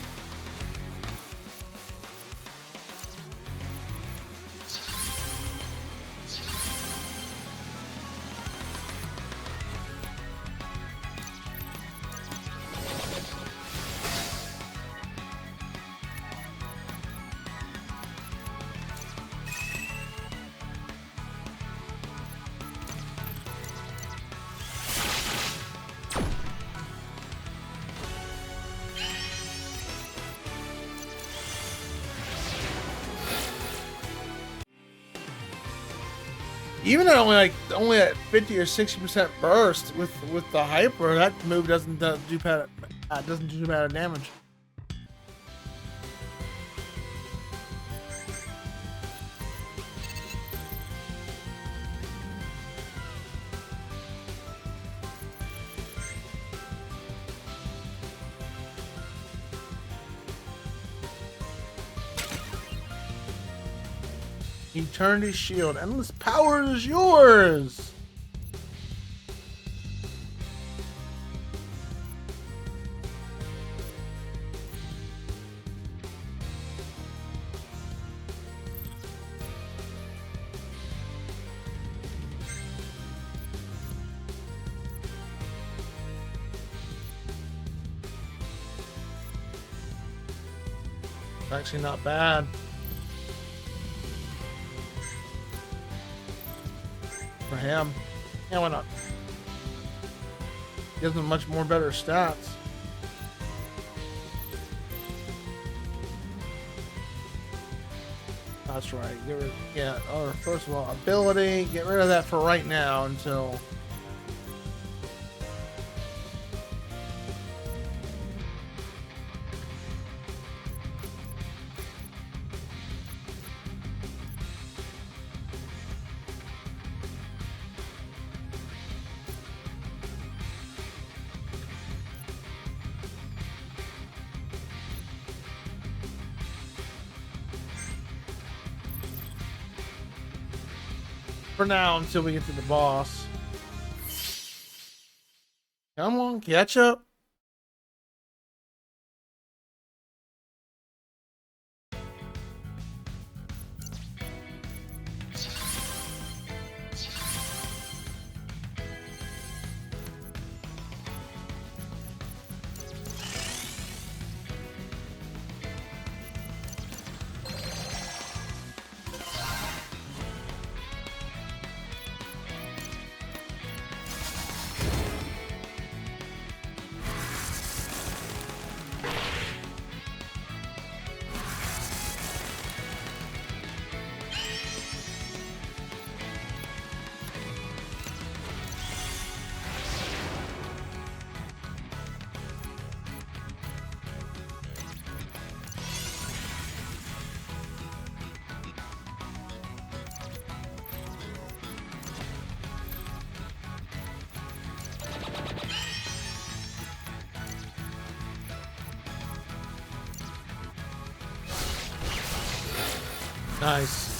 Even at only at 50 or 60% burst with the hyper, that move doesn't do bad damage. He turned his shield. Endless power is yours! It's actually not bad. For him. Yeah, why not? Gives him much more better stats. That's right. Get rid or first of all, ability, get rid of that for right now until for now until we get to the boss. Come on, catch up. Nice.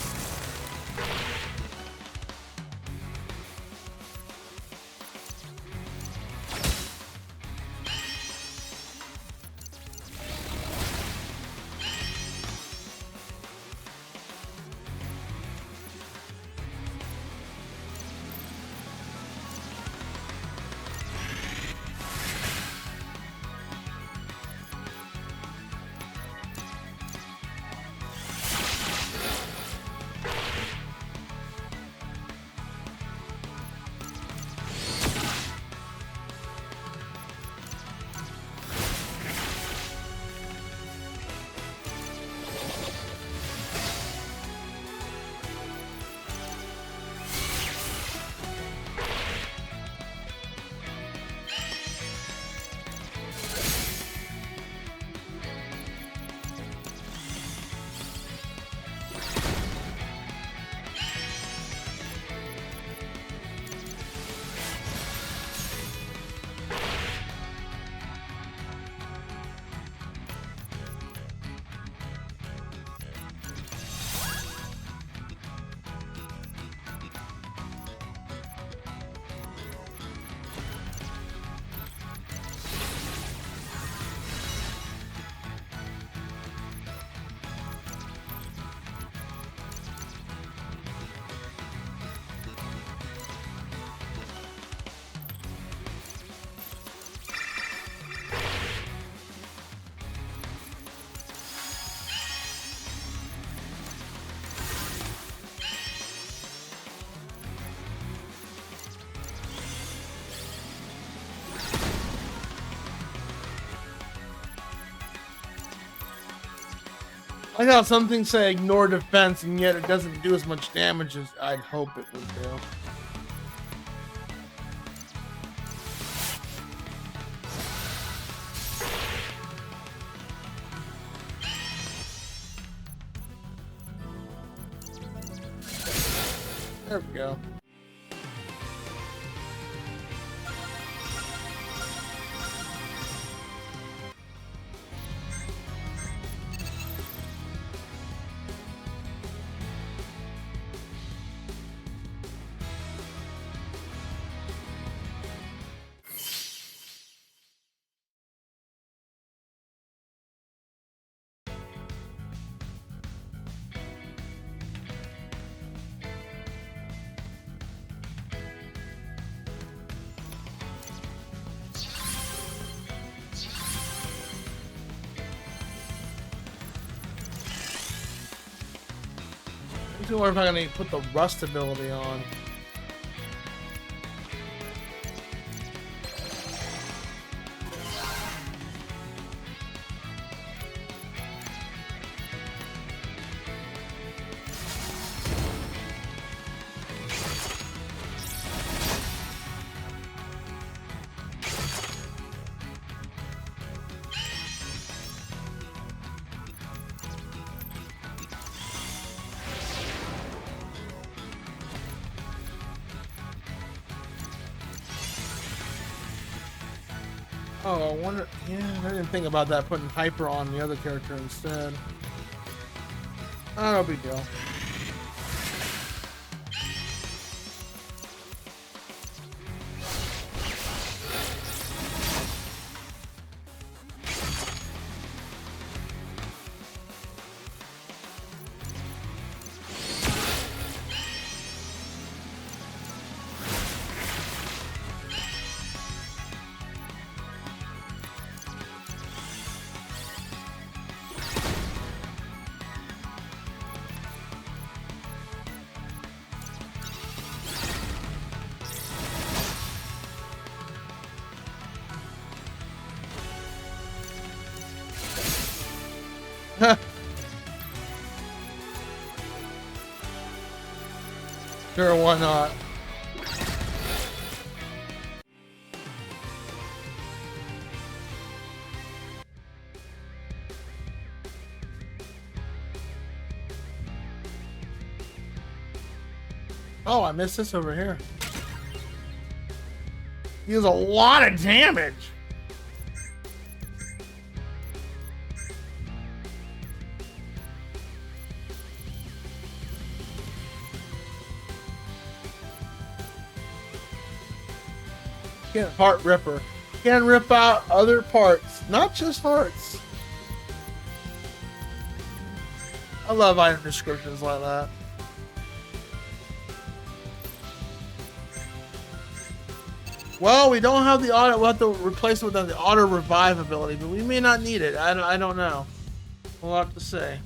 I got something say ignore defense, and yet it doesn't do as much damage as I'd hope it would do. There we go. I wonder if I'm gonna put the rust ability on. Oh, I wonder. Yeah, I didn't think about that. Putting hyper on the other character instead. Oh, no big deal. Sure, why not? Oh, I missed this over here. He deals a lot of damage. Heart Ripper. Can rip out other parts, not just hearts. I love item descriptions like that. Well, we don't have the auto. We'll have to replace it with the auto revive ability, but we may not need it. I don't know. We'll have to see.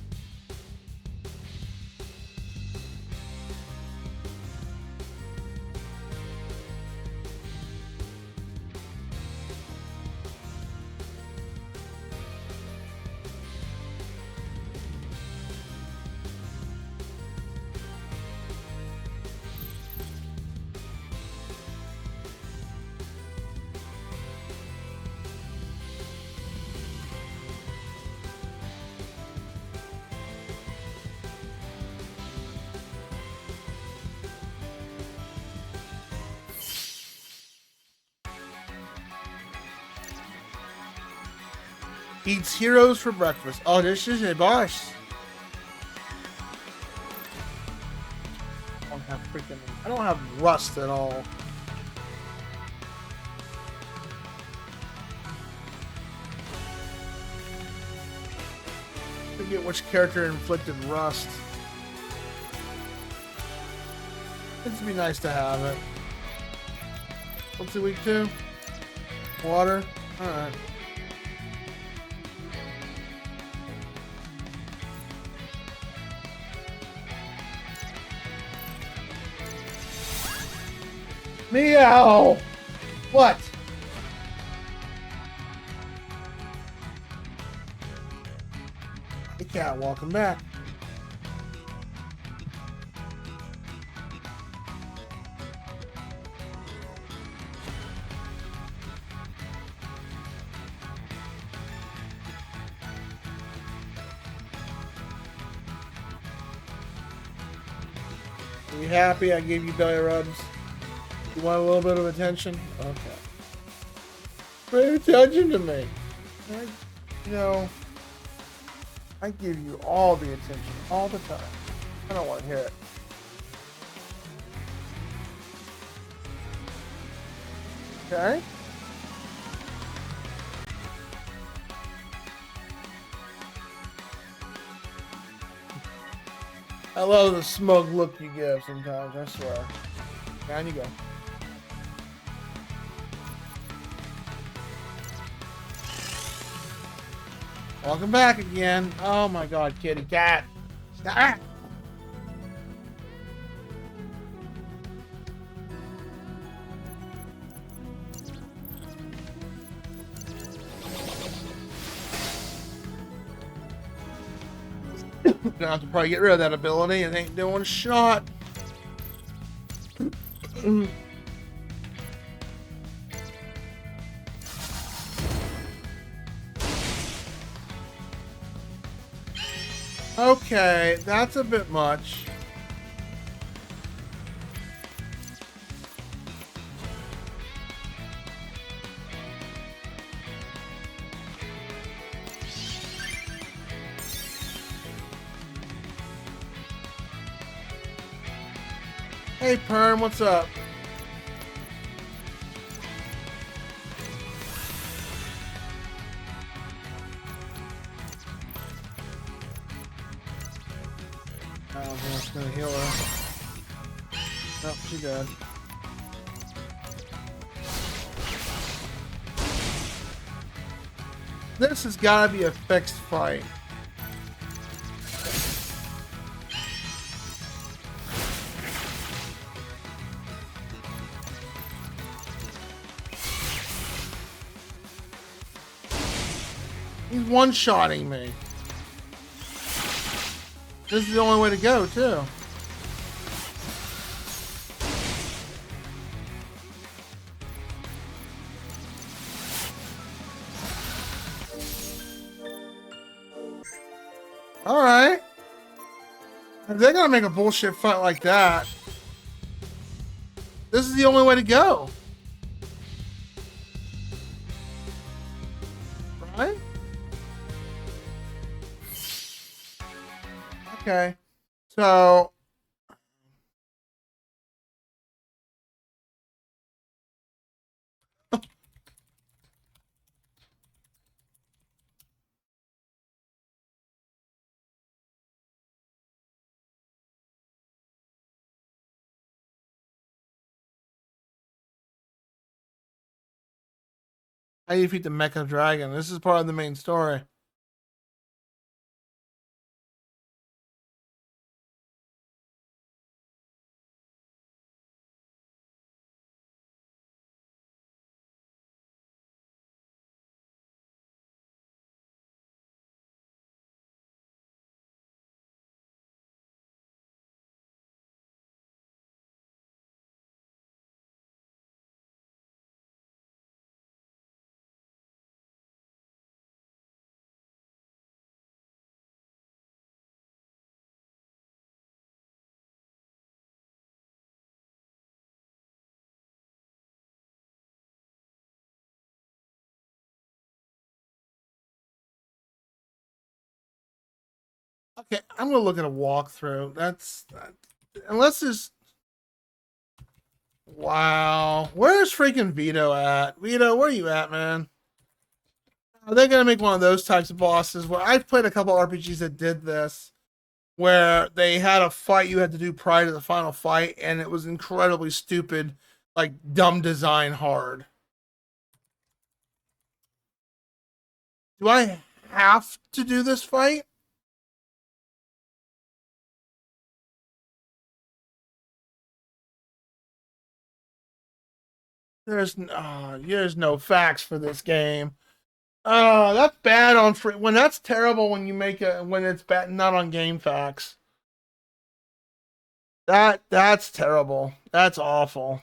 Eats heroes for breakfast. Oh, this is a boss. I don't have rust at all. Forget which character inflicted rust. It'd be nice to have it. What's the week 2? Water? Alright. Meow! What? Hey, cat, welcome back. Are you happy I gave you belly rubs? You want a little bit of attention? Okay. Pay attention to me. You know, I give you all the attention all the time. I don't want to hear it. Okay? I love the smug look you give sometimes, I swear. Down you go. Welcome back again. Oh my god, kitty cat. Ah! Gonna have to probably get rid of that ability. It ain't doing shot. Okay, that's a bit much. Hey Perm, what's up? Oh, that's gonna heal her. Nope, she dead. This has gotta be a fixed fight. He's one-shotting me. This is the only way to go, too. Alright. If they're gonna make a bullshit fight like that, this is the only way to go. Right? Okay. So how do you defeat the Mecha Dragon? This is part of the main story. Okay, I'm gonna look at a walkthrough. That's unless there's wow. Where's freaking Vito at? Vito, where are you at, man? Are they gonna make one of those types of bosses where I've played a couple RPGs that did this, where they had a fight you had to do prior to the final fight, and it was incredibly stupid, like dumb design hard. Do I have to do this fight? There's no facts for this game. Oh, that's bad on free. When that's terrible when you make it when it's bad not on Game Facts. That's terrible. That's awful.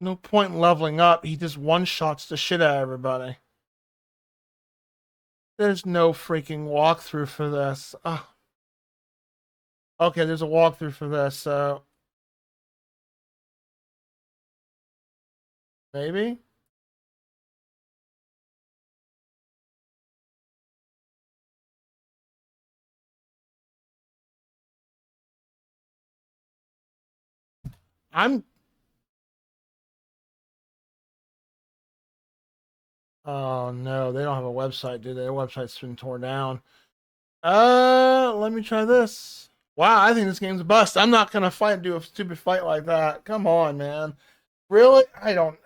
No point in leveling up. He just one shots the shit out of everybody. There's no freaking walkthrough for this. Okay, there's a walkthrough for this, so maybe? I'm Oh no, they don't have a website, do they? Their website's been torn down. Let me try this. Wow, I think this game's a bust. I'm not gonna do a stupid fight like that. Come on, man. Really? I don't.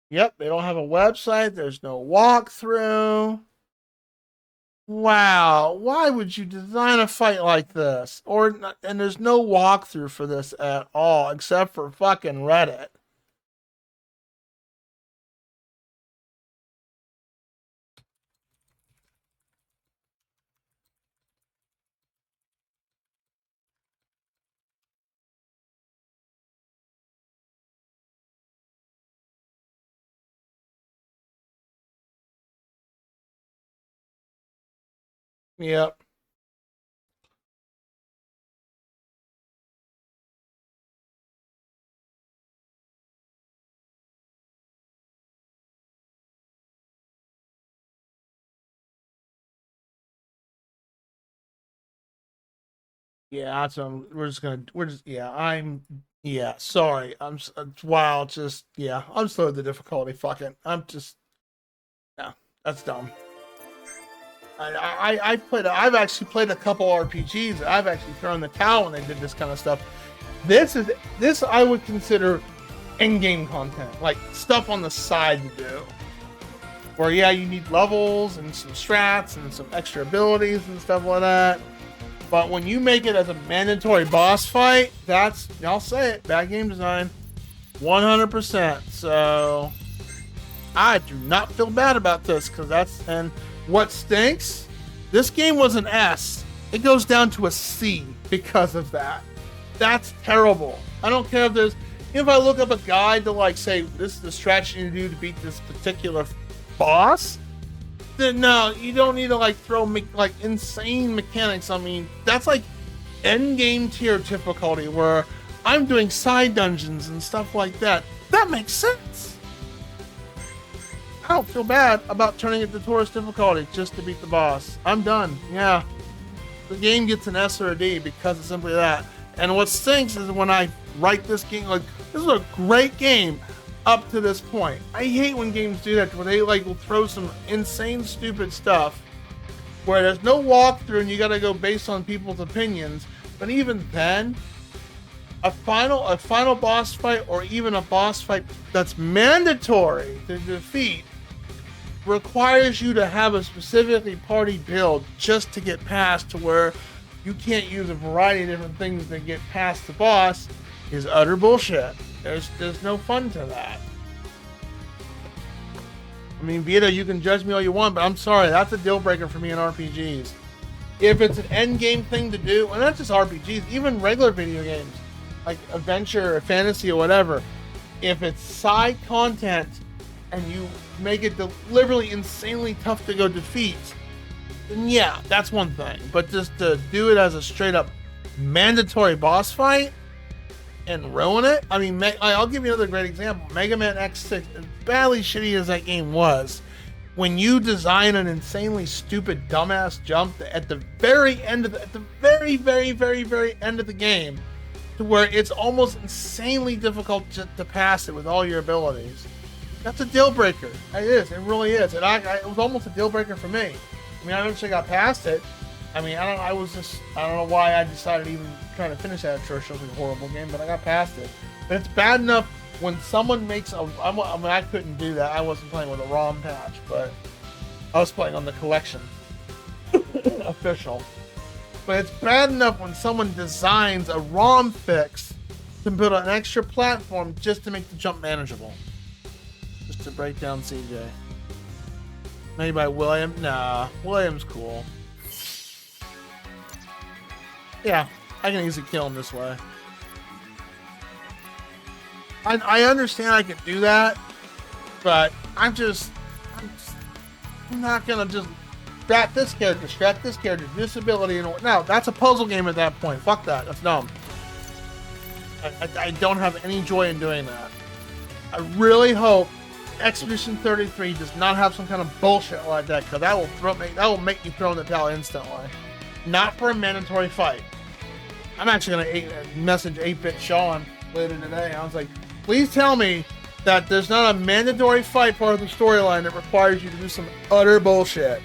Yep, they don't have a website. There's no walkthrough. Wow, why would you design a fight like this? And there's no walkthrough for this at all, except for fucking Reddit. Yep. Yeah, that's yeah, sorry. Wow, just, yeah, I'm slow with the difficulty. Fuck it. Yeah, that's dumb. I've actually played a couple RPGs. I've actually thrown the towel when they did this kind of stuff. This I would consider in-game content, like stuff on the side to do. Where, yeah, you need levels and some strats and some extra abilities and stuff like that. But when you make it as a mandatory boss fight, I'll say it, bad game design. 100%. So, I do not feel bad about this, and what stinks, this game was an S. It goes down to a C because of that. That's terrible. I don't care if I look up a guide to, like, say, this is the strategy to do to beat this particular boss, then no, you don't need to, like, throw, like, insane mechanics. I mean, that's, like, end game tier difficulty where I'm doing side dungeons and stuff like that. That makes sense. I don't feel bad about turning it to tourist difficulty just to beat the boss. I'm done. Yeah. The game gets an S or a D because of simply that. And what stinks is when I write this game, like, this is a great game up to this point. I hate when games do that, where they, like, will throw some insane, stupid stuff where there's no walkthrough and you gotta go based on people's opinions. But even then, a final boss fight, or even a boss fight that's mandatory to defeat, requires you to have a specifically party build just to get past, to where you can't use a variety of different things to get past the boss, is utter bullshit. There's no fun to that. I mean, Vita, you can judge me all you want, but I'm sorry, that's a deal breaker for me in RPGs. If it's an end game thing to do, and not just RPGs, even regular video games, like adventure or fantasy or whatever, if it's side content and you make it deliberately insanely tough to go defeat, then yeah, that's one thing. But just to do it as a straight up mandatory boss fight and ruin it, I mean, I'll give you another great example. Mega Man X6, as badly shitty as that game was, when you design an insanely stupid dumbass jump at the very end of at the very, very, very, very end of the game, to where it's almost insanely difficult to pass it with all your abilities, that's a deal breaker. It is. It really is. And it was almost a deal breaker for me. I mean, I eventually got past it. I mean, I don't know why I decided to even try to finish that atrociously horrible game, but I got past it. But it's bad enough when someone makes I couldn't do that. I wasn't playing with a ROM patch, but I was playing on the collection official. But it's bad enough when someone designs a ROM fix to put an extra platform just to make the jump manageable. Just to break down CJ. Maybe by William? Nah, William's cool. Yeah, I can easily kill him this way. I understand I can do that, but I'm not gonna just scrap this character, disability, and no, that's a puzzle game at that point. Fuck that, that's dumb. I don't have any joy in doing that. I really hope Expedition 33 does not have some kind of bullshit like that, because that will make me throw in the towel instantly. Not for a mandatory fight. I'm actually gonna message 8-Bit Sean later today. I was like, please tell me that there's not a mandatory fight part of the storyline that requires you to do some utter bullshit.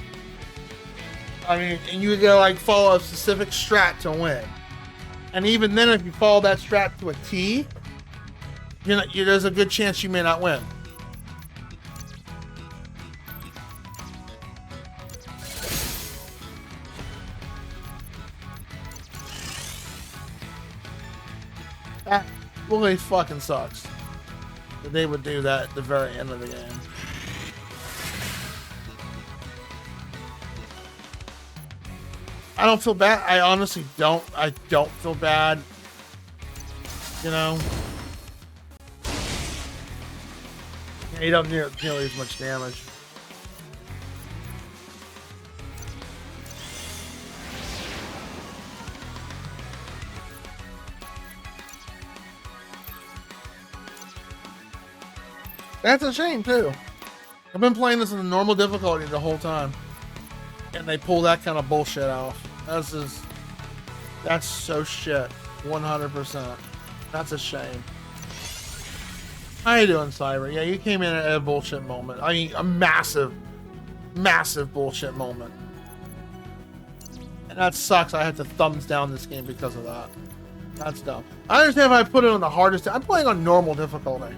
I mean, and you gotta like follow a specific strat to win. And even then, if you follow that strat to a T, there's a good chance you may not win. That really fucking sucks that they would do that at the very end of the game. I don't feel bad. I honestly don't. I don't feel bad. You know? Yeah, you don't do nearly as much damage. That's a shame, too. I've been playing this in the normal difficulty the whole time. And they pull that kind of bullshit off. That's so shit. 100%. That's a shame. How you doing, Cyber? Yeah, you came in at a bullshit moment. I mean, a massive, massive bullshit moment. And that sucks. I had to thumbs down this game because of that. That's dumb. I understand if I put it on the hardest. I'm playing on normal difficulty.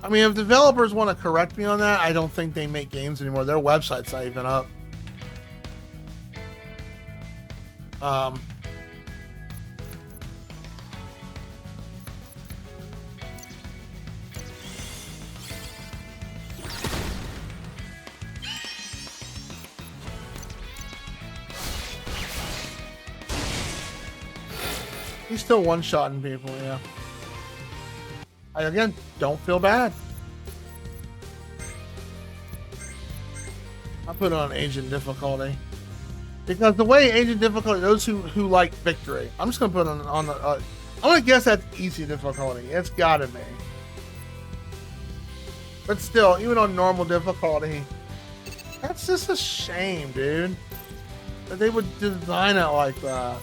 I mean, if developers want to correct me on that, I don't think they make games anymore. Their website's not even up. He's still one-shotting people, yeah. I, again, don't feel bad. I put it on agent difficulty. Because the way agent difficulty, those who like victory, I'm just going to put it on the... I'm going to guess that's easy difficulty. It's got to be. But still, even on normal difficulty, that's just a shame, dude. That they would design it like that.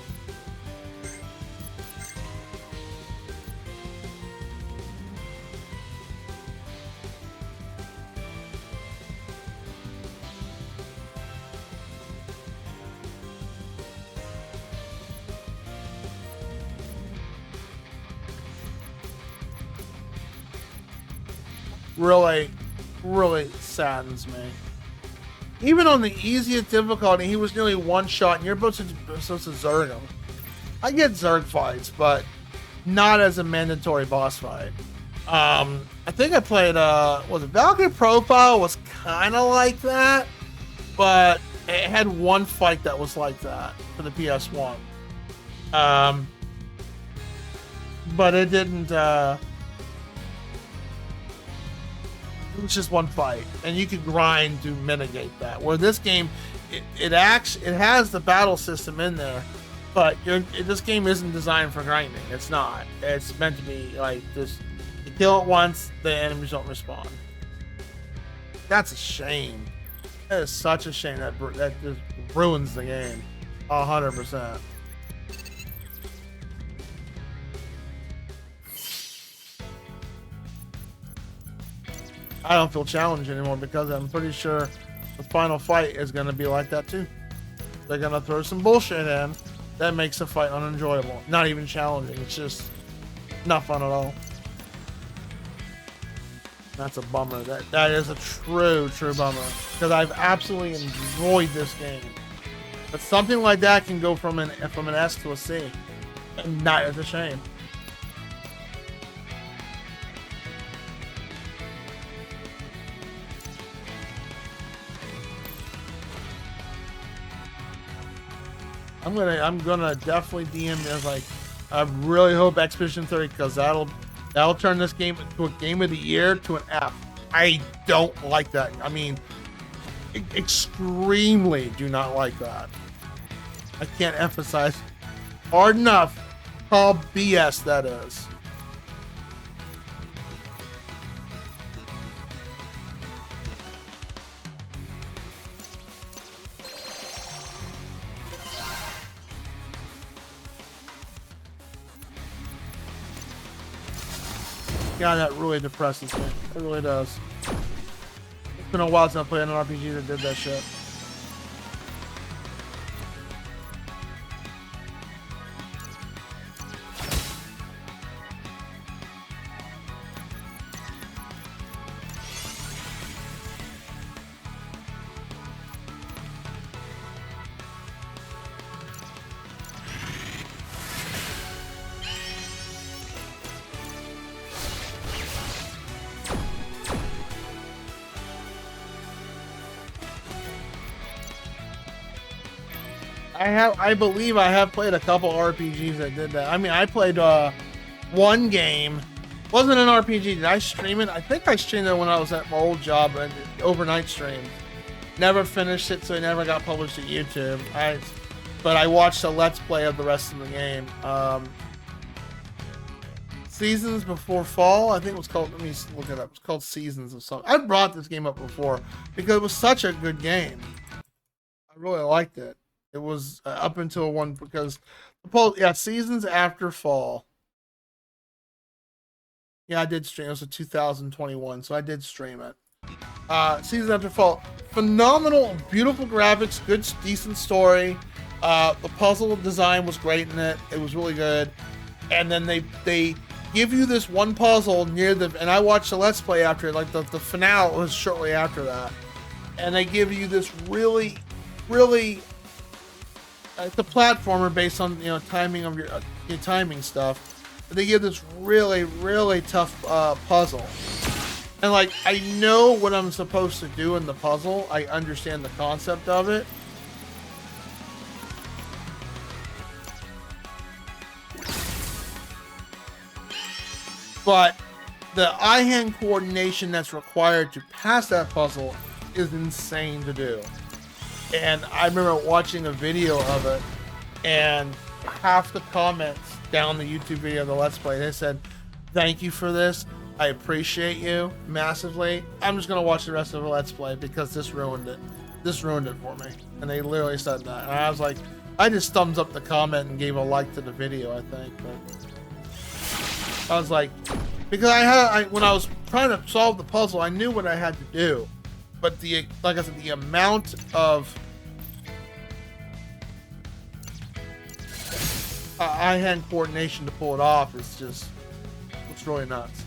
Really saddens me. Even on the easiest difficulty, he was nearly one shot, and you're supposed to zerg him. I get zerg fights, but not as a mandatory boss fight. I think I played, was it Valkyrie Profile was kind of like that, but it had one fight that was like that for the PS1. But it didn't, it was just one fight, and you could grind to mitigate that. Where this game, it has the battle system in there, but this game isn't designed for grinding. It's not. It's meant to be like just you kill it once, the enemies don't respond. That's a shame. That is such a shame. That just ruins the game, 100%. I don't feel challenged anymore because I'm pretty sure with final fight is going to be like that too. They're going to throw some bullshit in that makes the fight unenjoyable. Not even challenging. It's just not fun at all. That's a bummer. That is a true bummer. Because I've absolutely enjoyed this game. But something like that can go from an S to a C. And that is a shame. I'm gonna definitely DM as like, I really hope Expedition 30, because that'll turn this game into a game of the year to an F. I don't like that. I mean, extremely do not like that. I can't emphasize hard enough how BS that is. God, that really depresses me. It really does. It's been a while since I played an RPG that did that shit. I believe I have played a couple RPGs that did that. I mean, I played one game. Wasn't an RPG. Did I stream it? I think I streamed it when I was at my old job and overnight streamed. Never finished it, so it never got published to YouTube. But I watched a Let's Play of the rest of the game. Seasons Before Fall, I think it was called. Let me look it up. It's called Seasons of something. I brought this game up before because it was such a good game. I really liked it. It was up until one because Seasons After Fall. Yeah, I did stream. It was a 2021, so I did stream it. Seasons After Fall, phenomenal, beautiful graphics, good, decent story. The puzzle design was great in it. It was really good. And then they give you this one puzzle near the, and I watched the Let's Play after it. Like the finale was shortly after that, and they give you this really. It's a platformer based on timing of your timing stuff. But they give this really tough puzzle, and like I know what I'm supposed to do in the puzzle. I understand the concept of it. But the eye-hand coordination that's required to pass that puzzle is insane to do. And I remember watching a video of it, and half the comments down the YouTube video of the Let's Play, they said, "Thank you for this. I appreciate you massively. I'm just gonna watch the rest of the Let's Play because this ruined it. This ruined it for me." And they literally said that. And I was like, I just thumbs up the comment and gave a like to the video, I think. But I was like, because when I was trying to solve the puzzle, I knew what I had to do. But like I said, the amount of eye-hand coordination to pull it off is just, it's really nuts.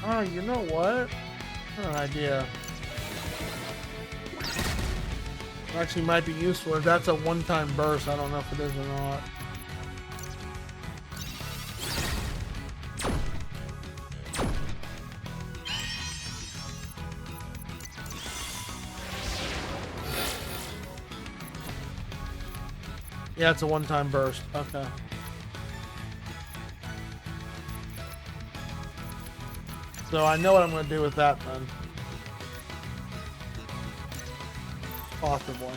Oh, you know what? I have an idea. Actually might be useful if that's a one-time burst. I don't know if it is or not. Yeah, it's a one-time burst. Okay. So I know what I'm going to do with that then. Possibly.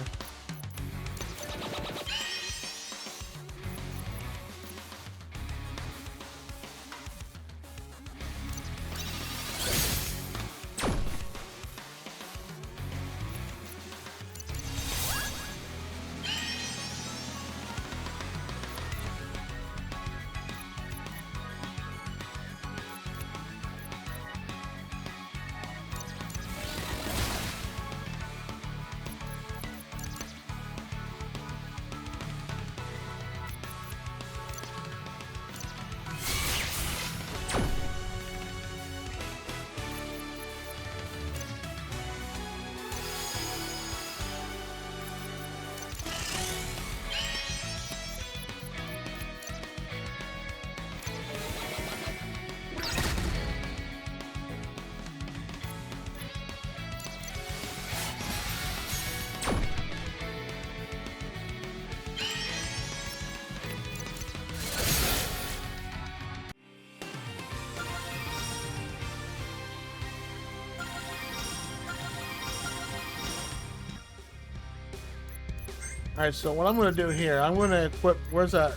All right, so what I'm going to do here, I'm going to equip. Where's that?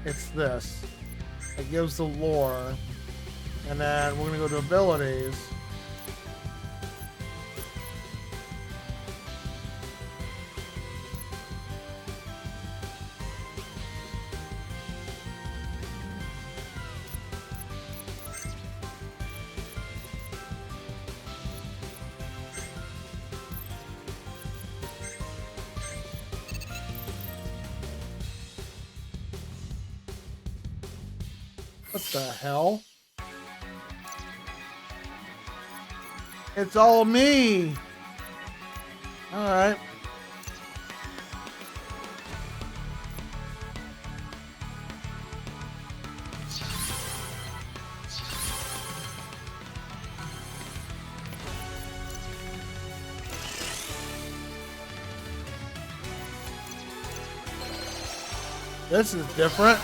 It's this. It gives the lore, and then we're going to go to abilities. What the hell? It's all me. All right. This is different.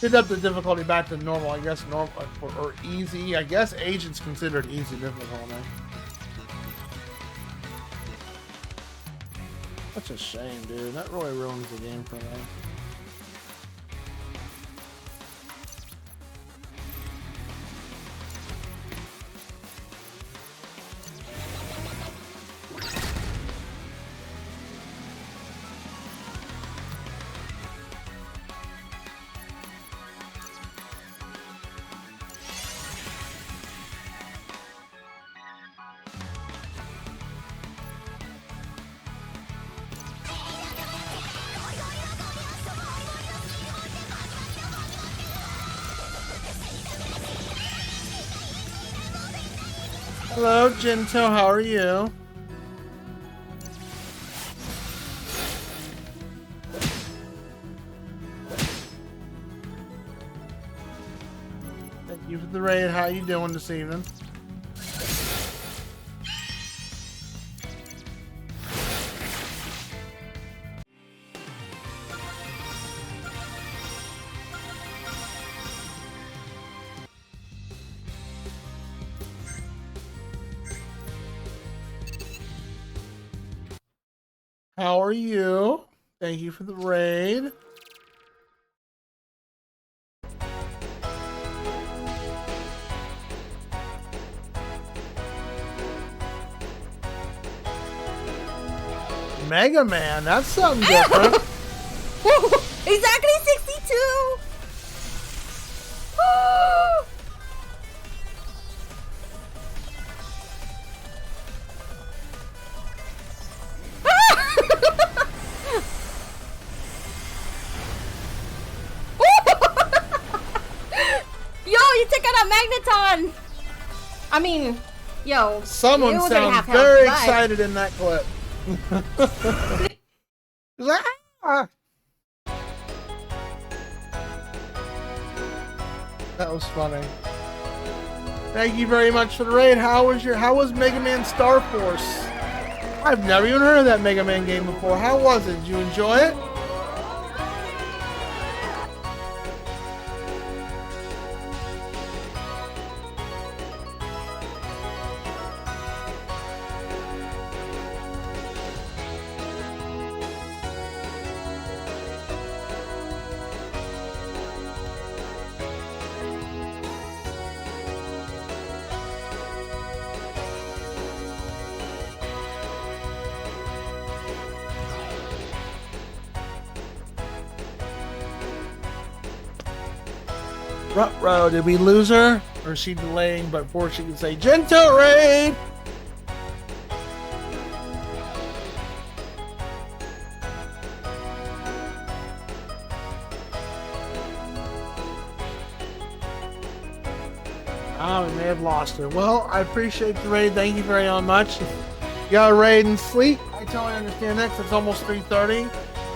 Did up the difficulty back to normal, I guess normal or easy. I guess agent's considered easy difficulty. That's a shame, dude. That really ruins the game for me. Hello, Jinto. How are you? Thank you for the raid. How you doing this evening? How are you? Thank you for the raid. Mega Man, that's something different. Exactly 62. Yo, you took out a magneton. I mean, yo. Someone sounds very excited in that clip. Ah! That was funny. Thank you very much for the raid. How was Mega Man Star Force? I've never even heard of that Mega Man game before. How was it? Did you enjoy it? Ruh-roh, did we lose her? Or is she delaying before she can say Gento raid? Ah, we may have lost her. Well, I appreciate the raid. Thank you very much. If you got a raid and sleep, I totally understand that 'cause it's almost 3:30.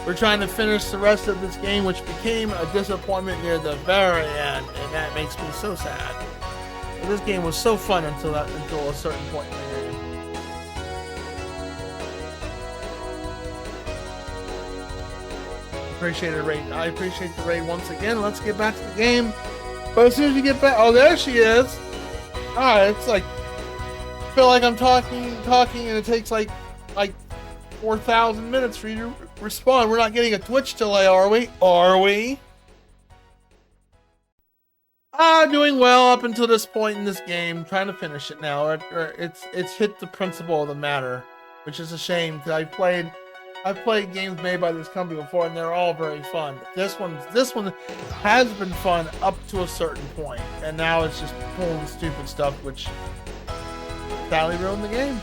We're trying to finish the rest of this game, which became a disappointment near the very end, and that makes me so sad. But this game was so fun until a certain point in the game. Appreciate it, raid. I appreciate the raid once again. Let's get back to the game. But as soon as you get back, oh, there she is. Alright, it's like, I feel like I'm talking, and it takes like 4,000 minutes for you to respond. We're not getting a Twitch delay, are we? Are we? Doing well up until this point in this game. Trying to finish it now. It's hit the principle of the matter, which is a shame because I've played games made by this company before, and they're all very fun. This one has been fun up to a certain point, and now it's just pulling stupid stuff, which sadly ruined the game.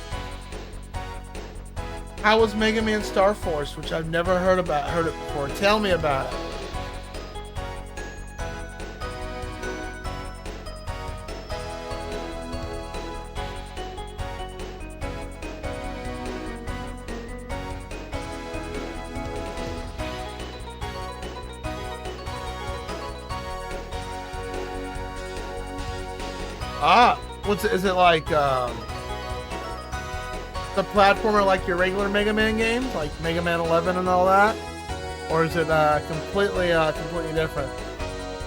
How was Mega Man Star Force, which I've never heard it before? Tell me about it. Is it like the platformer like your regular Mega Man games, like Mega Man 11 and all that, or is it completely different?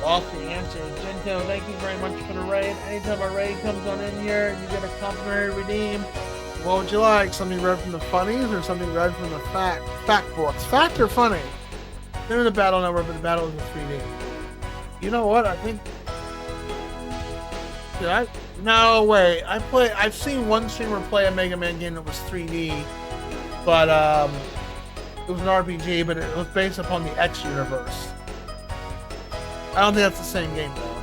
Off the answer, Gento. Thank you very much for the raid. Anytime a raid comes on in here, you get a complimentary redeem. What would you like? Something read from the funnies or something read from the fact books? Fact or funny? They're in the Battle Network, but the battle is in 3D. You know what? I think. No way. I've seen one streamer play a Mega Man game that was 3D, but it was an RPG, but it was based upon the X universe. I don't think that's the same game though.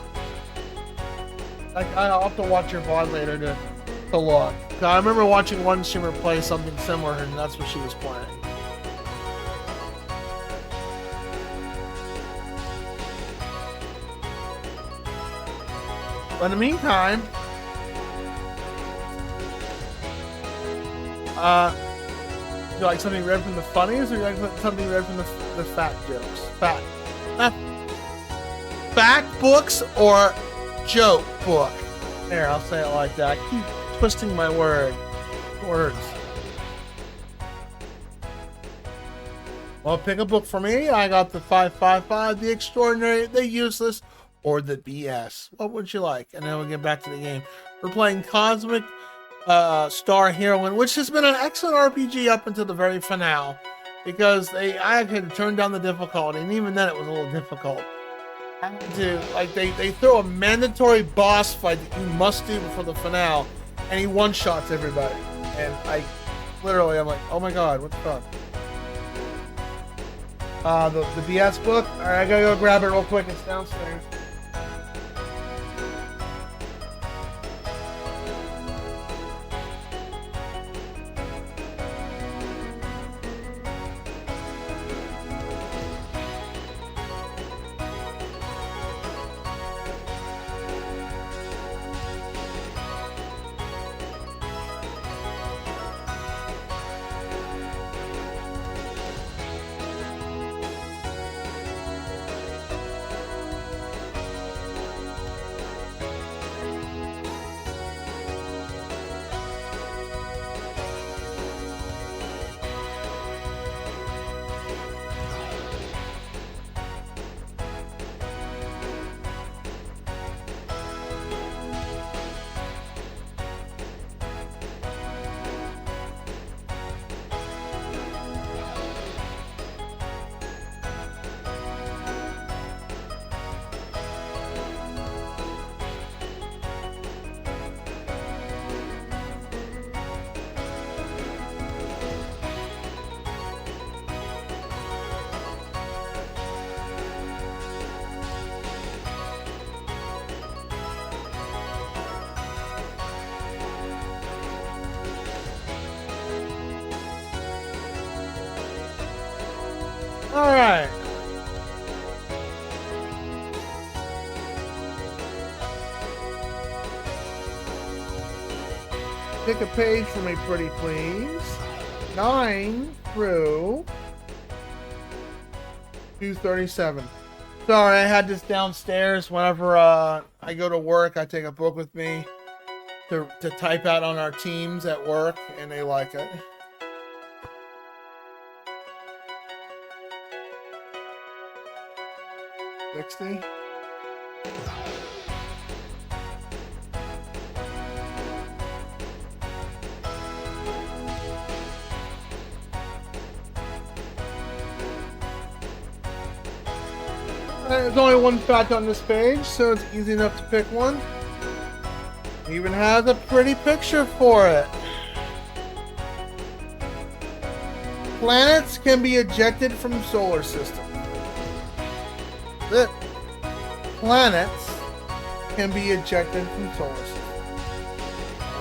Like I'll have to watch your VOD later to look. I remember watching one streamer play something similar, and that's what she was playing. But in the meantime, you like something read from the funnies, or you like something read from the fact jokes? Fact books or joke book? There, I'll say it like that. I keep twisting my words. Well, pick a book for me. I got the 555, the Extraordinary, the Useless, or the BS. What would you like? And then we'll get back to the game. We're playing Cosmic Star Heroine, which has been an excellent RPG up until the very finale, because I had to turn down the difficulty, and even then it was a little difficult. I had to, like, they throw a mandatory boss fight that you must do before the finale, and he one-shots everybody. And I'm like, oh my god, what the fuck? The BS book? Alright, I gotta go grab it real quick. It's downstairs. Alright. pick a page for me, pretty please. 9 through 237. Sorry, I had this downstairs. Whenever I go to work, I take a book with me to type out on our teams at work, and they like it. $60. There's only one fact on this page, so it's easy enough to pick one. It even has a pretty picture for it. Planets can be ejected from solar system. That's it. Planets can be ejected from solar system.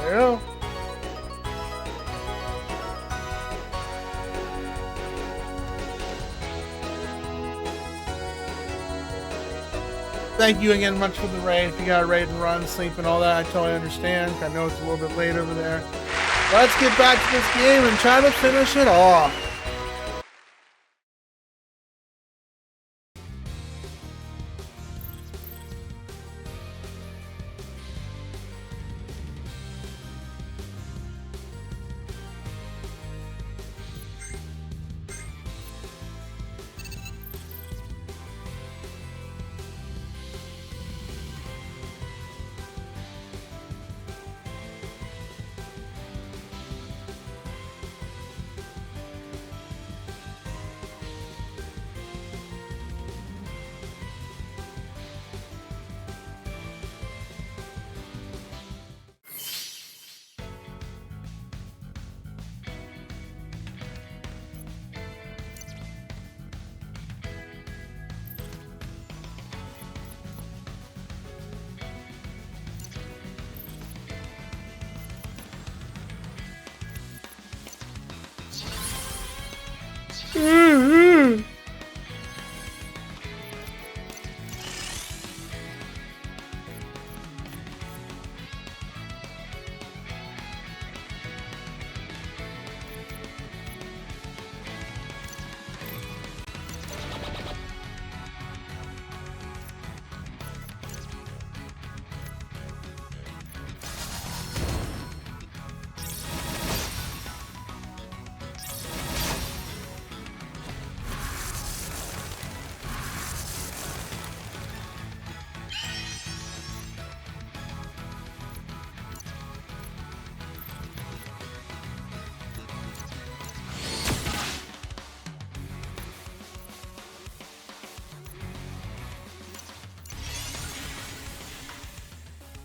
There you go. Thank you again much for the raid. If you got a raid and run, sleep and all that, I totally understand. I know it's a little bit late over there. Let's get back to this game and try to finish it off.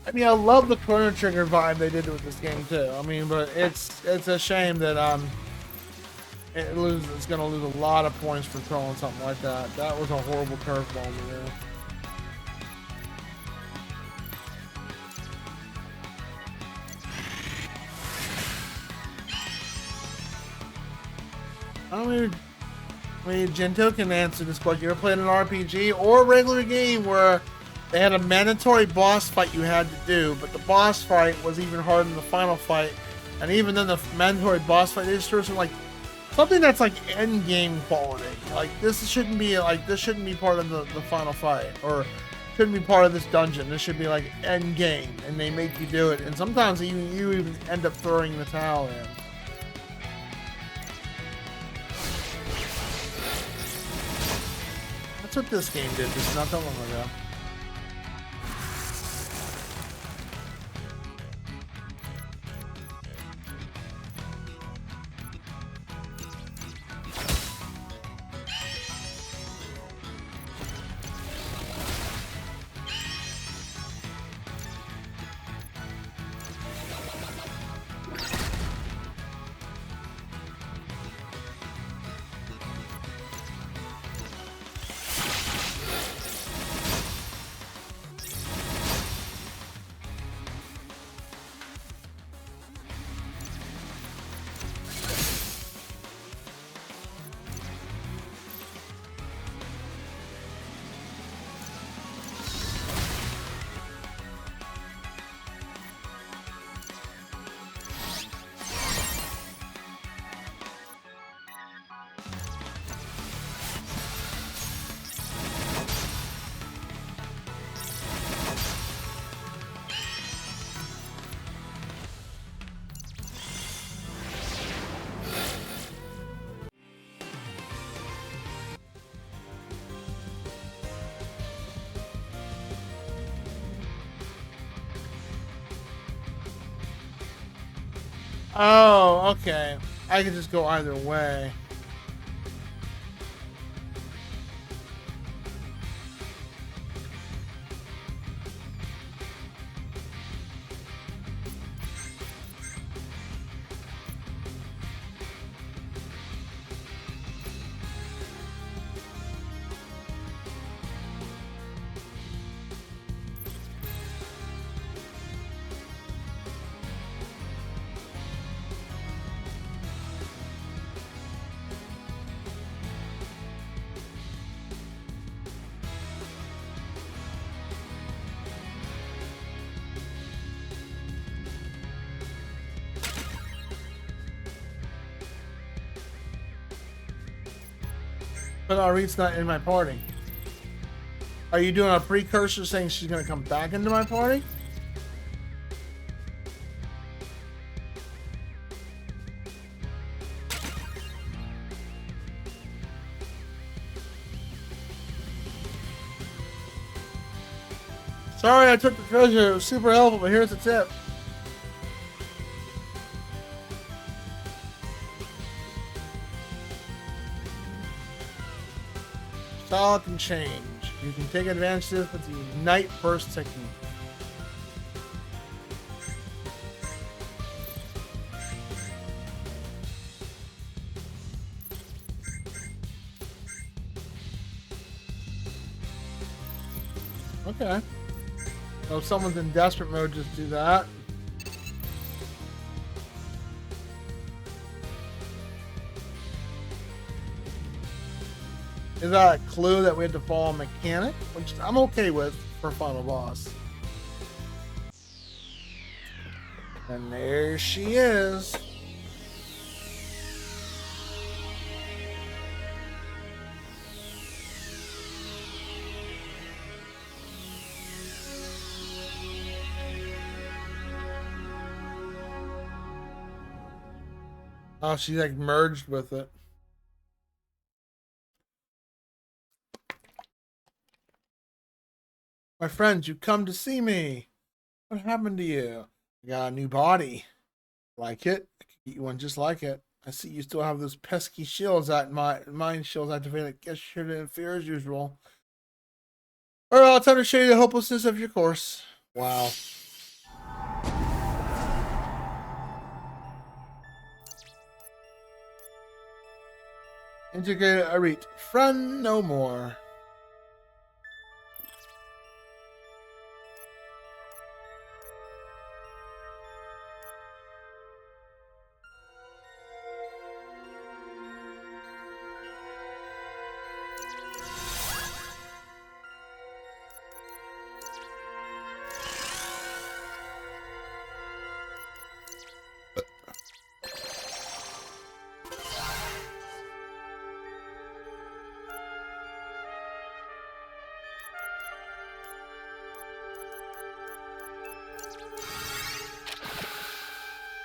I mean, I love the Chrono Trigger vibe they did with this game too. I mean, but it's a shame that it's gonna lose a lot of points for throwing something like that. That was a horrible curveball to do. I mean, Gento can answer this question. You ever played an RPG or a regular game where they had a mandatory boss fight you had to do, but the boss fight was even harder than the final fight, and even then the mandatory boss fight, they just threw something that's like end game quality. Like this shouldn't be part of the final fight, or shouldn't be part of this dungeon. This should be like end game, and they make you do it. And sometimes you even end up throwing the towel in. That's what this game did just not that long ago. Oh, okay. I can just go either way. But Ari's not in my party. Are you doing a precursor saying she's gonna come back into my party? Sorry I took the treasure. It was super helpful, but here's the tip. Style can change. You can take advantage of this with the Ignite Burst technique. Okay. So if someone's in desperate mode, just do that. Is that a clue that we had to follow a mechanic? Which I'm okay with for final boss. And there she is. Oh, she like merged with it. My friends, you come to see me. What happened to you? I got a new body. Like it? I could get you one just like it. I see you still have those pesky shields at mine shields activated. Guess you're to interfere as usual. Alright, time to show you the hopelessness of your course. Wow. Integrated Arit. Friend no more.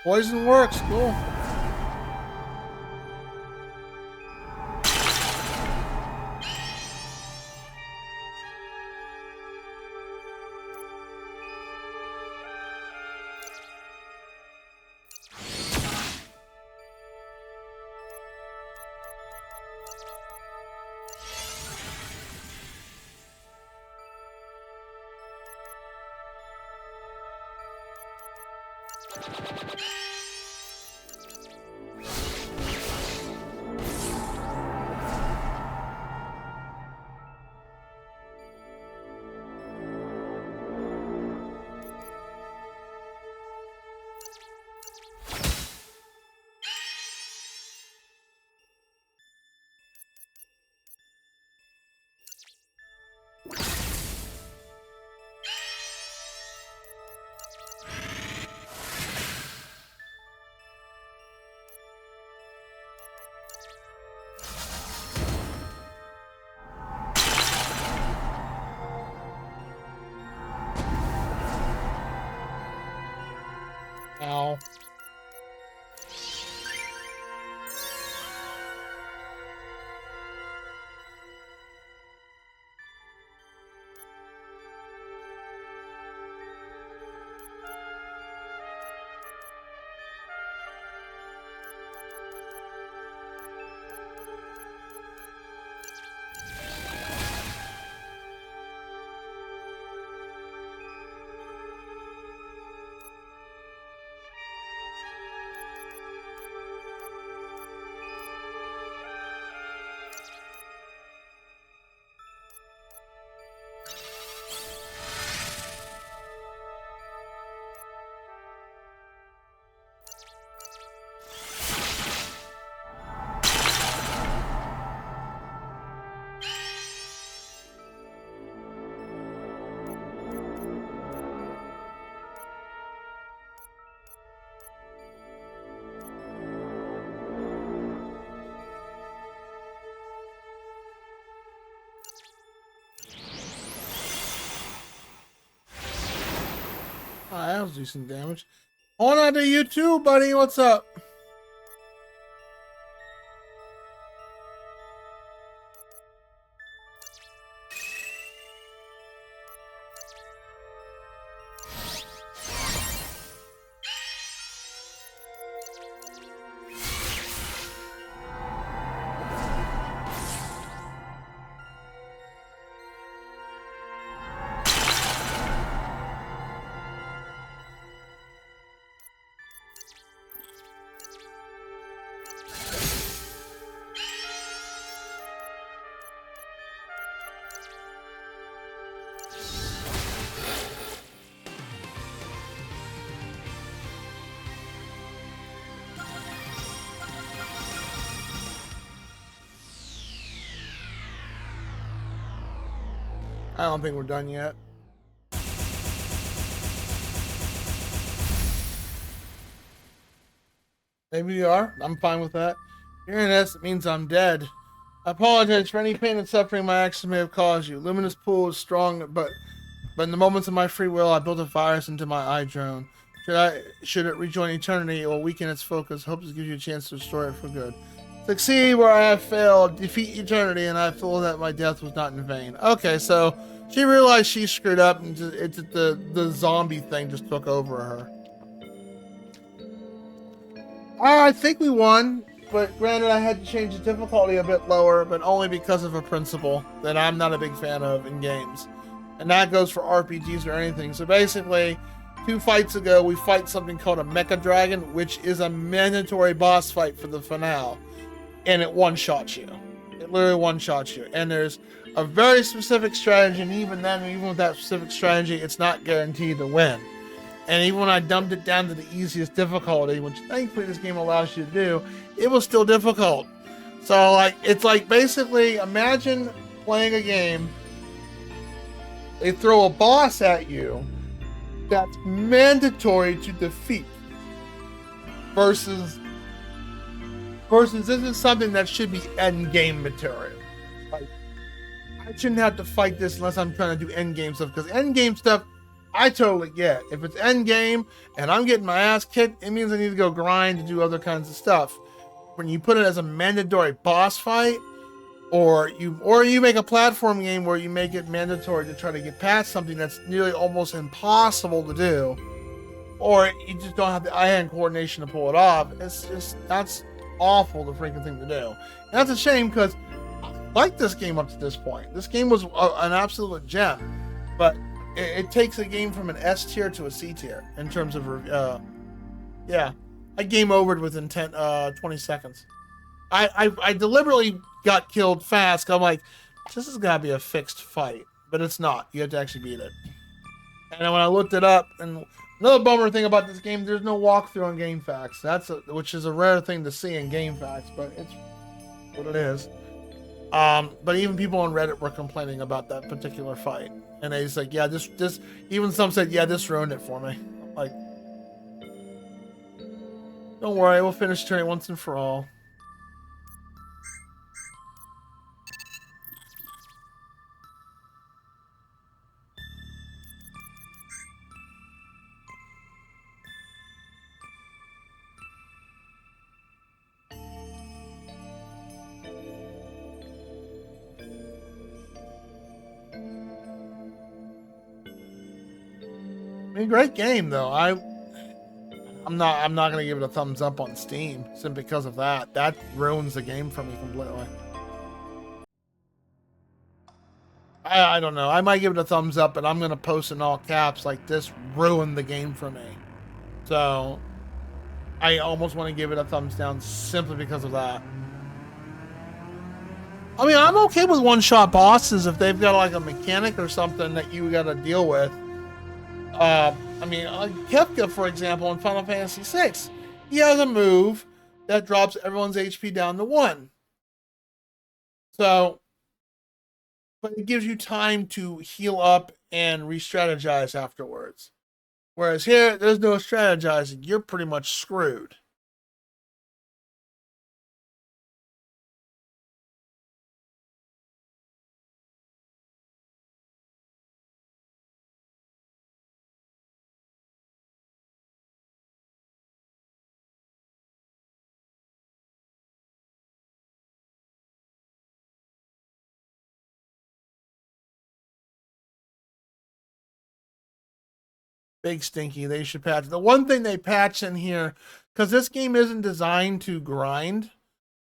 Poison works, cool. was decent damage. On to you too, buddy. What's up? I don't think we're done yet. Maybe we are. I'm fine with that. Hearing this, it means I'm dead. I apologize for any pain and suffering my actions may have caused you. Luminous Pool is strong, but in the moments of my free will, I built a virus into my eye drone. Should it rejoin eternity, it will weaken its focus. Hope this gives you a chance to restore it for good. Succeed where I have failed. Defeat eternity, and I feel that my death was not in vain. Okay, so she realized she screwed up, and the zombie thing just took over her. I think we won, but granted, I had to change the difficulty a bit lower, but only because of a principle that I'm not a big fan of in games. And that goes for RPGs or anything. So basically, 2 fights ago, we fight something called a Mecha Dragon, which is a mandatory boss fight for the finale. And it one-shots you. It literally one-shots you. And there's a very specific strategy, and even then, even with that specific strategy, it's not guaranteed to win. And even when I dumped it down to the easiest difficulty, which thankfully this game allows you to do, it was still difficult. So, like, it's like basically, imagine playing a game, they throw a boss at you that's mandatory to defeat versus this is something that should be end game material. Like, I shouldn't have to fight this unless I'm trying to do end game stuff, because end game stuff I totally get. If it's end game and I'm getting my ass kicked, it means I need to go grind to do other kinds of stuff. When you put it as a mandatory boss fight, or you make a platform game where you make it mandatory to try to get past something that's nearly almost impossible to do, or you just don't have the eye-hand coordination to pull it off, that's awful, the freaking thing to do. And that's a shame, because I liked this game up to this point. This game was an absolute gem, but it takes a game from an S tier to a C tier in terms of yeah. I game overed within 20 seconds. I deliberately got killed fast. I'm like, this is gotta be a fixed fight, but it's not. You have to actually beat it. And then when I looked it up, and another bummer thing about this game, there's no walkthrough on GameFAQs. Which is a rare thing to see in GameFAQs, but it's what it is. But even people on Reddit were complaining about that particular fight, and they just like, yeah, this. Even some said, yeah, this ruined it for me. I'm like, don't worry, we'll finish turning once and for all. I mean, great game though. I'm not gonna give it a thumbs up on Steam simply because of that. That ruins the game for me completely. I don't know. I might give it a thumbs up, but I'm gonna post in all caps like, this ruined the game for me. So I almost want to give it a thumbs down simply because of that. I mean, I'm okay with one-shot bosses if they've got like a mechanic or something that you got to deal with. I mean, Kefka, for example, in Final Fantasy VI, he has a move that drops everyone's HP down to 1. So, but it gives you time to heal up and re-strategize afterwards. Whereas here, there's no strategizing. You're pretty much screwed. Big stinky. They should patch. The one thing they patch in here, because this game isn't designed to grind.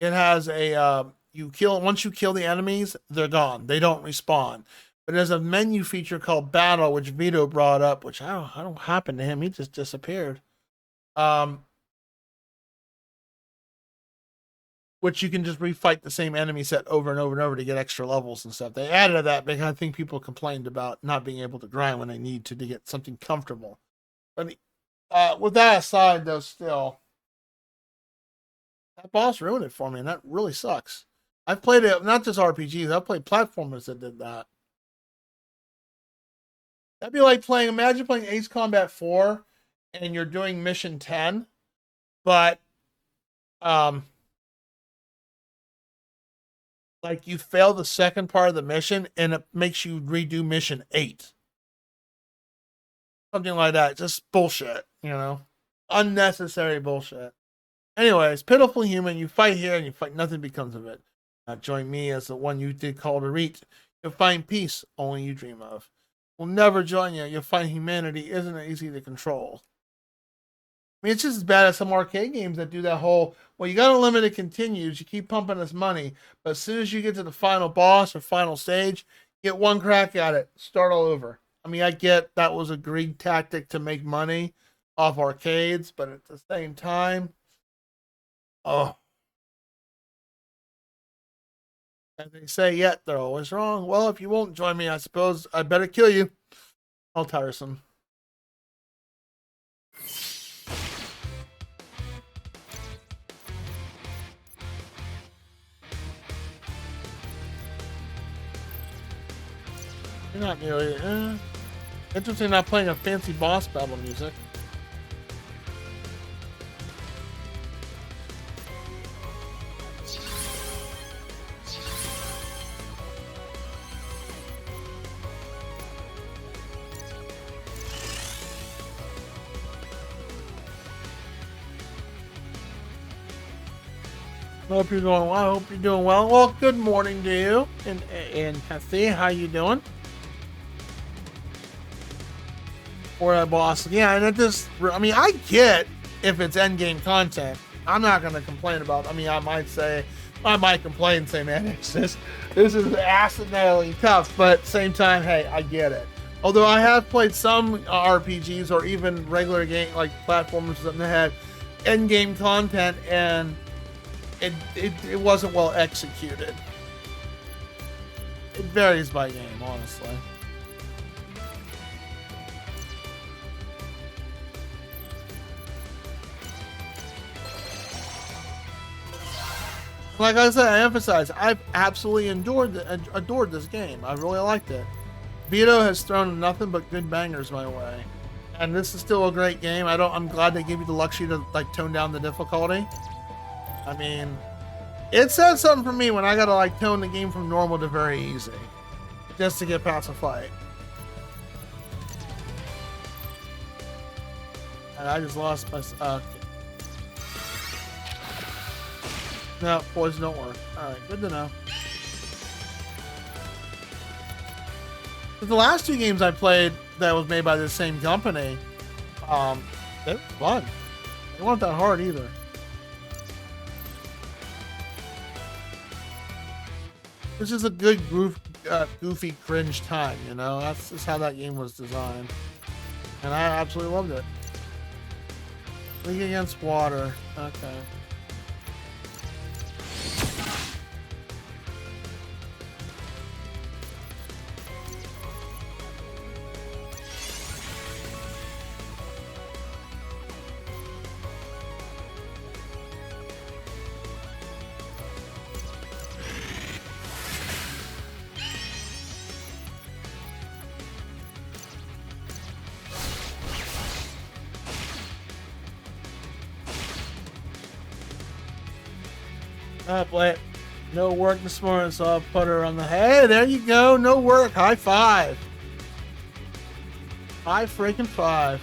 It has a once you kill the enemies, they're gone. They don't respawn. But there's a menu feature called Battle, which Vito brought up, which I don't happen to him. He just disappeared. Which you can just refight the same enemy set over and over and over to get extra levels and stuff. They added that because I think people complained about not being able to grind when they need to get something comfortable. But with that aside, though, still, that boss ruined it for me, and that really sucks. I've played it, not just RPGs, I've played platformers that did that. That'd be like imagine playing Ace Combat 4 and you're doing mission 10, but like you fail the second part of the mission and it makes you redo mission 8. Something like that. Just bullshit, unnecessary bullshit. Anyways, Pitiful Human, you fight here and you fight, nothing becomes of it. Now join me as the one you did call to reach. You'll find peace only you dream of. We'll never join you. You'll find humanity isn't easy to control. I mean, it's just as bad as some arcade games that do that whole, well, you got unlimited continues, you keep pumping us money, but as soon as you get to the final boss or final stage, get one crack at it, start all over. I mean, I get that was a greed tactic to make money off arcades, but at the same time, oh. And they say, yeah, they're always wrong. Well, if you won't join me, I suppose I better kill you. How tiresome. You're not nearly... interesting not playing a fancy boss battle music. I hope you're doing well. I hope you're doing well. Well, good morning to you. And Kathy, how you doing? Or that boss. Yeah, and it just, I mean, I get if it's endgame content. I'm not going to complain about, I mean, I might complain and say, man, this is asinine tough, but at the same time, hey, I get it. Although I have played some RPGs or even regular game, like platformers that had endgame content, and it wasn't well executed. It varies by game, honestly. Like I said, I emphasize, I've absolutely adored this game. I really liked it. Vito has thrown nothing but good bangers my way, and this is still a great game. I'm glad they gave you the luxury to like tone down the difficulty. I mean, it says something for me when I gotta like tone the game from normal to very easy, just to get past a fight. And I just lost my. No, poison don't work. Alright, good to know. The last two games I played that was made by the same company, they were fun. They weren't that hard either. This is a good goofy cringe time, That's just how that game was designed. And I absolutely loved it. League Against Water. Okay. Wait, no work this morning, so I'll put her on the. Hey, there you go. No work. High five. High freaking five.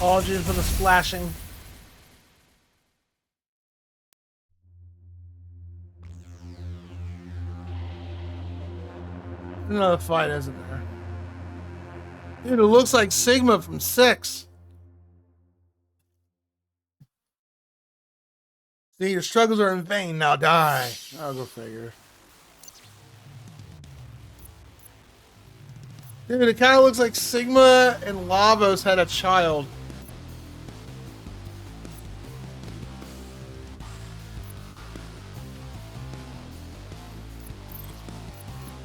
Apologies for the splashing. Another fight, isn't there? Dude, it looks like Sigma from 6. See, your struggles are in vain. Now die. I'll go figure. Dude, it kind of looks like Sigma and Lavos had a child.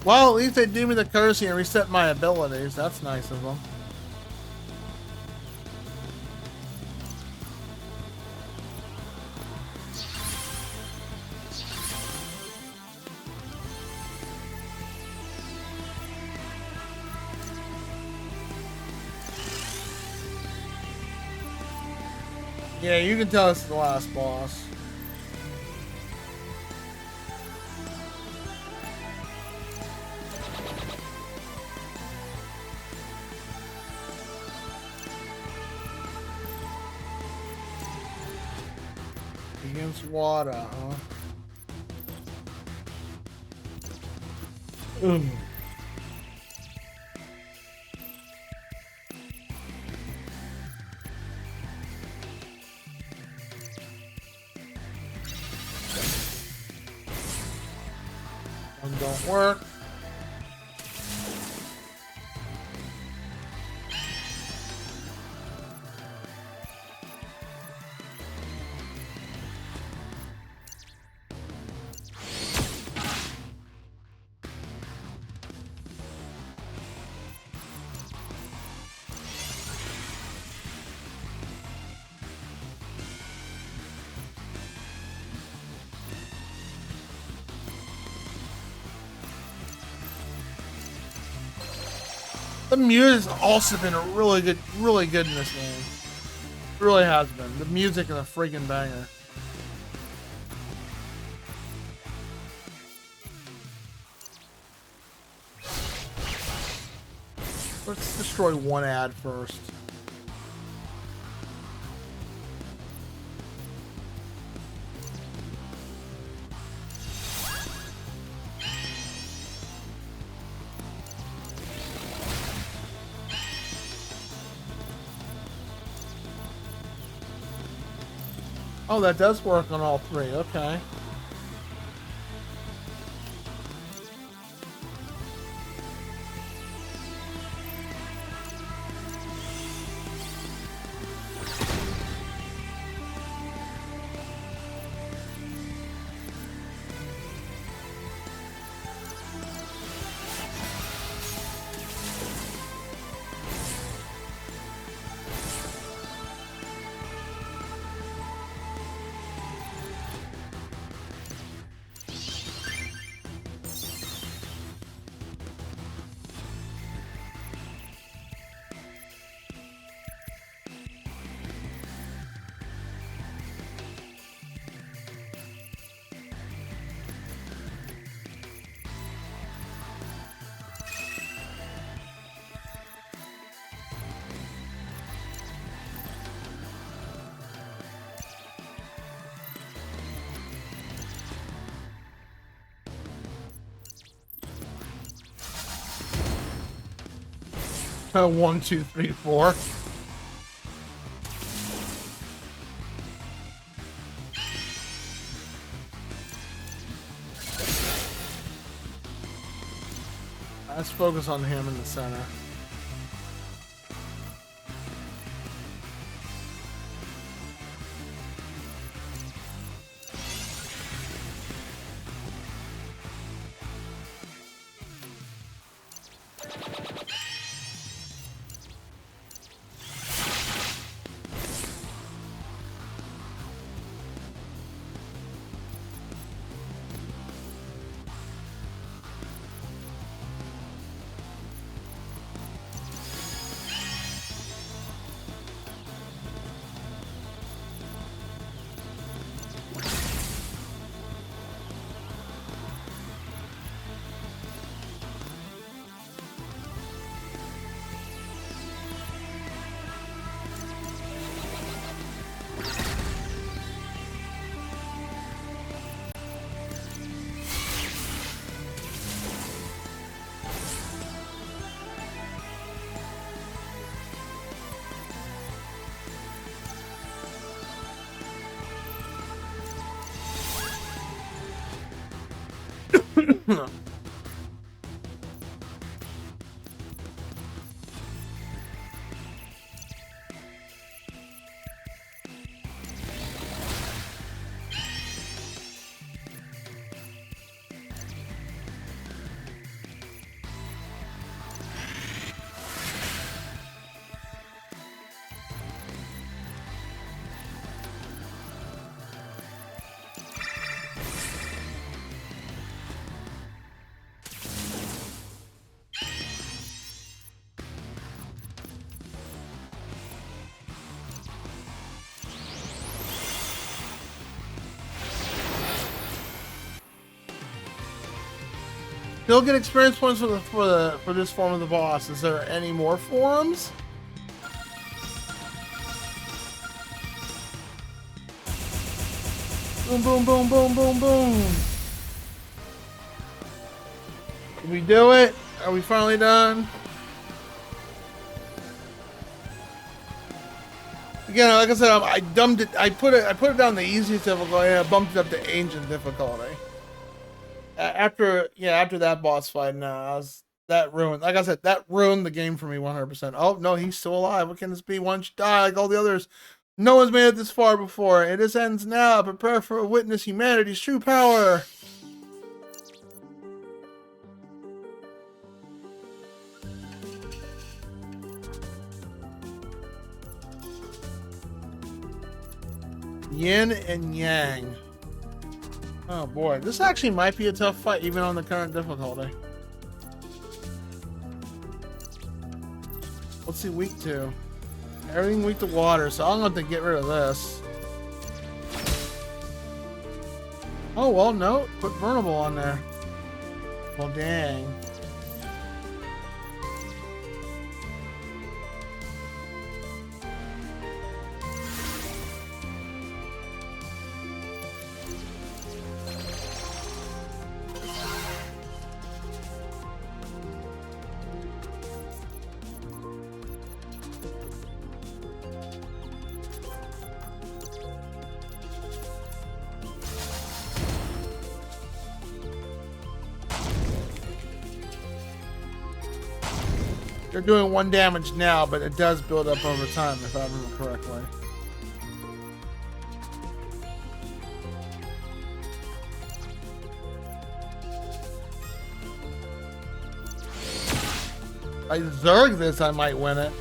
Well, at least they do me the courtesy and reset my abilities. That's nice of them. Yeah, you can tell it's the last boss. Against water, huh? One don't work. The music's also been really good in this game. It really has been. The music is a freaking banger. Let's destroy one ad first. Oh, that does work on all three. Okay. One, two, three, four. Let's focus on him in the center. Still get experience points for this form of the boss. Is there any more forms? Boom, boom, boom, boom, boom, boom. Did we do it? Are we finally done? Again, like I said, I dumbed it. I put it down the easiest difficulty. And I bumped it up to ancient difficulty. After that boss fight, that ruined. Like I said, that ruined the game for me 100%. Oh no, he's still alive. What can this be? One should die like all the others. No one's made it this far before. It is ends now. Prepare for witness humanity's true power. Yin and Yang. Oh boy, this actually might be a tough fight even on the current difficulty. What's he weak to? Everything weak to water, so I'm going to get rid of this. Oh well, no, put vulnerable on there. Well, dang. They're doing 1 damage now, but it does build up over time, if I remember correctly. If I Zerg this, I might win it.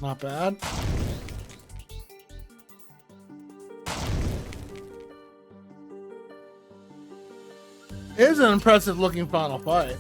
Not bad. It is an impressive looking final fight.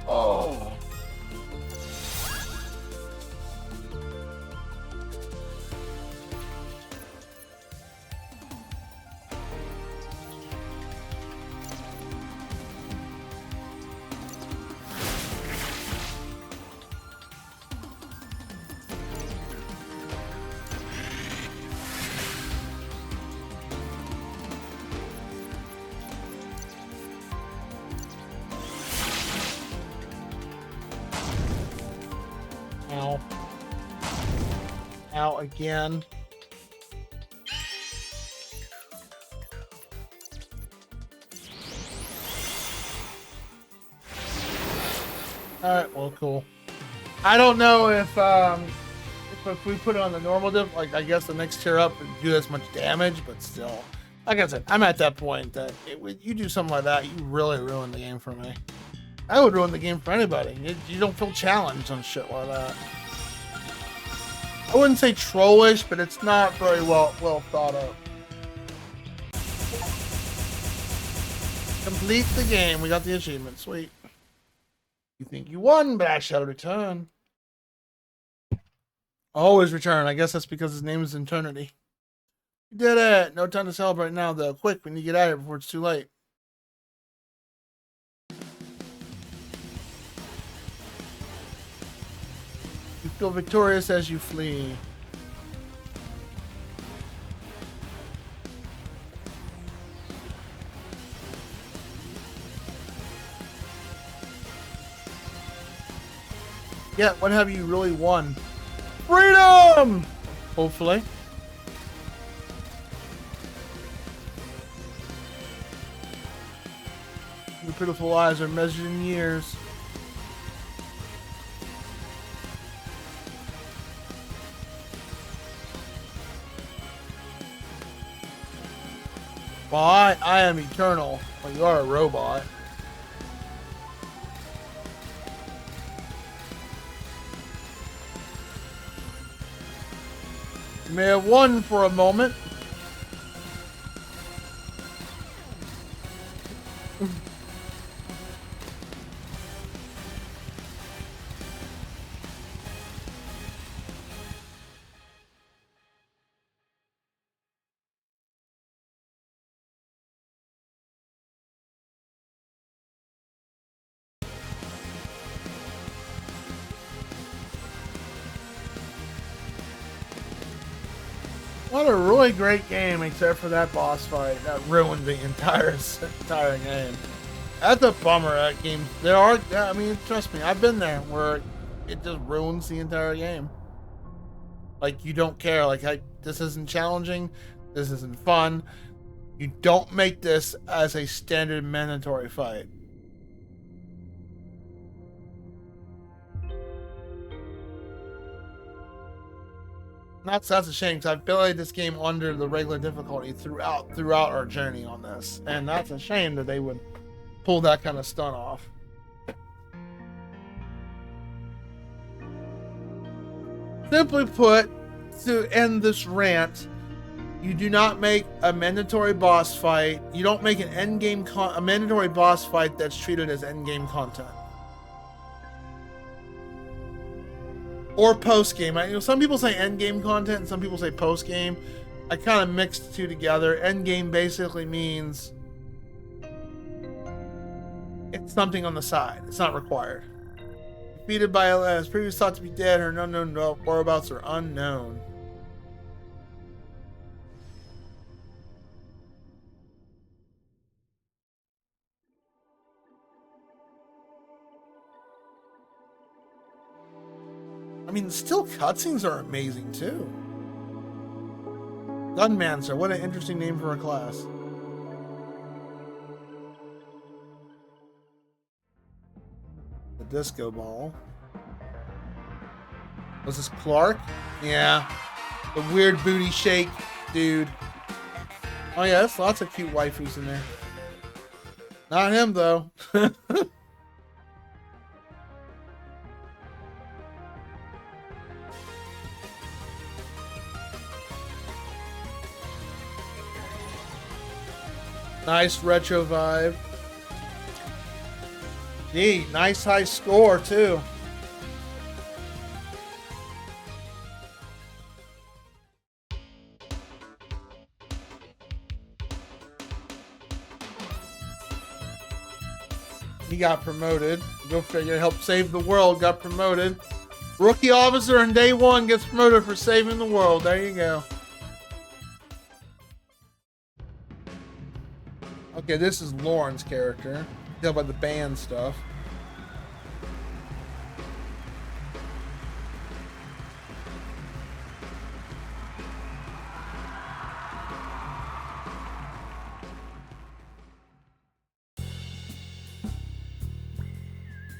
Oh. out again. Alright, well, cool. I don't know if we put it on the normal diff, like, I guess the next tier up would do as much damage, but still. Like I said, I'm at that point that you do something like that, you really ruin the game for me. I would ruin the game for anybody. You don't feel challenged on shit like that. I wouldn't say trollish, but it's not very well thought of. Complete the game. We got the achievement. Sweet. You think you won, but I shall return. Always return. I guess that's because his name is Eternity. You did it. No time to celebrate now, though. Quick, we need to get out of here before it's too late. You feel victorious as you flee. Yeah, what have you really won? Freedom! Hopefully. Your pitiful lives are measured in years. Well, I am eternal. Well, you are a robot. You may have won for a moment. What a really great game, except for that boss fight that ruined the entire game. That's a bummer. That game. I mean, trust me, I've been there where it just ruins the entire game. Like, you don't care. Like, this isn't challenging. This isn't fun. You don't make this as a standard mandatory fight. That's a shame, because I've played this game under the regular difficulty throughout our journey on this, and that's a shame that they would pull that kind of stunt off. Simply put, to end this rant, you do not make a mandatory boss fight. You don't make an a mandatory boss fight that's treated as endgame content. Or post-game. Some people say end-game content and some people say post-game. I kind of mixed the two together. End-game basically means it's something on the side. It's not required. Defeated by as previously thought to be dead, her unknown whereabouts are unknown. I mean, still cutscenes are amazing too. Gunmancer, what an interesting name for a class. The disco ball. Was this Clark? Yeah. The weird booty shake dude. Oh yeah, there's lots of cute waifus in there. Not him though. Nice retro vibe. Gee, nice high score too. He got promoted. Go figure, helped save the world, got promoted. Rookie officer in day one gets promoted for saving the world. There you go. Okay, this is Lauren's character. Tell by the band stuff.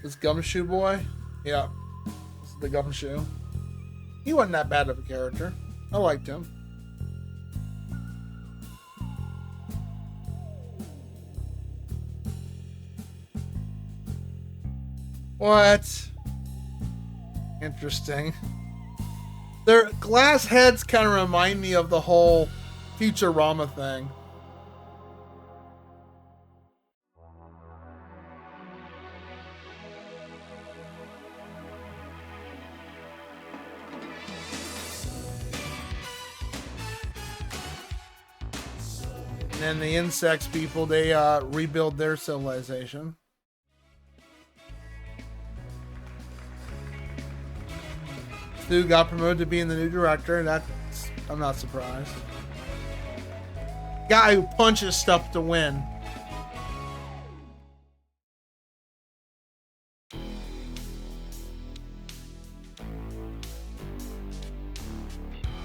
This Gumshoe boy? Yeah. This is the Gumshoe. He wasn't that bad of a character. I liked him. What? Interesting. Their glass heads kind of remind me of the whole Futurama thing. And then the insects people, they rebuild their civilization. Stu got promoted to being the new director. That's, I'm not surprised. Guy who punches stuff to win.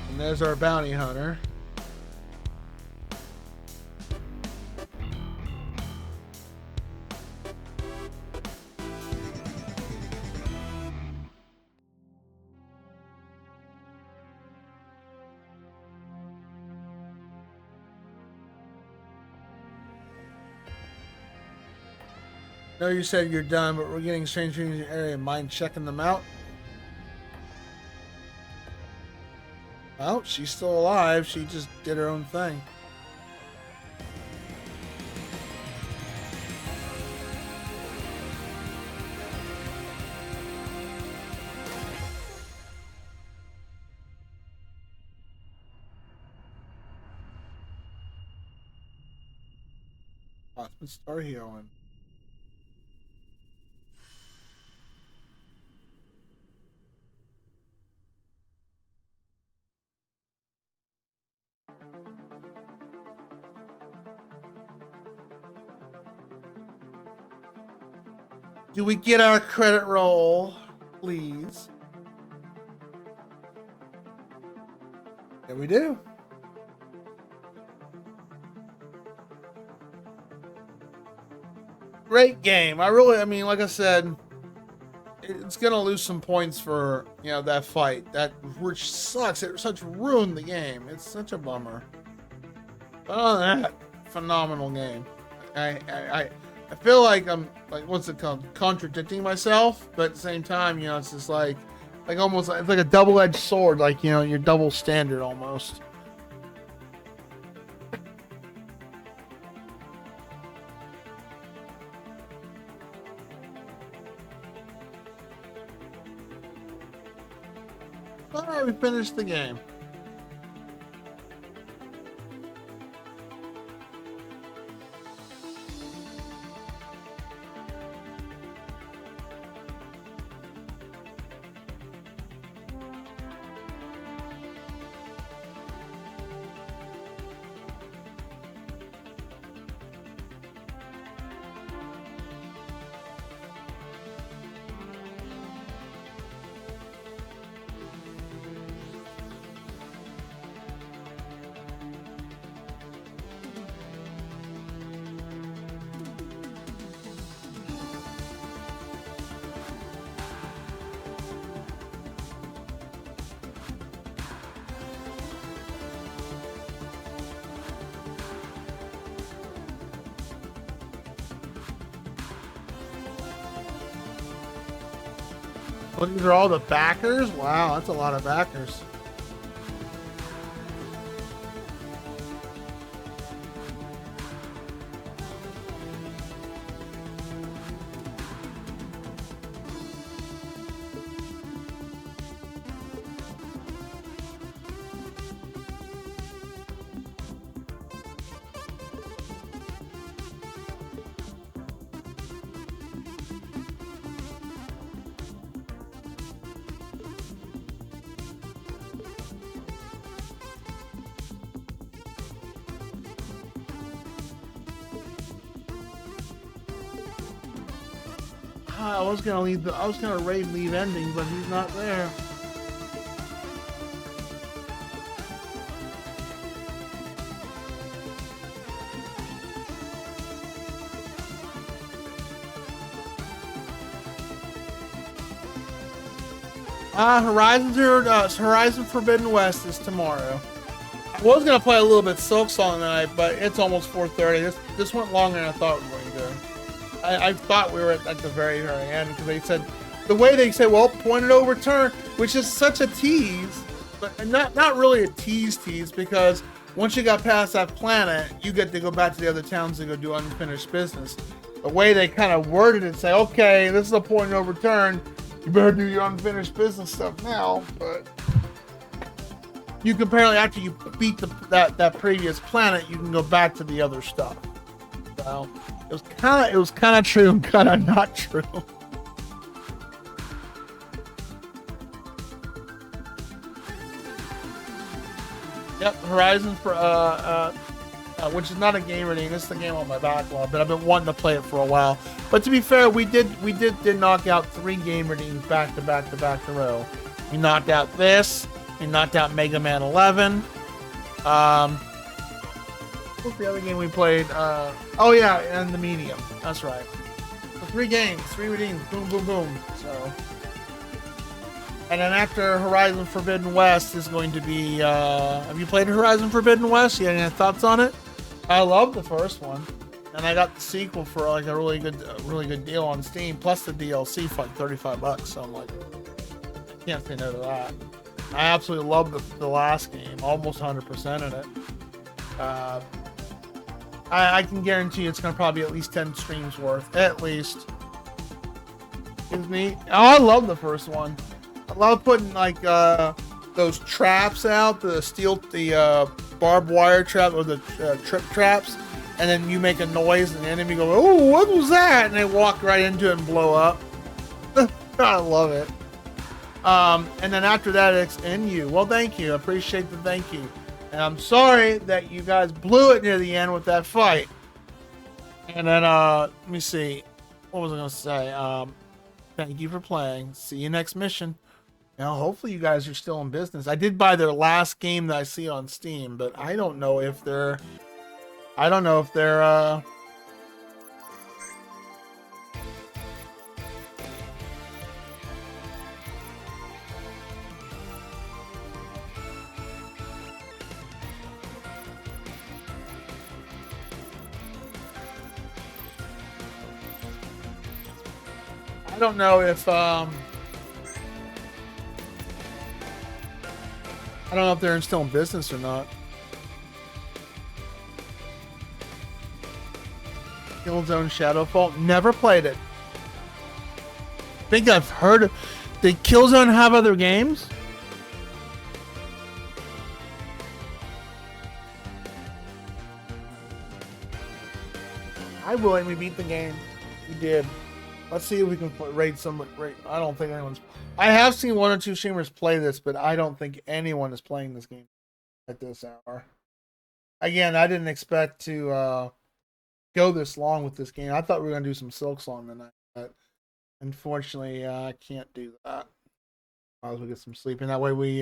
And there's our bounty hunter. No, you said you're done, but we're getting strange things in the area. Mind checking them out? Well, she's still alive. She just did her own thing. Osman Star Heroine. Do we get our credit roll, please? Yeah, we do. Great game. I mean, like I said, it's gonna lose some points for, you know, that fight. That, which sucks. It such ruined the game. It's such a bummer. But other than that, phenomenal game. I feel like I'm, like, what's it called? Contradicting myself, but at the same time, you know, it's just like almost, it's like a double-edged sword, like, you know, your double standard almost. Alright, we finished the game. Well, these are all the backers? Wow, that's a lot of backers. I was gonna raid leave ending, but he's not there. Horizon Forbidden West is tomorrow. I was gonna play a little bit Silksong tonight, but it's almost 4:30. This went longer than I thought we were going to. I thought we were at the very end because they said the way they say, well, point it over turn, which is such a tease, but not really a tease because once you got past that planet, you get to go back to the other towns and go do unfinished business. The way they kind of worded it and say, okay, this is a point over turn, you better do your unfinished business stuff now, but you can apparently, after you beat that previous planet, you can go back to the other stuff. So it was kind of true and kind of not true. Yep, Horizon for which is not a game reading. This is the game on my backlog, but I've been wanting to play it for a while. But to be fair, we did knock out 3 game readings back to back to row. We knocked out this. We knocked out Mega Man 11. What's the other game we played? Oh yeah, and the Medium. That's right. So 3 games, 3 redeems. Boom, boom, boom. So, and then after Horizon Forbidden West is going to be. Have you played Horizon Forbidden West? You have any thoughts on it? I love the first one, and I got the sequel for like a really good deal on Steam, plus the DLC for like $35. So I'm like, I can't say no to that. I absolutely love the last game, almost 100% in it. I can guarantee it's going to probably be at least 10 streams worth, at least. It's neat. Oh, I love the first one. I love putting like those traps out, the barbed wire trap or the trip traps, and then you make a noise and the enemy go, oh, what was that? And they walk right into it and blow up. I love it. And then after that, it's NU. Well, thank you. I appreciate the thank you. And I'm sorry that you guys blew it near the end with that fight. And then, let me see. What was I going to say? Thank you for playing. See you next mission. Now, hopefully you guys are still in business. I did buy their last game that I see on Steam, but I don't know if they're... I don't know if they're, I don't know if, I don't know if they're still in business or not. Killzone Shadowfall. Never played it. I think I've heard of... Did Killzone have other games? I willingly beat the game. We did. Let's see if we can rate some... I don't think anyone's... I have seen 1 or 2 streamers play this, but I don't think anyone is playing this game at this hour. Again, I didn't expect to go this long with this game. I thought we were going to do some Silksong tonight, but unfortunately, I can't do that. Might as well get some sleep, and that way we...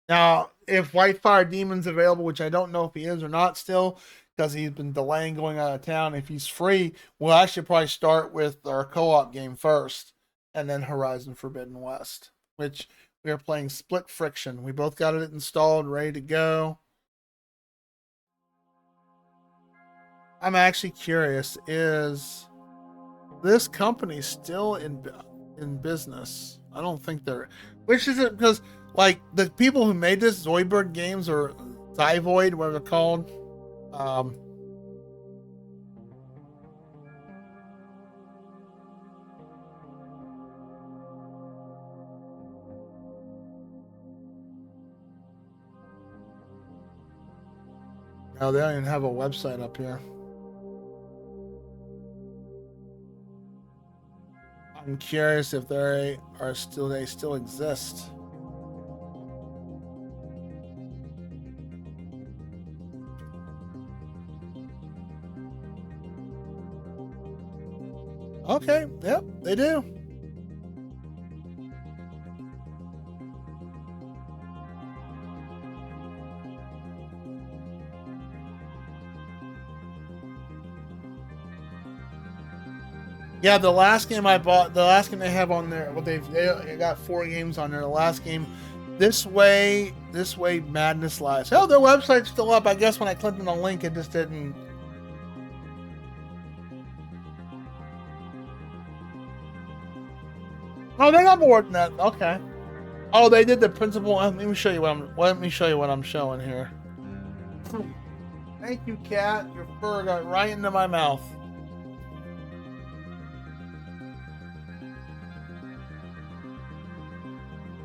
Now, if Whitefire Demon's available, which I don't know if he is or not still, because he's been delaying going out of town, if he's free, we'll actually probably start with our co-op game first, and then Horizon Forbidden West, which we are playing Split Friction. We both got it installed, ready to go. I'm actually curious, is this company still in business? I don't think they're... Which is it? Because, like, the people who made this, Zoidberg Games, or Zyvoid, whatever they're called, no, they don't even have a website up here. I'm curious if they still exist. Okay, yep, they do. Yeah, the last game I bought, the last game they have on there, well, they got 4 games on there. The last game, This Way Madness Lies. Oh, their website's still up. I guess when I clicked on the link, it just didn't. Oh, they got more than that. Okay. Oh, they did the principal. Let me show you what I'm showing here. Thank you, cat. Your fur got right into my mouth.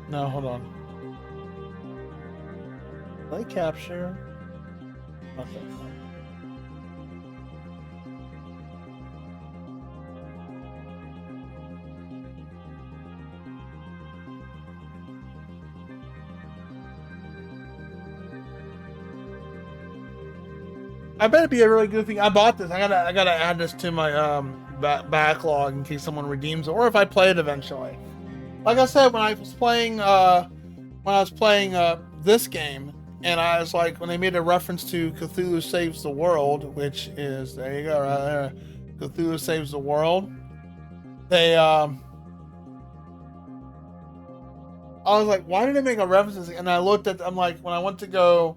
No, hold on. Play capture. Okay. I bet it'd be a really good thing. I bought this. I gotta add this to my backlog in case someone redeems it, or if I play it eventually. Like I said, when I was playing this game, and I was like, when they made a reference to Cthulhu Saves the World, which is, there you go, right there, Cthulhu Saves the World. I was like, why did they make a reference to this? And I looked at, I'm like, when I went to go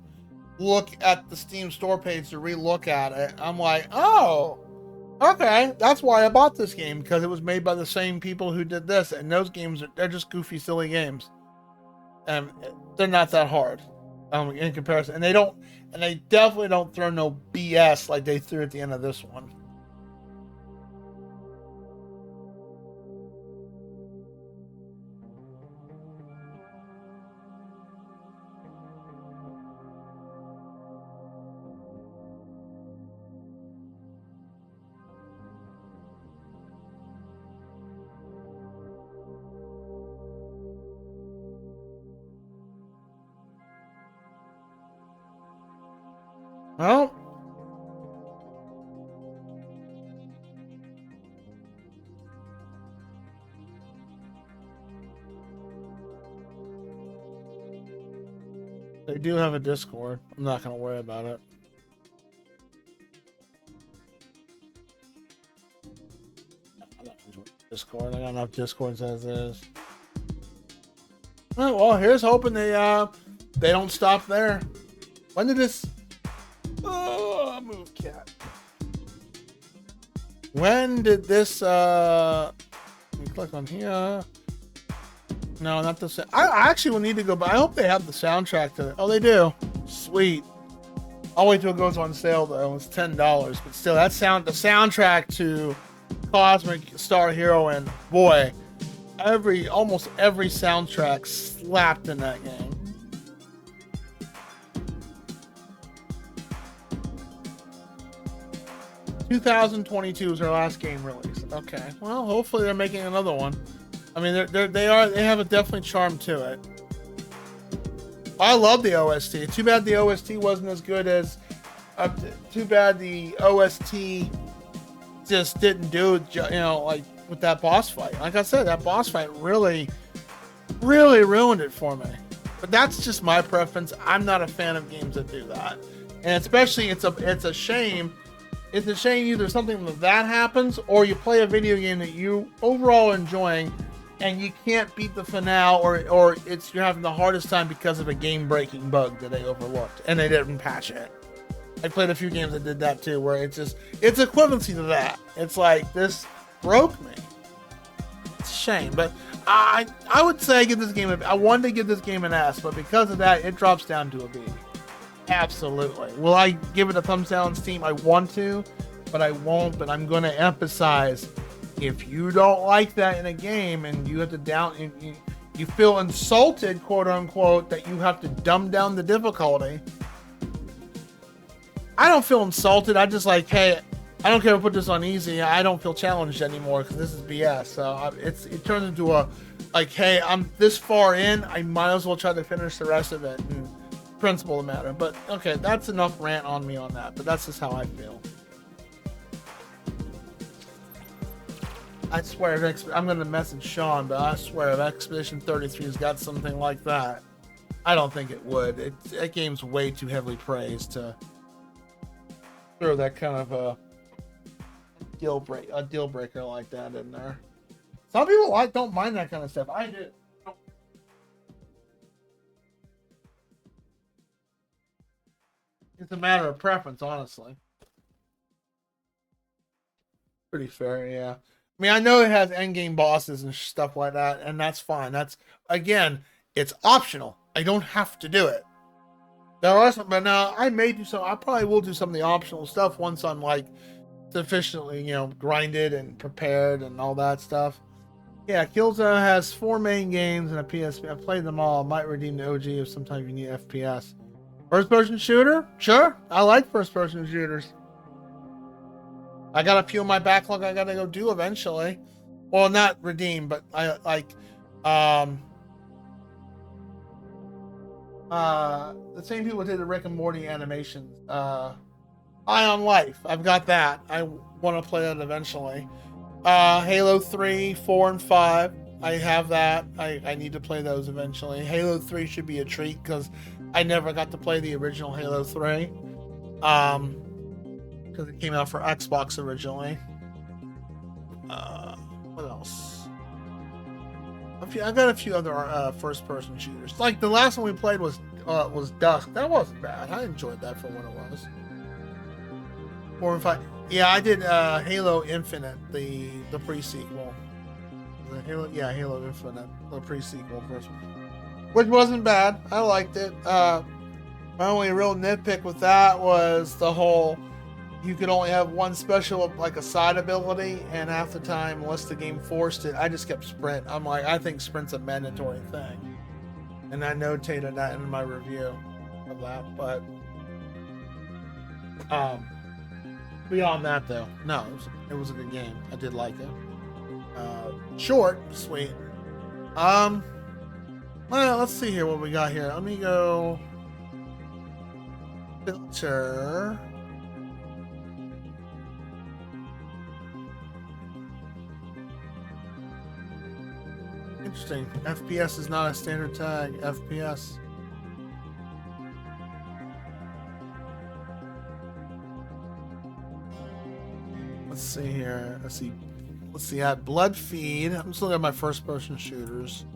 look at the Steam store page to re-look at it, I'm like, oh, okay, that's why I bought this game, because it was made by the same people who did this, and those games, they're just goofy, silly games. And they're not that hard in comparison. And they definitely don't throw no BS like they threw at the end of this one. Well, they do have a Discord. I'm not going to worry about it. Discord. I got enough Discords as is. All right, well, here's hoping they don't stop there. When did this... Oh, move, cat. When did this, let me click on here. No, not the... I actually will need to go, but I hope they have the soundtrack to it. Oh, they do. Sweet. I'll wait till it goes on sale, though. It's $10, but still, the soundtrack to Cosmic Star Heroine, boy, almost every soundtrack slapped in that game. 2022 is their last game release. Okay, well, hopefully they're making another one. I mean, they have a definitely charm to it. I love the OST. Too bad the OST wasn't as good as. Too bad the OST just didn't do it. Like with that boss fight. Like I said, that boss fight really ruined it for me. But that's just my preference. I'm not a fan of games that do that, and especially it's a shame. It's a shame either something like that happens, or you play a video game that you overall enjoying, and you can't beat the finale, or you're having the hardest time because of a game-breaking bug that they overlooked and they didn't patch it. I played a few games that did that too, where it's equivalency to that. It's like, this broke me. It's a shame, but I would say I wanted to give this game an S, but because of that, it drops down to a B. Absolutely. Will I give it a thumbs down on Steam? I want to, but I won't. But I'm going to emphasize, if you don't like that in a game and you have to you feel insulted, quote unquote, that you have to dumb down the difficulty. I don't feel insulted. I just like, hey, I don't care if I put this on easy. I don't feel challenged anymore because this is BS. So it turns into a, like, hey, I'm this far in, I might as well try to finish the rest of it. And principle of the matter. But okay, that's enough rant on me on that. But that's just how I feel. I swear, I'm going to message Sean, but I swear if Expedition 33 has got something like that, I don't think it would. That game's way too heavily praised to throw that kind of a deal breaker like that in there. Some people don't mind that kind of stuff. I do. It's a matter of preference, honestly. Pretty fair, yeah. I mean, I know it has endgame bosses and stuff like that, and that's fine. That's, again, it's optional. I don't have to do it. There are some, but now I may do some. I probably will do some of the optional stuff once I'm like sufficiently, grinded and prepared and all that stuff. Yeah, Killzone has 4 main games and a PSP. I've played them all. Might redeem the OG if sometimes you need FPS. First-person shooter? Sure. I like first-person shooters. I got a few in my backlog I gotta go do eventually. Well, not redeem, but I like the same people did the Rick and Morty animations. Eye on Life. I've got that. I want to play that eventually. Halo 3, 4, and 5. I have that. I need to play those eventually. Halo 3 should be a treat because I never got to play the original Halo 3. Because it came out for Xbox originally. What else? I got a few other first-person shooters. Like the last one we played was Dusk. That wasn't bad. I enjoyed that for what it was. 4 and 5. Yeah, I did Halo Infinite, the pre-sequel. Halo Infinite, the pre-sequel first one, which wasn't bad. I liked it. My only real nitpick with that was the whole you could only have one special, like a side ability, and half the time, unless the game forced it, I just kept sprint. I'm like, I think sprint's a mandatory thing, and I notated that in my review of that. But beyond that, though, no, it was a good game. I did like it. Short, sweet. Well, let's see here what we got here. Let me go filter. Interesting. FPS is not a standard tag. FPS. Let's see here. Let's see. Add Blood Feed. I'm just looking at my first-person shooters.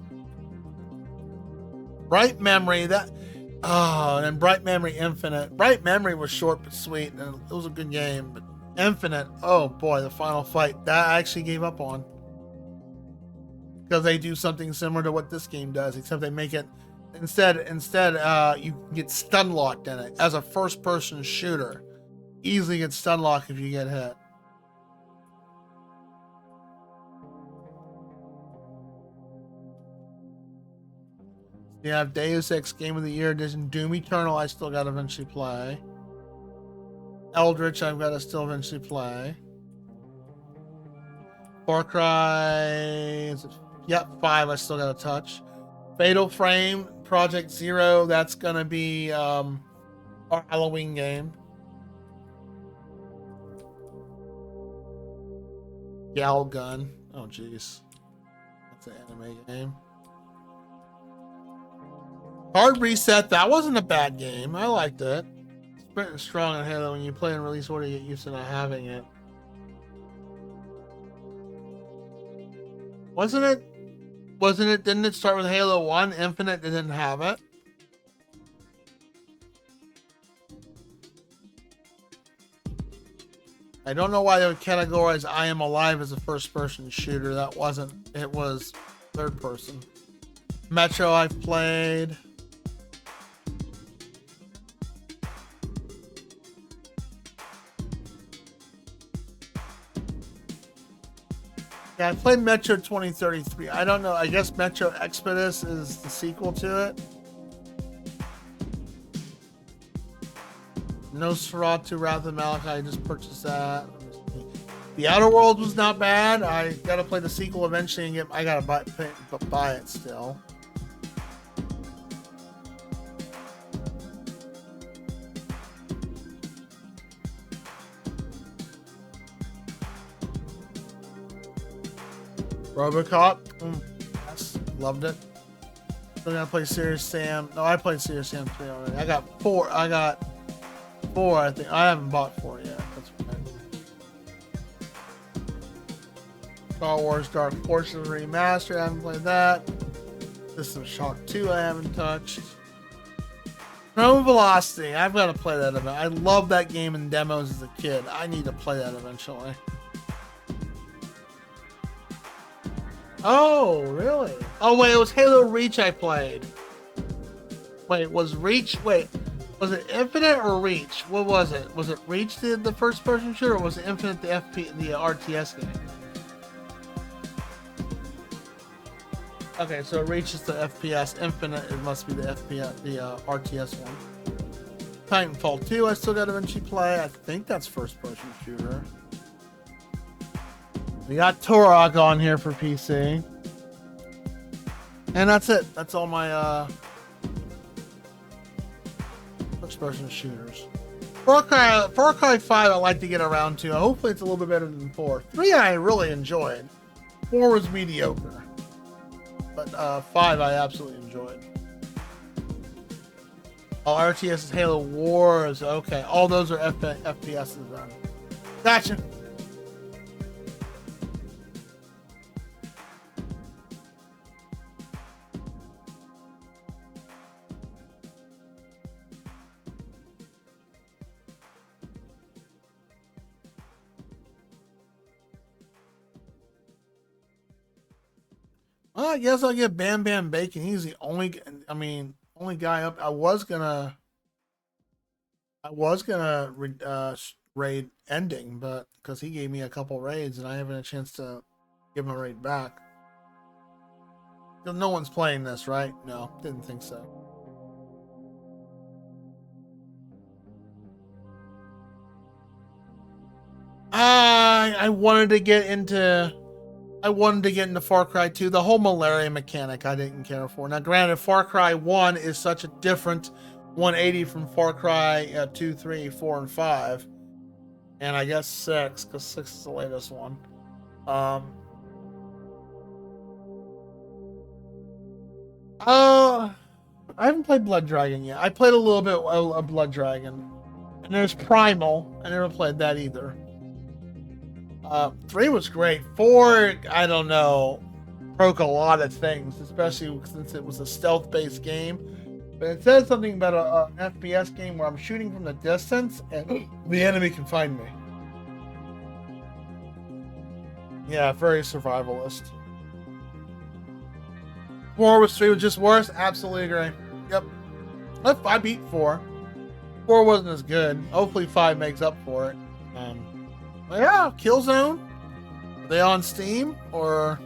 Bright Memory. And Bright Memory Infinite. Bright Memory was short but sweet, and it was a good game. But Infinite, oh boy, the final fight that I actually gave up on. Because they do something similar to what this game does, except they make it instead you get stun locked in it as a first-person shooter. Easily get stun locked if you get hit. You have Deus Ex Game of the Year edition, Doom Eternal. I still got to eventually play. Eldritch, I've got to still eventually play. Far Cry. Yep, 5 I still got to touch. Fatal Frame, Project Zero, that's going to be our Halloween game. Galgun. Oh, jeez. That's an anime game. Hard Reset, that wasn't a bad game. I liked it. Sprint is strong in Halo. When you play in release order, you get used to not having it. Wasn't it? Didn't it start with Halo 1? Infinite didn't have it. I don't know why they would categorize I Am Alive as a first-person shooter. That wasn't. It was third-person. Metro I've played. Yeah, I played Metro 2033. I don't know. I guess Metro Exodus is the sequel to it. Nosferatu, Wrath of Malachi. I just purchased that. The Outer Worlds was not bad. I gotta play the sequel eventually and I gotta buy it still. Robocop. Yes, loved it. Still gotta play Serious Sam. No, I played Serious Sam 3 already. I got 4, I think. I haven't bought 4 yet. That's right. Star Wars Dark Forces Remastered, I haven't played that. System Shock 2, I haven't touched. Chrome Velocity, I've got to play that event. I love that game in demos as a kid. I need to play that eventually. Oh, really? Oh, wait, it was Halo Reach I played. Wait, was it Infinite or Reach? What was it? Was it Reach the first person shooter, or was it Infinite the RTS game? Okay, so Reach is the FPS. Infinite, it must be the FPS, the RTS one. Titanfall 2, I still got to eventually play. I think that's first person shooter. We got Turok on here for PC. And that's it. That's all my first person shooters. Far Cry 5 I like to get around to. Hopefully it's a little bit better than 4. 3 I really enjoyed. 4 was mediocre. But 5 I absolutely enjoyed. Oh, RTS is Halo Wars. Okay, all those are FPSs then. Gotcha. Well, I guess I'll get Bam Bam Bacon. He's the only, only guy up. I was gonna raid Ending, but because he gave me a couple raids and I haven't had a chance to give him a raid back. No one's playing this, right? No, didn't think so. I wanted to get into Far Cry 2. The whole malaria mechanic I didn't care for. Now, granted, Far Cry 1 is such a different 180 from Far Cry 2, 3, 4, and 5. And I guess 6, because 6 is the latest one. I haven't played Blood Dragon yet. I played a little bit of Blood Dragon. And there's Primal. I never played that either. 3 was great. 4, I don't know, broke a lot of things, especially since it was a stealth-based game. But it says something about an FPS game where I'm shooting from the distance and the enemy can find me. Yeah, very survivalist. 3 was just worse. Absolutely agree. Yep. I beat 4. 4 wasn't as good. Hopefully 5 makes up for it. Yeah, Killzone. Are they on Steam or?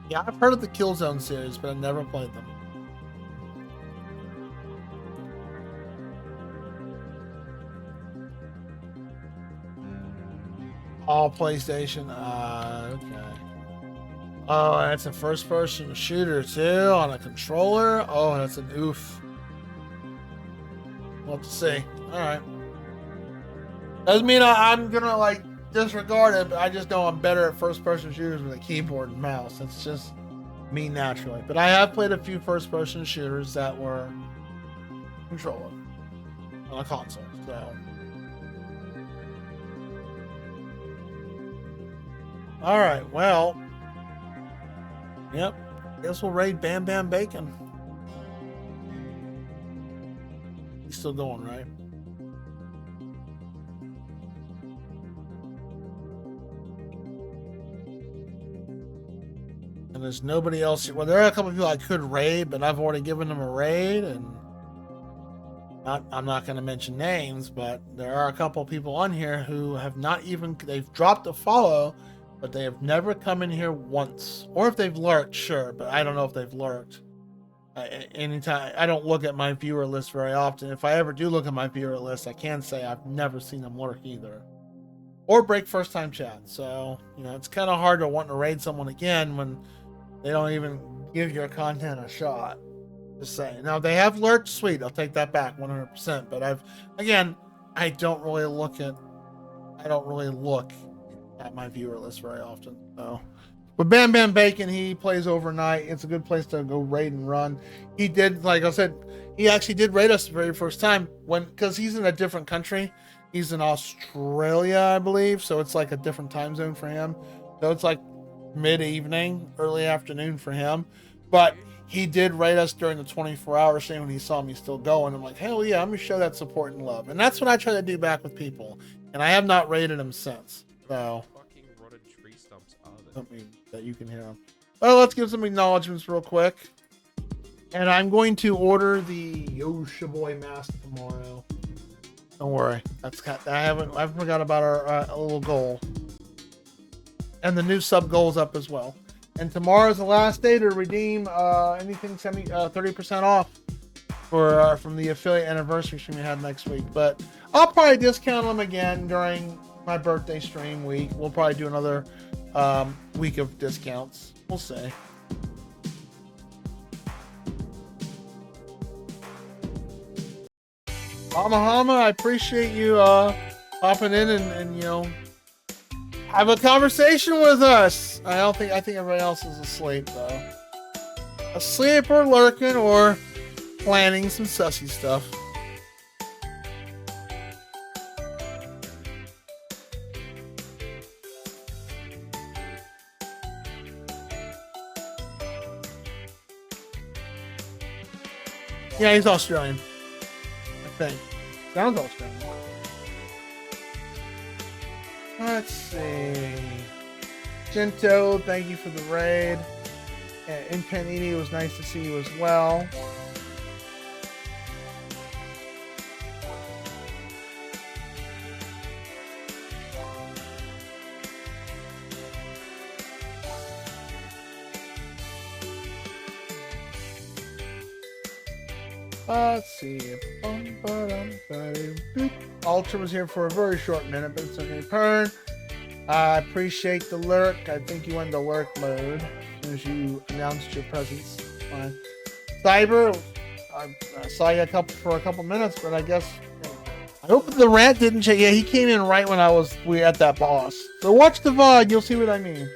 Yeah, I've heard of the Killzone series, but I've never played them. All PlayStation. Okay. Oh, that's a first-person shooter too on a controller. Oh, that's an oof. We'll have to see. All right. Doesn't mean I'm gonna disregard it, but I just know I'm better at first-person shooters with a keyboard and mouse. It's just me naturally. But I have played a few first-person shooters that were controller on a console. So, all right. Well, yep. Guess we'll raid Bam Bam Bacon. He's still going, right? And there's nobody else here. Well, there are a couple of people I could raid, but I've already given them a raid, and I'm not going to mention names, but there are a couple of people on here who have not even, they've dropped a follow, but they have never come in here once. Or if they've lurked, sure, but I don't know if they've lurked. Anytime, I don't look at my viewer list very often. If I ever do look at my viewer list, I can say I've never seen them lurk either. Or break first time chat. So, it's kind of hard to want to raid someone again when they don't even give your content a shot. Just saying. Now, if they have lurked, sweet. I'll take that back 100%. But I don't really look at my viewer list very often. So, but Bam Bam Bacon, he plays overnight. It's a good place to go raid and run. He did, like I said, he actually did raid us the very first time because he's in a different country. He's in Australia, I believe, so it's like a different time zone for him. So it's like mid-evening, early afternoon for him. But he did rate us during the 24-hour stream when he saw me still going. I'm like, hell yeah, I'm gonna show that support and love. And that's what I try to do back with people. And I have not rated him since. So Fucking rotted tree stumps are there? something that you can hear him. Well, let's give some acknowledgements real quick. And I'm going to order the Yosha Boy mask tomorrow. Don't worry, I forgot about our little goal. And the new sub goal's up as well. And tomorrow's the last day to redeem anything 30% off for from the affiliate anniversary stream we had next week. But I'll probably discount them again during my birthday stream week. We'll probably do another week of discounts. We'll see. Hama, I appreciate you hopping in and you know, have a conversation with us. I think everybody else is asleep though. Asleep or lurking or planning some sussy stuff. Yeah, he's Australian. I think. Sounds Australian. Let's see. Jinto, thank you for the raid. And Incanini, it was nice to see you as well. Let's see. Ultra was here for a very short minute, but it's okay. Pern, I appreciate the lurk. I think you went into lurk mode as you announced your presence. Fine. Cyber, I saw you for a couple minutes, but I guess I hope the rant didn't change. Yeah, he came in right when we were at that boss. So watch the VOD, you'll see what I mean.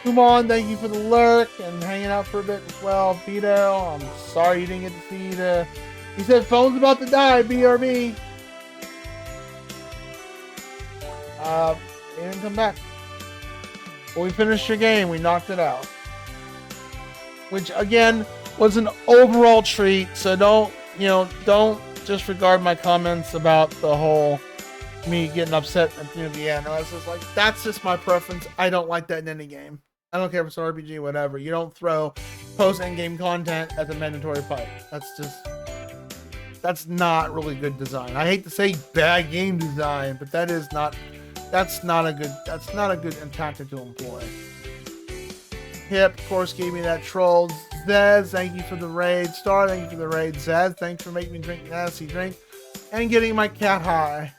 Kumon, thank you for the lurk and hanging out for a bit as well. Vito, I'm sorry you didn't get to see he said phone's about to die, BRB. He didn't come back. Well, we finished your game, we knocked it out. Which again was an overall treat, so don't disregard my comments about the whole me getting upset near the end. I was just like, that's just my preference. I don't like that in any game. I don't care if it's an RPG, whatever. You don't throw post-end-game content as a mandatory fight. That's not really good design. I hate to say bad game design, but that's not a good tactic to employ. Hip, of course, gave me that troll. Zez, thank you for the raid. Star, thank you for the raid. Zez, thanks for making me drink nasty drink and getting my cat high.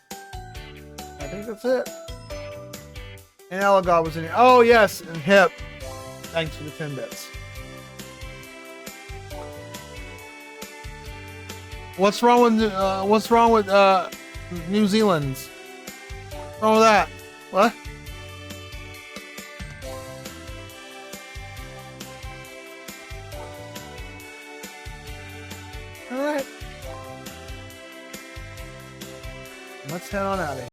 I think that's it. And Elagod was in here. Oh yes, and Hip. Thanks for the 10 bits. What's wrong with New Zealand's? What's wrong with that? What? All right. Let's head on out of here.